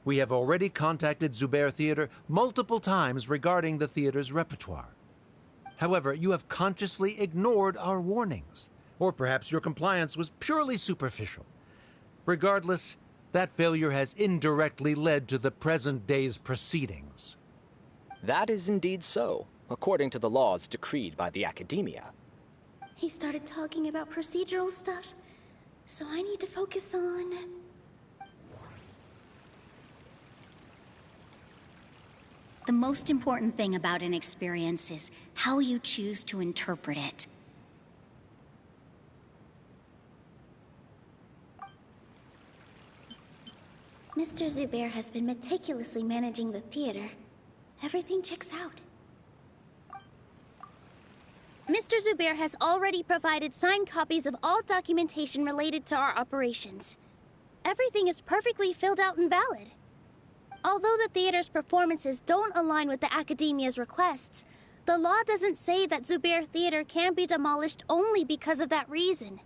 Speaker 17: We have already contacted Zubair Theater multiple times regarding the theater's repertoire. However, you have consciously ignored our warnings, or perhaps your compliance was purely superficial. Regardless, that failure has indirectly led to the present day's proceedings.
Speaker 21: That is indeed so, according to the laws decreed by the Academia.
Speaker 3: He started talking about procedural stuff, so I need to focus on...
Speaker 10: The most important thing about an experience is how you choose to interpret it.
Speaker 3: Mr. Zubair has been meticulously managing the theater. Everything checks out. Mr. Zubair has already provided signed copies of all documentation related to our operations. Everything is perfectly filled out and valid. Although the theater's performances don't align with the Academia's requests, the law doesn't say that Zubair Theater can be demolished only because of that reason.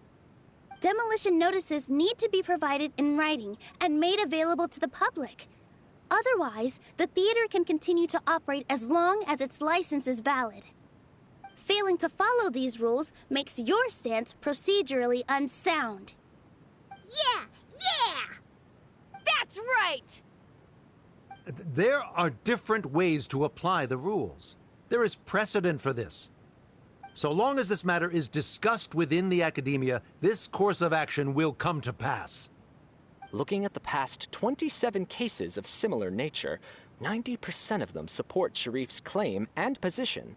Speaker 3: Demolition notices need to be provided in writing and made available to the public. Otherwise, the theater can continue to operate as long as its license is valid. Failing to follow these rules makes your stance procedurally unsound.
Speaker 11: Yeah! That's right!
Speaker 17: There are different ways to apply the rules. There is precedent for this. So long as this matter is discussed within the academia, this course of action will come to pass.
Speaker 21: Looking at the past 27 cases of similar nature, 90% of them support Sharif's claim and position.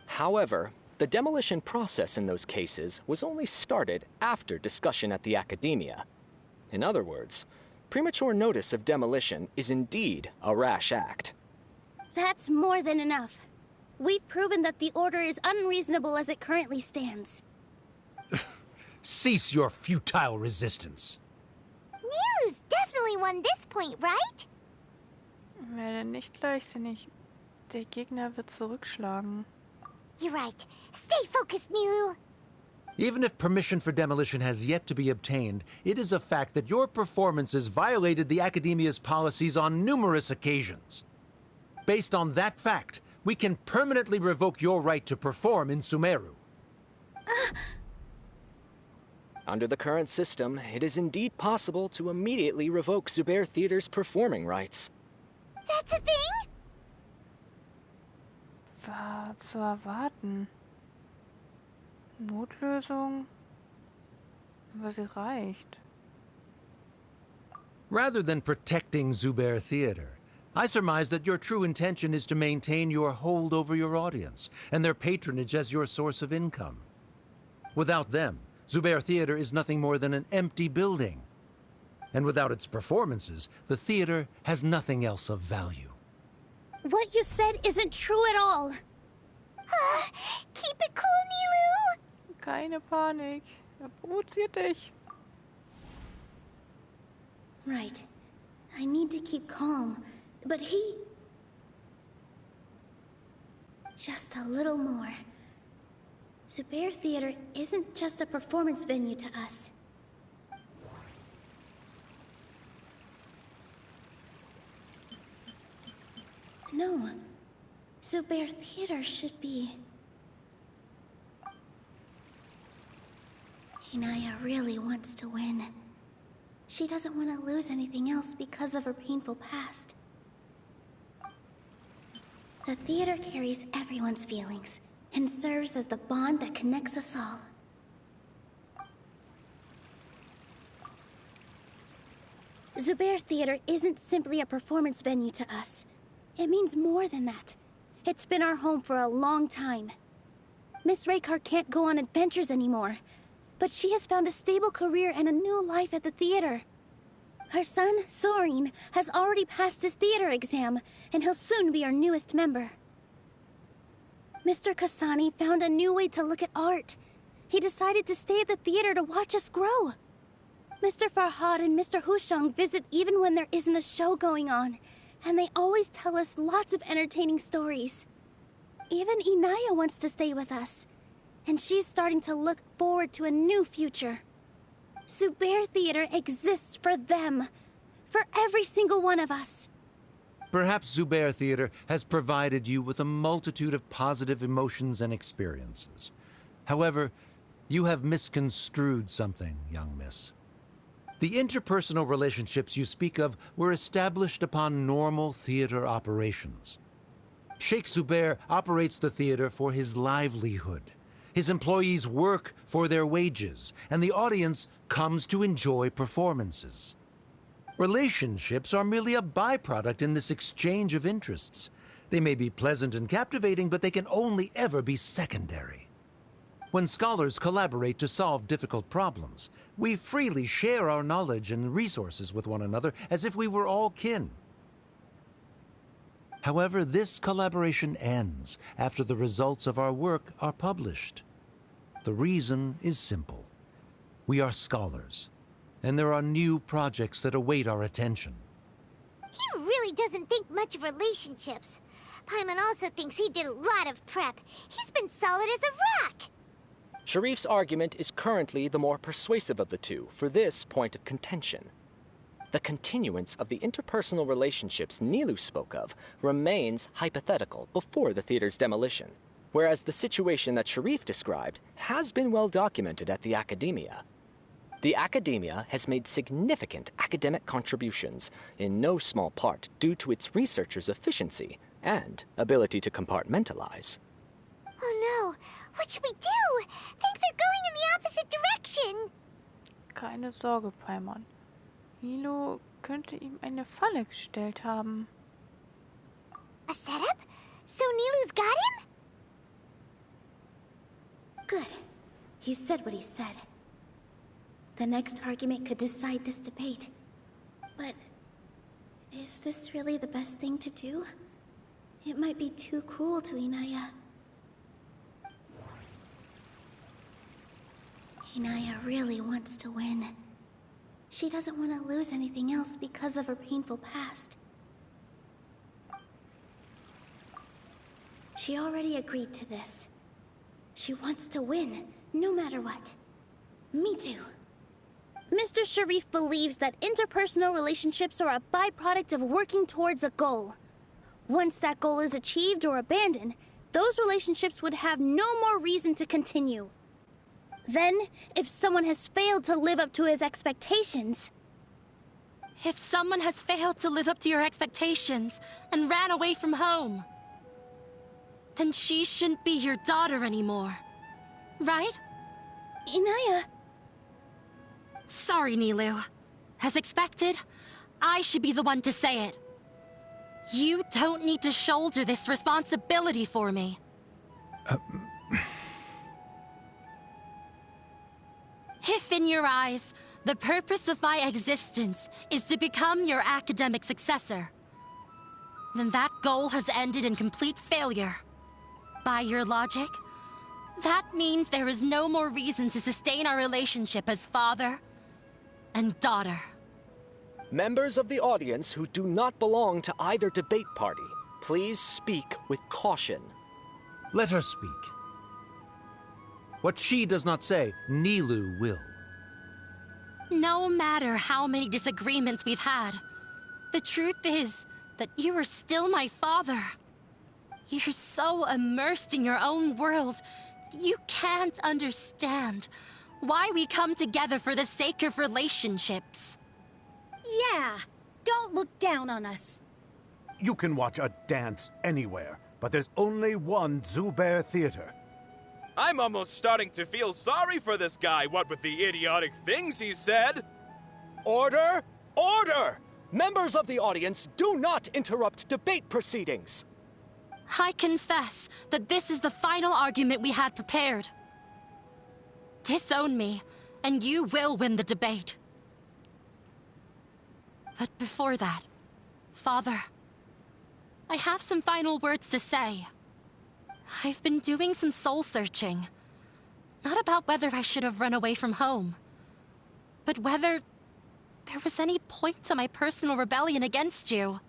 Speaker 21: However, the demolition process in those cases was only started after discussion at the academia. In other words, premature notice of demolition is indeed a rash act.
Speaker 3: That's more than enough. We've proven that the order is unreasonable as it currently stands.
Speaker 17: Cease your futile resistance.
Speaker 2: Nilous definitely won this point, right?
Speaker 1: Werde nicht leichtsinnig. Der Gegner wird zurückschlagen.
Speaker 2: You're right. Stay focused, Nilou.
Speaker 17: Even if permission for demolition has yet to be obtained, it is a fact that your performances violated the Academia's policies on numerous occasions. Based on that fact, we can permanently revoke your right to perform in Sumeru.
Speaker 21: Under the current system, it is indeed possible to immediately revoke Zubair Theater's performing rights.
Speaker 2: That's a thing?
Speaker 1: War zu erwarten. Notlösung. Aber sie reicht.
Speaker 17: Rather than protecting Zubair Theater, I surmise that your true intention is to maintain your hold over your audience and their patronage as your source of income. Without them, Zubair Theater is nothing more than an empty building. And without its performances, the theater has nothing else of value.
Speaker 3: What you said isn't true at all.
Speaker 2: Keep it cool, Nilou.
Speaker 1: Keine Panik. Er provoziert dich.
Speaker 3: Right. I need to keep calm, but he... Just a little more. Zubair Theater isn't just a performance venue to us. No. Zubair Theater should be... Inaya really wants to win. She doesn't want to lose anything else because of her painful past. The theater carries everyone's feelings and serves as the bond that connects us all. Zubair Theater isn't simply a performance venue to us. It means more than that. It's been our home for a long time. Miss Raykar can't go on adventures anymore, but she has found a stable career and a new life at the theater. Her son, Sorin, has already passed his theater exam, and he'll soon be our newest member. Mr. Kasani found a new way to look at art. He decided to stay at the theater to watch us grow. Mr. Farhad and Mr. Hushang visit even when there isn't a show going on, and they always tell us lots of entertaining stories. Even Inaya wants to stay with us, and she's starting to look forward to a new future. Zubair Theater exists for them, for every single one of us.
Speaker 17: Perhaps Zubair Theater has provided you with a multitude of positive emotions and experiences. However, you have misconstrued something, young miss. The interpersonal relationships you speak of were established upon normal theater operations. Sheikh Zubair operates the theater for his livelihood. His employees work for their wages, and the audience comes to enjoy performances. Relationships are merely a byproduct in this exchange of interests. They may be pleasant and captivating, but they can only ever be secondary. When scholars collaborate to solve difficult problems, we freely share our knowledge and resources with one another as if we were all kin. However, this collaboration ends after the results of our work are published. The reason is simple. We are scholars, and there are new projects that await our attention.
Speaker 2: He really doesn't think much of relationships. Paimon also thinks he did a lot of prep. He's been solid as a rock.
Speaker 21: Sharif's argument is currently the more persuasive of the two for this point of contention. The continuance of the interpersonal relationships Nilous spoke of remains hypothetical before the theater's demolition, whereas the situation that Sharif described has been well documented at the Academia. The Academia has made significant academic contributions, in no small part due to its researchers' efficiency and ability to compartmentalize.
Speaker 2: Oh no, what should we do? Things are going in the opposite direction.
Speaker 1: Keine Sorge, Paimon. Nilo könnte ihm eine Falle gestellt haben.
Speaker 2: A setup? So Nilous got him?
Speaker 3: Good. He said what he said. The next argument could decide this debate. But is this really the best thing to do? It might be too cruel to Inaya. Inaya really wants to win. She doesn't want to lose anything else because of her painful past. She already agreed to this. She wants to win, no matter what. Me too.
Speaker 7: Mr. Sharif believes that interpersonal relationships are a byproduct of working towards a goal. Once that goal is achieved or abandoned, those relationships would have no more reason to continue. Then, if someone has failed to live up to his expectations...
Speaker 15: If someone has failed to live up to your expectations and ran away from home, then she shouldn't be your daughter anymore. Right?
Speaker 7: Inaya...
Speaker 15: Sorry, Nilou. As expected, I should be the one to say it. You don't need to shoulder this responsibility for me. If in your eyes, the purpose of my existence is to become your academic successor, then that goal has ended in complete failure. By your logic, that means there is no more reason to sustain our relationship as father and daughter.
Speaker 21: Members of the audience who do not belong to either debate party, please speak with caution.
Speaker 17: Let her speak. What she does not say, Nilou will.
Speaker 15: No matter how many disagreements we've had, the truth is that you are still my father. You're so immersed in your own world, you can't understand why we come together for the sake of relationships.
Speaker 10: Yeah, don't look down on us.
Speaker 9: You can watch a dance anywhere, but there's only one Zubair Theater.
Speaker 16: I'm almost starting to feel sorry for this guy, what with the idiotic things he said.
Speaker 21: Order! Order! Members of the audience, do not interrupt debate proceedings.
Speaker 15: I confess that this is the final argument we had prepared. Disown me, and you will win the debate. But before that, Father, I have some final words to say. I've been doing some soul-searching. Not about whether I should have run away from home, but whether there was any point to my personal rebellion against you.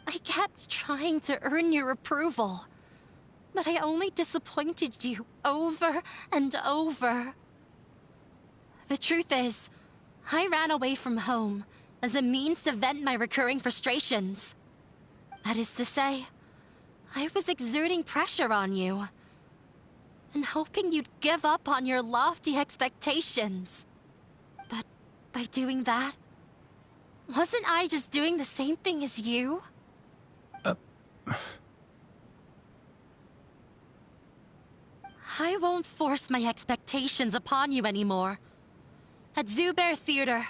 Speaker 15: I kept trying to earn your approval, but I only disappointed you over and over. The truth is, I ran away from home as a means to vent my recurring frustrations. That is to say, I was exerting pressure on you, and hoping you'd give up on your lofty expectations. But by doing that, wasn't I just doing the same thing as you? I won't force my expectations upon you anymore. At Zubair Theater,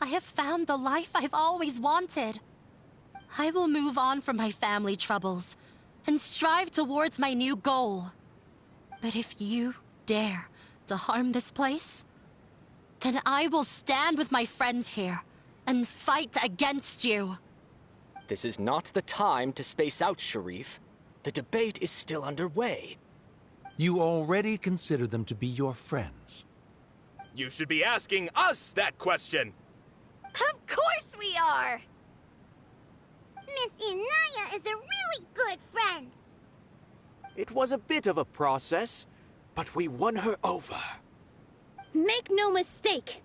Speaker 15: I have found the life I've always wanted. I will move on from my family troubles and strive towards my new goal. But if you dare to harm this place, then I will stand with my friends here and fight against you.
Speaker 21: This is not the time to space out, Sharif. The debate is still underway.
Speaker 17: You already consider them to be your friends.
Speaker 16: You should be asking us that question.
Speaker 11: Of course we are!
Speaker 2: Miss Inaya is a really good friend.
Speaker 12: It was a bit of a process, but we won her over.
Speaker 7: Make no mistake.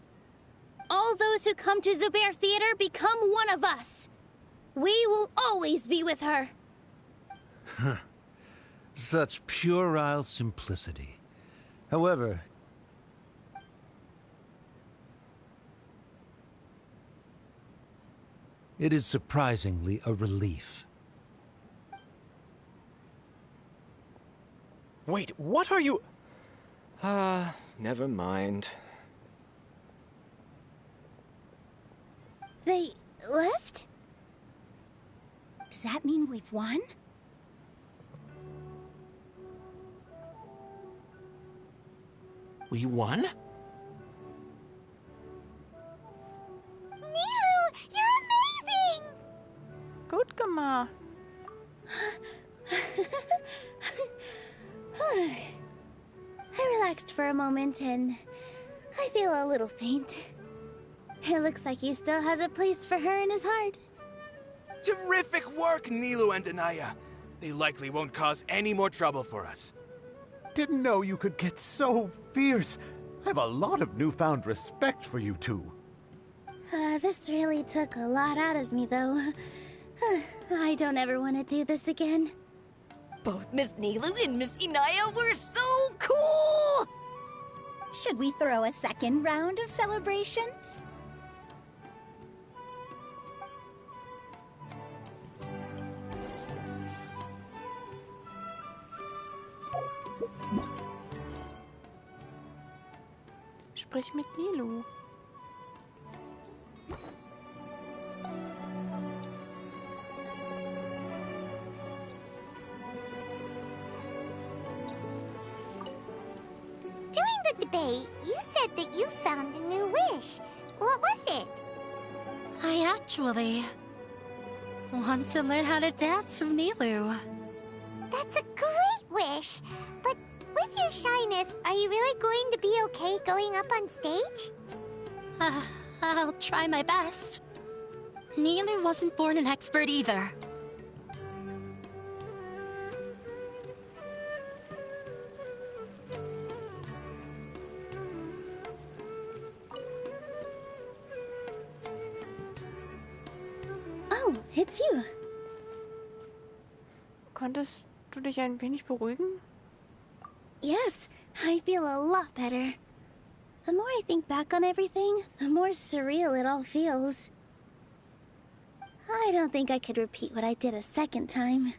Speaker 7: all those who come to Zubair Theater become one of us. We will always be with her.
Speaker 17: Such puerile simplicity. However, it is surprisingly a relief.
Speaker 21: Wait, what are you... never mind.
Speaker 7: They left?
Speaker 10: Does that mean we've won?
Speaker 16: We won?
Speaker 2: Nilou, you're amazing!
Speaker 1: Gut gemacht.
Speaker 7: I relaxed for a moment and I feel a little faint. It looks like he still has a place for her in his heart.
Speaker 16: Terrific work, Nilou and Anaya. They likely won't cause any more trouble for us.
Speaker 9: Didn't know you could get so fierce. I have a lot of newfound respect for you two.
Speaker 7: This really took a lot out of me, though. I don't ever want to do this again.
Speaker 11: Both Miss Nilou and Miss Inaya were so cool!
Speaker 10: Should we throw a second round of celebrations?
Speaker 1: Sprich mit Nilou.
Speaker 2: During the debate, you said that you found a new wish. What was it?
Speaker 15: I actually want to learn how to dance from Nilou.
Speaker 2: That's a great wish. But with your shyness, are you really going to be okay going up on stage?
Speaker 15: I'll try my best. Nilou wasn't born an expert either.
Speaker 7: Oh, it's you.
Speaker 1: Konntest du dich ein wenig beruhigen?
Speaker 7: Yes, I feel a lot better. The more I think back on everything, the more surreal it all feels. I don't think I could repeat what I did a second time.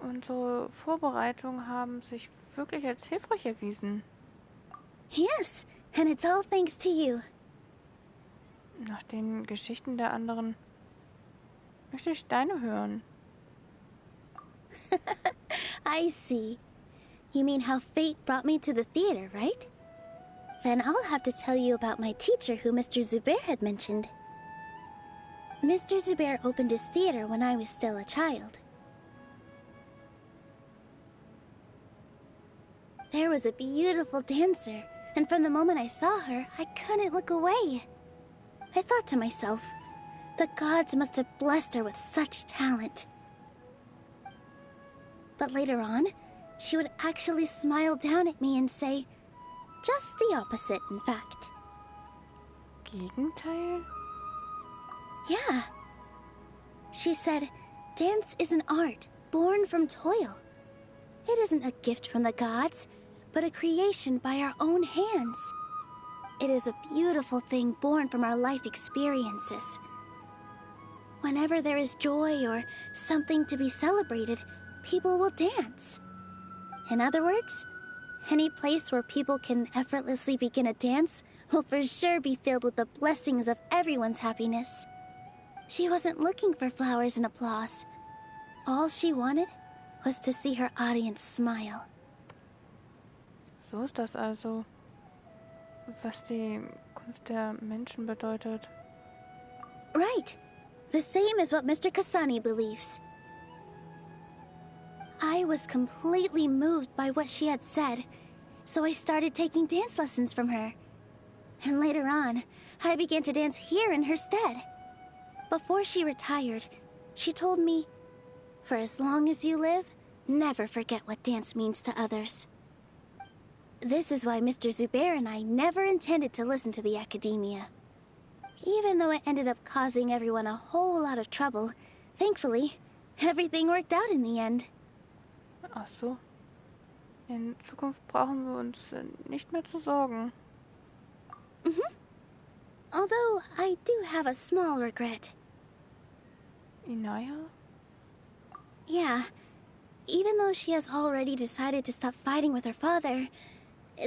Speaker 1: Unsere Vorbereitungen haben sich wirklich als hilfreich erwiesen.
Speaker 7: Yes, and it's all thanks to you.
Speaker 1: Nach den Geschichten der anderen möchte ich deine hören.
Speaker 7: I see. You mean how fate brought me to the theater, right? Then I'll have to tell you about my teacher who Mr. Zubair had mentioned. Mr. Zubair opened his theater when I was still a child. There was a beautiful dancer, and from the moment I saw her, I couldn't look away. I thought to myself, the gods must have blessed her with such talent. But later on, she would actually smile down at me and say, just the opposite, in fact.
Speaker 1: Gegenteil?
Speaker 7: Yeah. She said, dance is an art born from toil. It isn't a gift from the gods, but a creation by our own hands. It is a beautiful thing born from our life experiences. Whenever there is joy or something to be celebrated, people will dance. In other words, any place where people can effortlessly begin a dance will for sure be filled with the blessings of everyone's happiness. She wasn't looking for flowers and applause. All she wanted was to see her audience smile.
Speaker 1: So ist das also, was die Kunst der Menschen bedeutet.
Speaker 7: Right. The same as what Mr. Kasani believes. I was completely moved by what she had said, so I started taking dance lessons from her. And later on, I began to dance here in her stead. Before she retired, she told me, for as long as you live, never forget what dance means to others.
Speaker 3: This is why Mr. Zubair and I never intended to listen to the Academia. Even though it ended up causing everyone a whole lot of trouble, thankfully, everything worked out in the end.
Speaker 1: Ach so. In Zukunft brauchen wir uns nicht mehr zu sorgen.
Speaker 3: Although, I do have a small regret.
Speaker 1: Inaya?
Speaker 3: Yeah. Even though she has already decided to stop fighting with her father,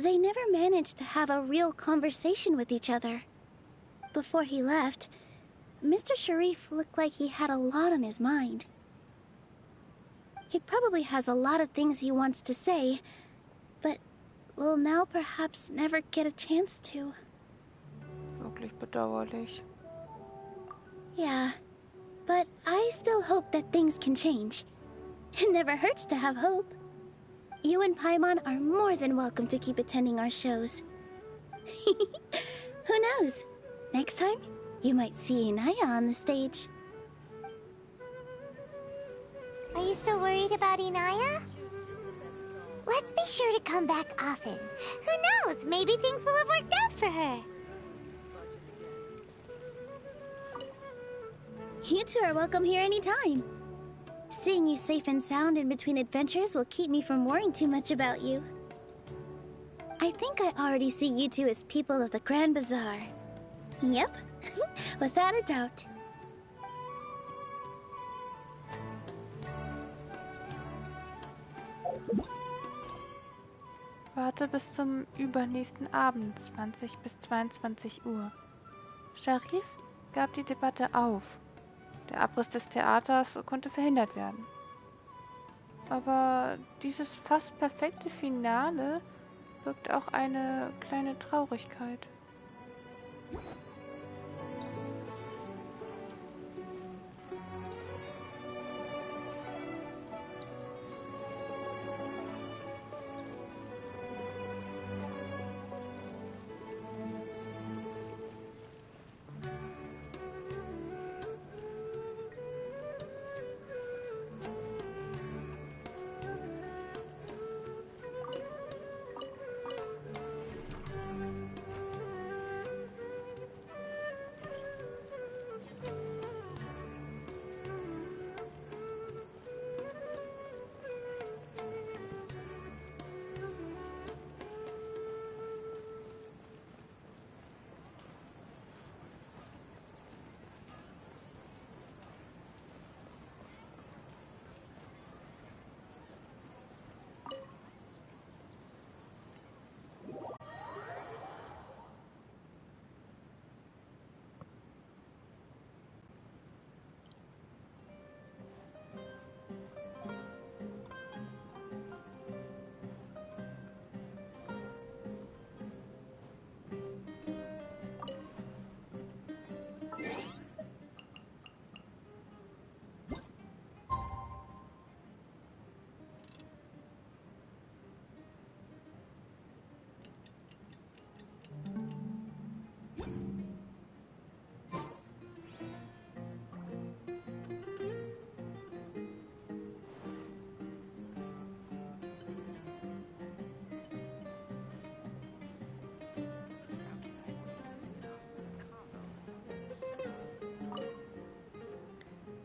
Speaker 3: they never managed to have a real conversation with each other. Before he left, Mr. Sharif looked like he had a lot on his mind. He probably has a lot of things he wants to say, but will now perhaps never get a chance to.
Speaker 1: Wirklich bedauerlich.
Speaker 3: Yeah, but I still hope that things can change. It never hurts to have hope. You and Paimon are more than welcome to keep attending our shows. Who knows? Next time, you might see Inaya on the stage.
Speaker 2: Are you still worried about Inaya? Let's be sure to come back often. Who knows? Maybe things will have worked out for her.
Speaker 3: You two are welcome here anytime. Seeing you safe and sound in between adventures will keep me from worrying too much about you. I think I already see you two as people of the Grand Bazaar. Yep, without a doubt.
Speaker 1: Warte bis zum übernächsten Abend, 20 bis 22 Uhr. Sharif gab die Debatte auf. Der Abriss des Theaters konnte verhindert werden. Aber dieses fast perfekte Finale birgt auch eine kleine Traurigkeit.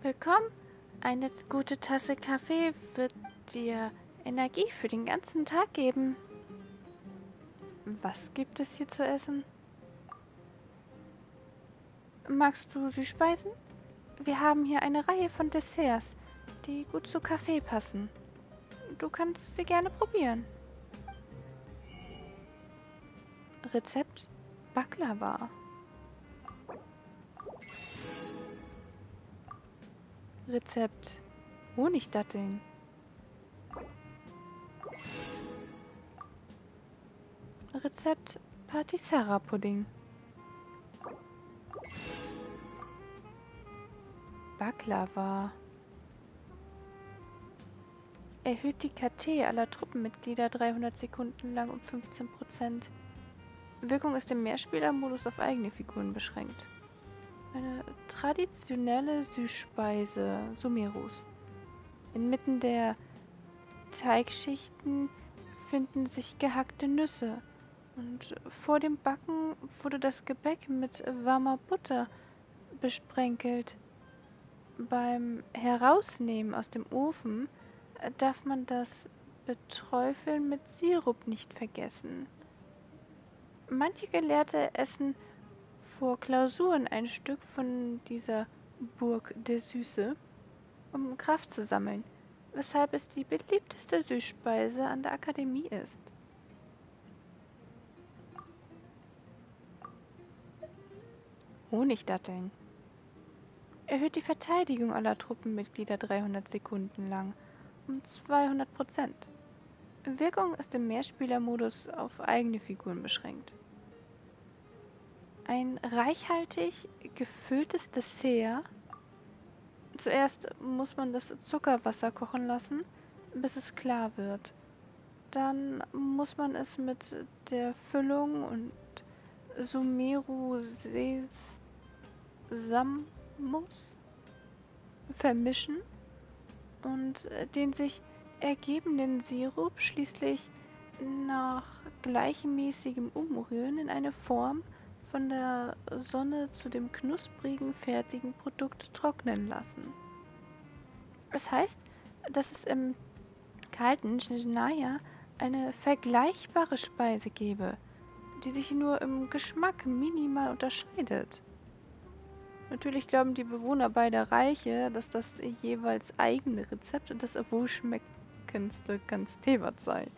Speaker 1: Willkommen. Eine gute Tasse Kaffee wird dir Energie für den ganzen Tag geben. Was gibt es hier zu essen? Magst du sie speisen? Wir haben hier eine Reihe von Desserts, die gut zu Kaffee passen. Du kannst sie gerne probieren. Rezept Baklava. Rezept Honigdatteln. Rezept Patisara-Pudding. Baklava. Erhöht die KT aller Truppenmitglieder 300 Sekunden lang um 15%. Wirkung ist im Mehrspielermodus auf eigene Figuren beschränkt. Eine traditionelle Süßspeise, Sumerus. Inmitten der Teigschichten befinden sich gehackte Nüsse. Und vor dem Backen wurde das Gebäck mit warmer Butter besprenkelt. Beim Herausnehmen aus dem Ofen darf man das Beträufeln mit Sirup nicht vergessen. Manche Gelehrte essen vor Klausuren ein Stück von dieser Burg der Süße, um Kraft zu sammeln, weshalb es die beliebteste Süßspeise an der Akademie ist. Honigdatteln. Erhöht die Verteidigung aller Truppenmitglieder 300 Sekunden lang um 200%. Wirkung ist im Mehrspielermodus auf eigene Figuren beschränkt. Ein reichhaltig gefülltes Dessert. Zuerst muss man das Zuckerwasser kochen lassen, bis es klar wird. Dann muss man es mit der Füllung und Sumeru-Sesammus vermischen und den sich ergebenden Sirup schließlich nach gleichmäßigem Umrühren in eine Form von der Sonne zu dem knusprigen, fertigen Produkt trocknen lassen. Das heißt, dass es im kalten Legendenauftrag eine vergleichbare Speise gäbe, die sich nur im Geschmack minimal unterscheidet. Natürlich glauben die Bewohner beider Reiche, dass das jeweils eigene Rezept das wohlschmeckendste ganz Tewat sei.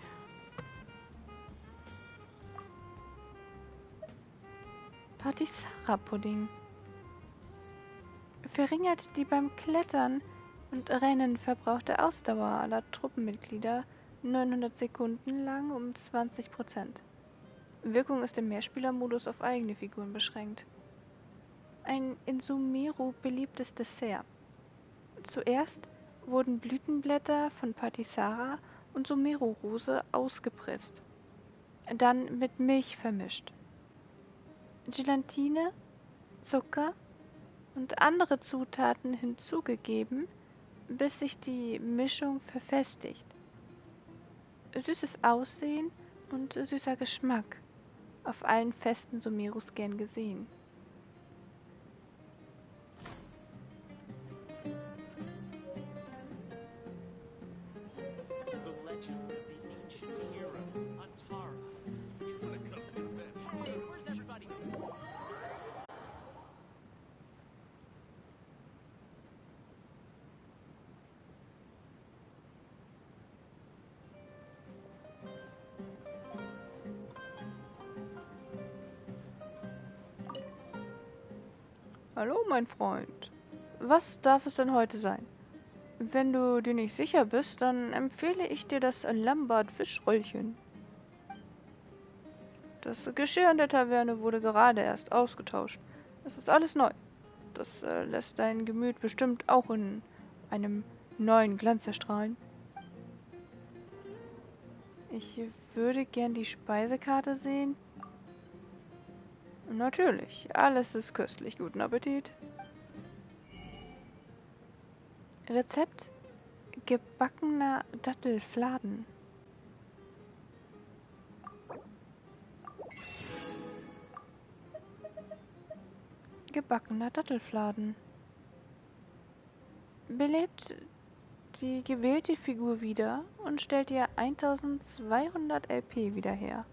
Speaker 1: Patisara-Pudding verringert die beim Klettern und Rennen verbrauchte Ausdauer aller Truppenmitglieder 900 Sekunden lang um 20%. Wirkung ist im Mehrspielermodus auf eigene Figuren beschränkt. Ein in Sumeru beliebtes Dessert. Zuerst wurden Blütenblätter von Patisara und Sumeru-Rose ausgepresst, dann mit Milch vermischt. Gelatine, Zucker und andere Zutaten hinzugegeben, bis sich die Mischung verfestigt. Süßes Aussehen und süßer Geschmack, auf allen Festen Sumerus gern gesehen. Hallo, mein Freund. Was darf es denn heute sein? Wenn du dir nicht sicher bist, dann empfehle ich dir das Lambert-Fischröllchen. Das Geschirr in der Taverne wurde gerade erst ausgetauscht. Es ist alles neu. Das lässt dein Gemüt bestimmt auch in einem neuen Glanz erstrahlen. Ich würde gern die Speisekarte sehen. Natürlich, alles ist köstlich. Guten Appetit. Rezept: gebackener Dattelfladen. Gebackener Dattelfladen. Belebt die gewählte Figur wieder und stellt ihr 1200 LP wieder her.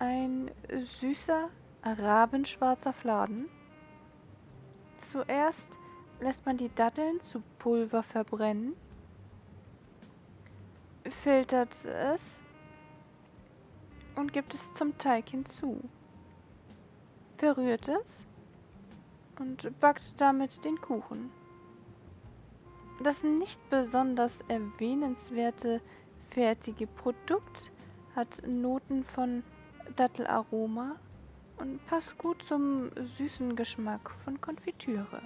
Speaker 1: Ein süßer, rabenschwarzer Fladen. Zuerst lässt man die Datteln zu Pulver verbrennen, filtert es und gibt es zum Teig hinzu. Verrührt es und backt damit den Kuchen. Das nicht besonders erwähnenswerte fertige Produkt hat Noten von Dattelaroma und passt gut zum süßen Geschmack von Konfitüre.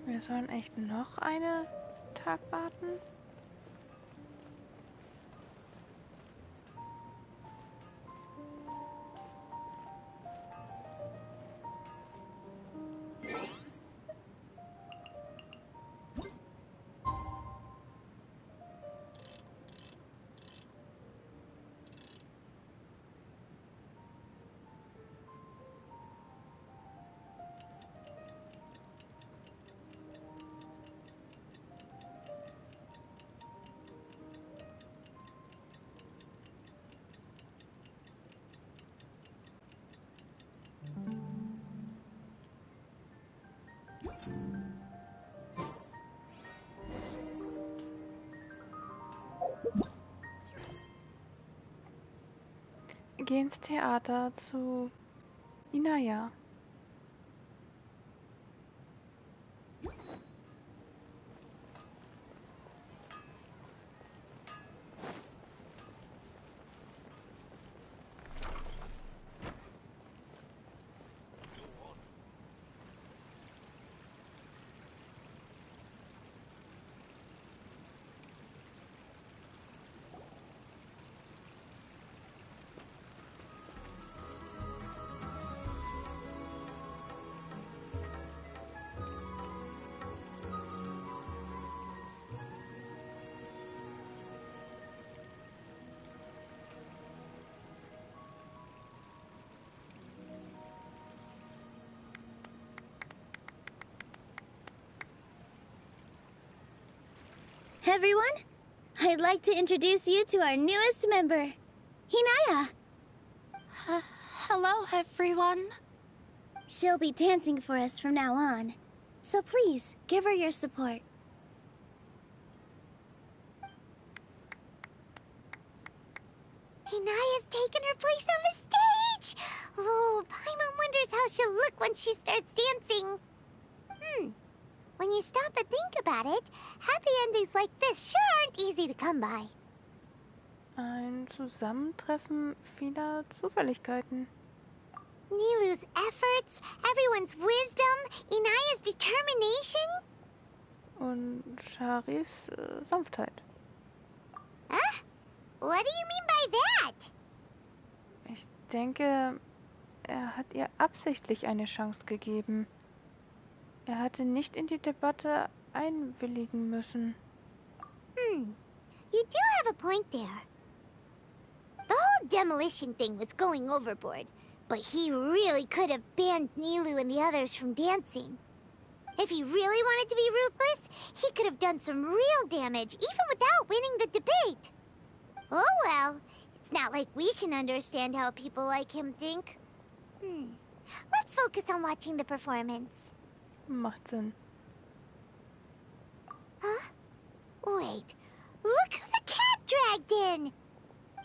Speaker 1: Wir sollen echt noch einen Tag warten? Geh ins Theater zu Inaya.
Speaker 7: Everyone, I'd like to introduce you to our newest member, Hinaya.
Speaker 15: Hello, everyone.
Speaker 7: She'll be dancing for us from now on, so please give her your support.
Speaker 2: Hinaya's taken her place on the stage! Oh, Paimon wonders how she'll look when she starts dancing. When you stop and think about it, happy endings like this sure aren't easy to come by.
Speaker 1: Ein Zusammentreffen vieler Zufälligkeiten.
Speaker 2: Nilous' efforts, everyone's wisdom, Inaya's determination.
Speaker 1: Und Charis Sanftheit.
Speaker 2: Huh? What do you mean by that?
Speaker 1: Ich denke, er hat ihr absichtlich eine Chance gegeben. Er hatte nicht in die Debatte einwilligen müssen.
Speaker 2: You do have a point there. The whole demolition thing was going overboard, but he really could have banned Nilou and the others from dancing. If he really wanted to be ruthless, he could have done some real damage, even without winning the debate. Oh well, it's not like we can understand how people like him think. Let's focus on watching the performance.
Speaker 1: Macht Sinn.
Speaker 2: Huh? Wait, look who the cat dragged in!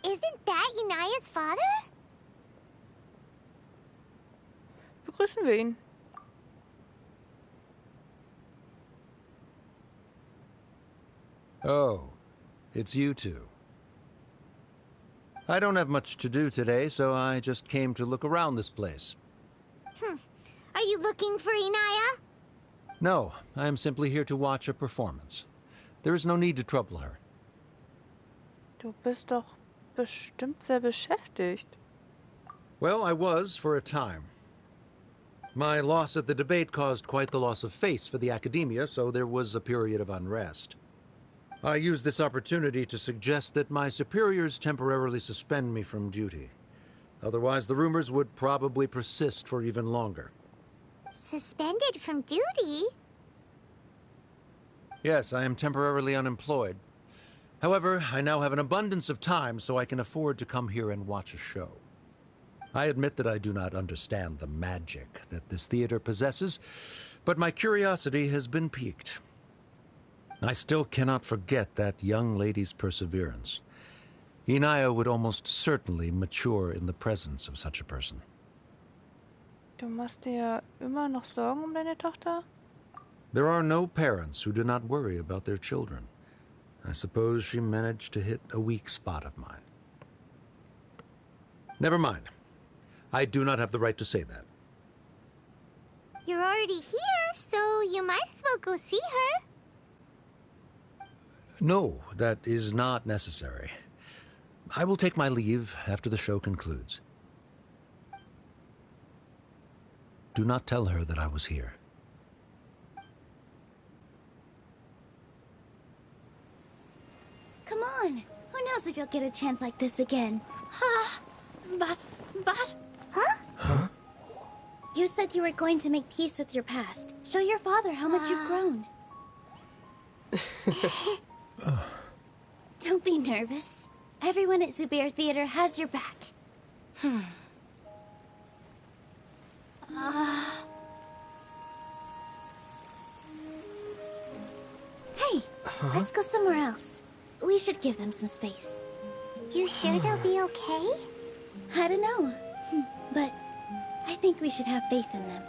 Speaker 2: Isn't that Inaya's father?
Speaker 1: Begrüßen wir ihn.
Speaker 17: Oh, it's you two. I don't have much to do today, so I just came to look around this place.
Speaker 2: Are you looking for Inaya?
Speaker 17: No, I am simply here to watch a performance. There is no need to trouble her.
Speaker 1: Du bist doch bestimmt sehr beschäftigt.
Speaker 17: Well, I was for a time. My loss at the debate caused quite the loss of face for the academia, so there was a period of unrest. I used this opportunity to suggest that my superiors temporarily suspend me from duty. Otherwise, the rumors would probably persist for even longer.
Speaker 2: Suspended from duty?
Speaker 17: Yes, I am temporarily unemployed. However, I now have an abundance of time, so I can afford to come here and watch a show. I admit that I do not understand the magic that this theater possesses, but my curiosity has been piqued. I still cannot forget that young lady's perseverance. Inaya would almost certainly mature in the presence of such a person.
Speaker 1: Du machst dir immer noch Sorgen deine Tochter?
Speaker 17: There are no parents who do not worry about their children. I suppose she managed to hit a weak spot of mine. Never mind. I do not have the right to say that.
Speaker 2: You're already here, so you might as well go see her.
Speaker 17: No, that is not necessary. I will take my leave after the show concludes. Do not tell her that I was here.
Speaker 3: Come on. Who knows if you'll get a chance like this again? But...
Speaker 2: Huh?
Speaker 3: You said you were going to make peace with your past. Show your father how much you've grown. Don't be nervous. Everyone at Zubair Theater has your back. Hey, let's go somewhere else. We should give them some space.
Speaker 2: You sure they'll be okay?
Speaker 3: I don't know, but I think we should have faith in them.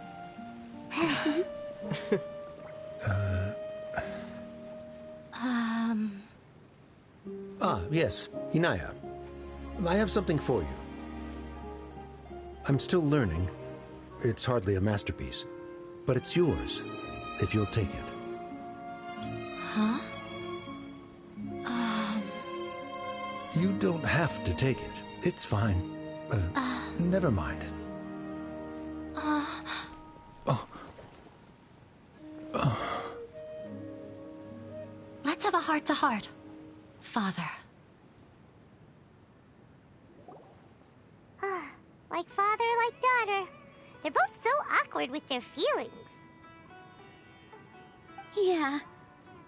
Speaker 17: Yes, Inaya. I have something for you. I'm still learning. It's hardly a masterpiece, but it's yours, if you'll take it.
Speaker 3: Huh?
Speaker 17: You don't have to take it. It's fine. Never mind.
Speaker 15: Let's have a heart-to-heart, Father.
Speaker 2: Like father, like daughter. They're both so awkward with their feelings.
Speaker 3: Yeah.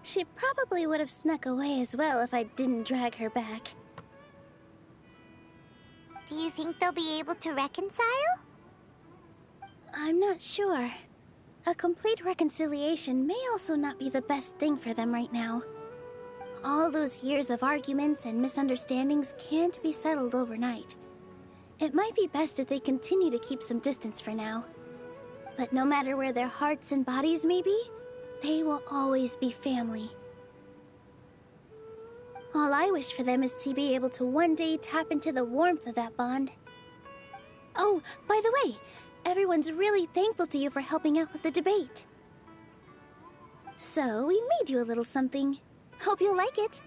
Speaker 3: She probably would have snuck away as well if I didn't drag her back.
Speaker 2: Do you think they'll be able to reconcile?
Speaker 3: I'm not sure. A complete reconciliation may also not be the best thing for them right now. All those years of arguments and misunderstandings can't be settled overnight. It might be best if they continue to keep some distance for now. But no matter where their hearts and bodies may be, they will always be family. All I wish for them is to be able to one day tap into the warmth of that bond. Oh, by the way, everyone's really thankful to you for helping out with the debate. So, we made you a little something. Hope you'll like it.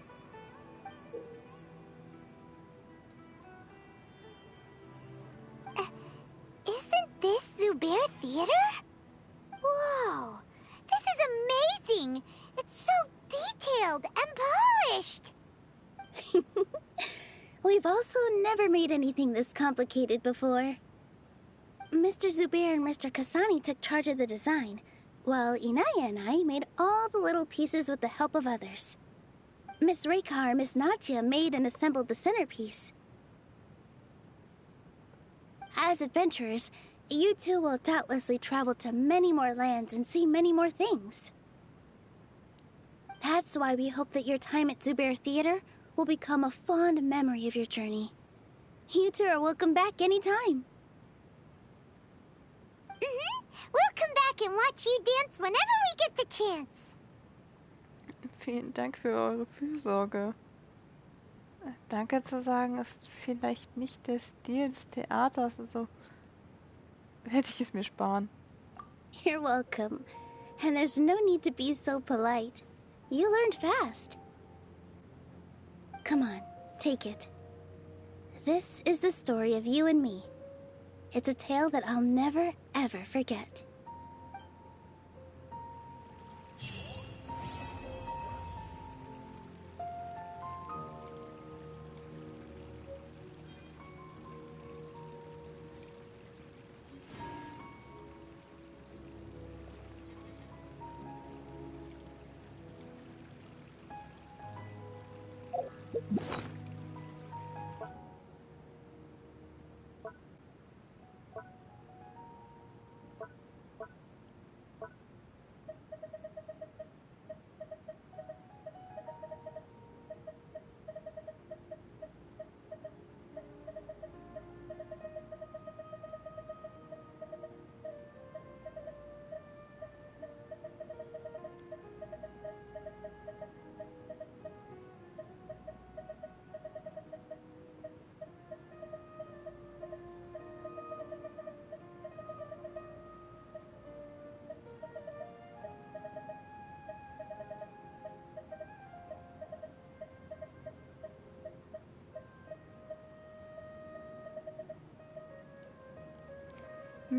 Speaker 2: Isn't this Zubair Theater? Whoa! This is amazing! It's so detailed and polished!
Speaker 3: We've also never made anything this complicated before. Mr. Zubair and Mr. Kasani took charge of the design, while Inaya and I made all the little pieces with the help of others. Miss Rekar and Miss Nadia made and assembled the centerpiece. As adventurers, you two will doubtlessly travel to many more lands and see many more things. That's why we hope that your time at Zubair Theater will become a fond memory of your journey. You two are welcome back anytime.
Speaker 2: We'll come back and watch you dance whenever we get the chance.
Speaker 1: Vielen Dank für eure Fürsorge. Danke zu sagen ist vielleicht nicht der Stil des Theaters, also werde ich es mir sparen.
Speaker 3: You're welcome. And there's no need to be so polite. You learned fast. Come on, take it. This is the story of you and me. It's a tale that I'll never, ever forget.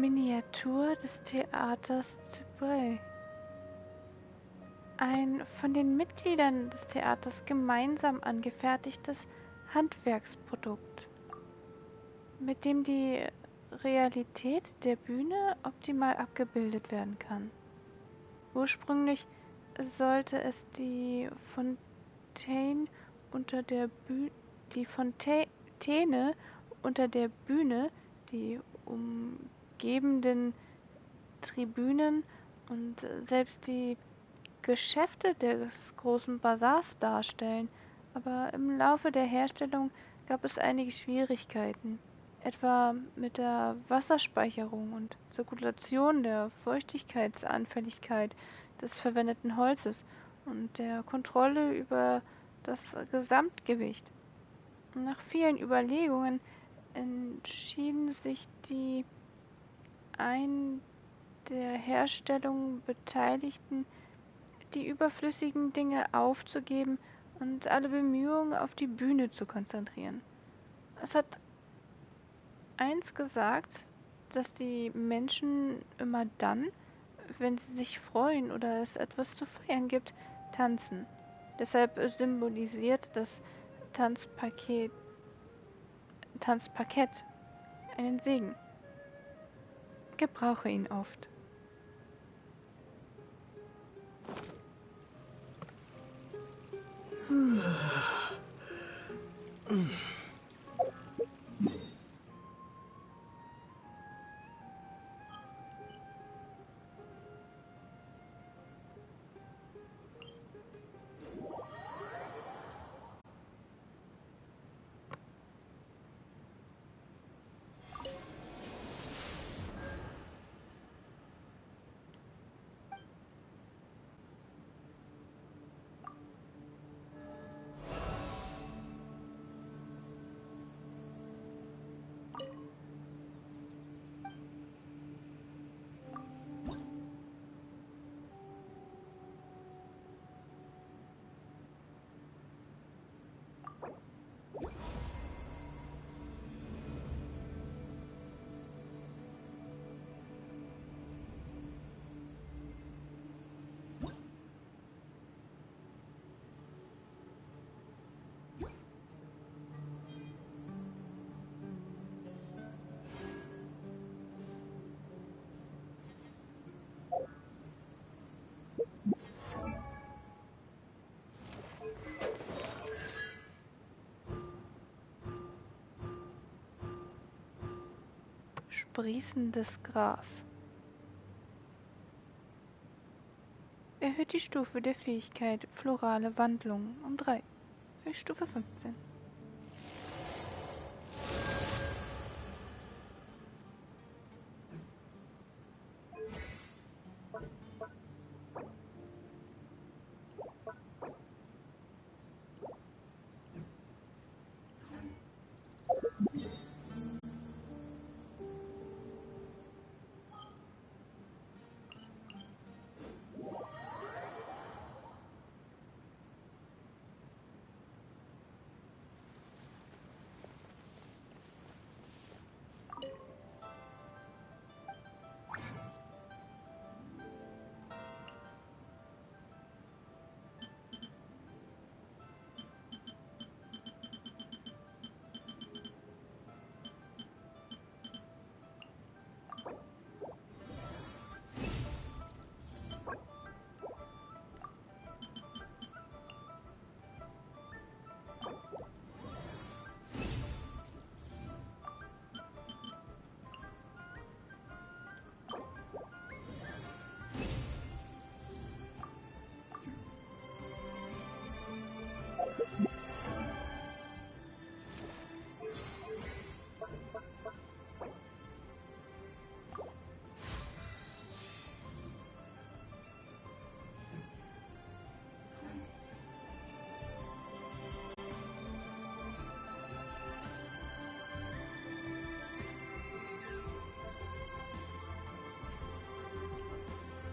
Speaker 1: Miniatur des Theaters Zypre. Ein von den Mitgliedern des Theaters gemeinsam angefertigtes Handwerksprodukt, mit dem die Realität der Bühne optimal abgebildet werden kann. Ursprünglich sollte es die Fontäne unter der Bühne, die umgebenden Tribünen und selbst die Geschäfte des großen Bazars darstellen, aber im Laufe der Herstellung gab es einige Schwierigkeiten, etwa mit der Wasserspeicherung und Zirkulation der Feuchtigkeitsanfälligkeit des verwendeten Holzes und der Kontrolle über das Gesamtgewicht. Nach vielen Überlegungen entschieden sich die ein der Herstellung Beteiligten, die überflüssigen Dinge aufzugeben und alle Bemühungen auf die Bühne zu konzentrieren. Es hat eins gesagt, dass die Menschen immer dann, wenn sie sich freuen oder es etwas zu feiern gibt, tanzen. Deshalb symbolisiert das Tanzparkett einen Segen. Gebrauche ihn oft. Sprießendes Gras. Erhöht die Stufe der Fähigkeit Florale Wandlung um 3. Für Stufe 15.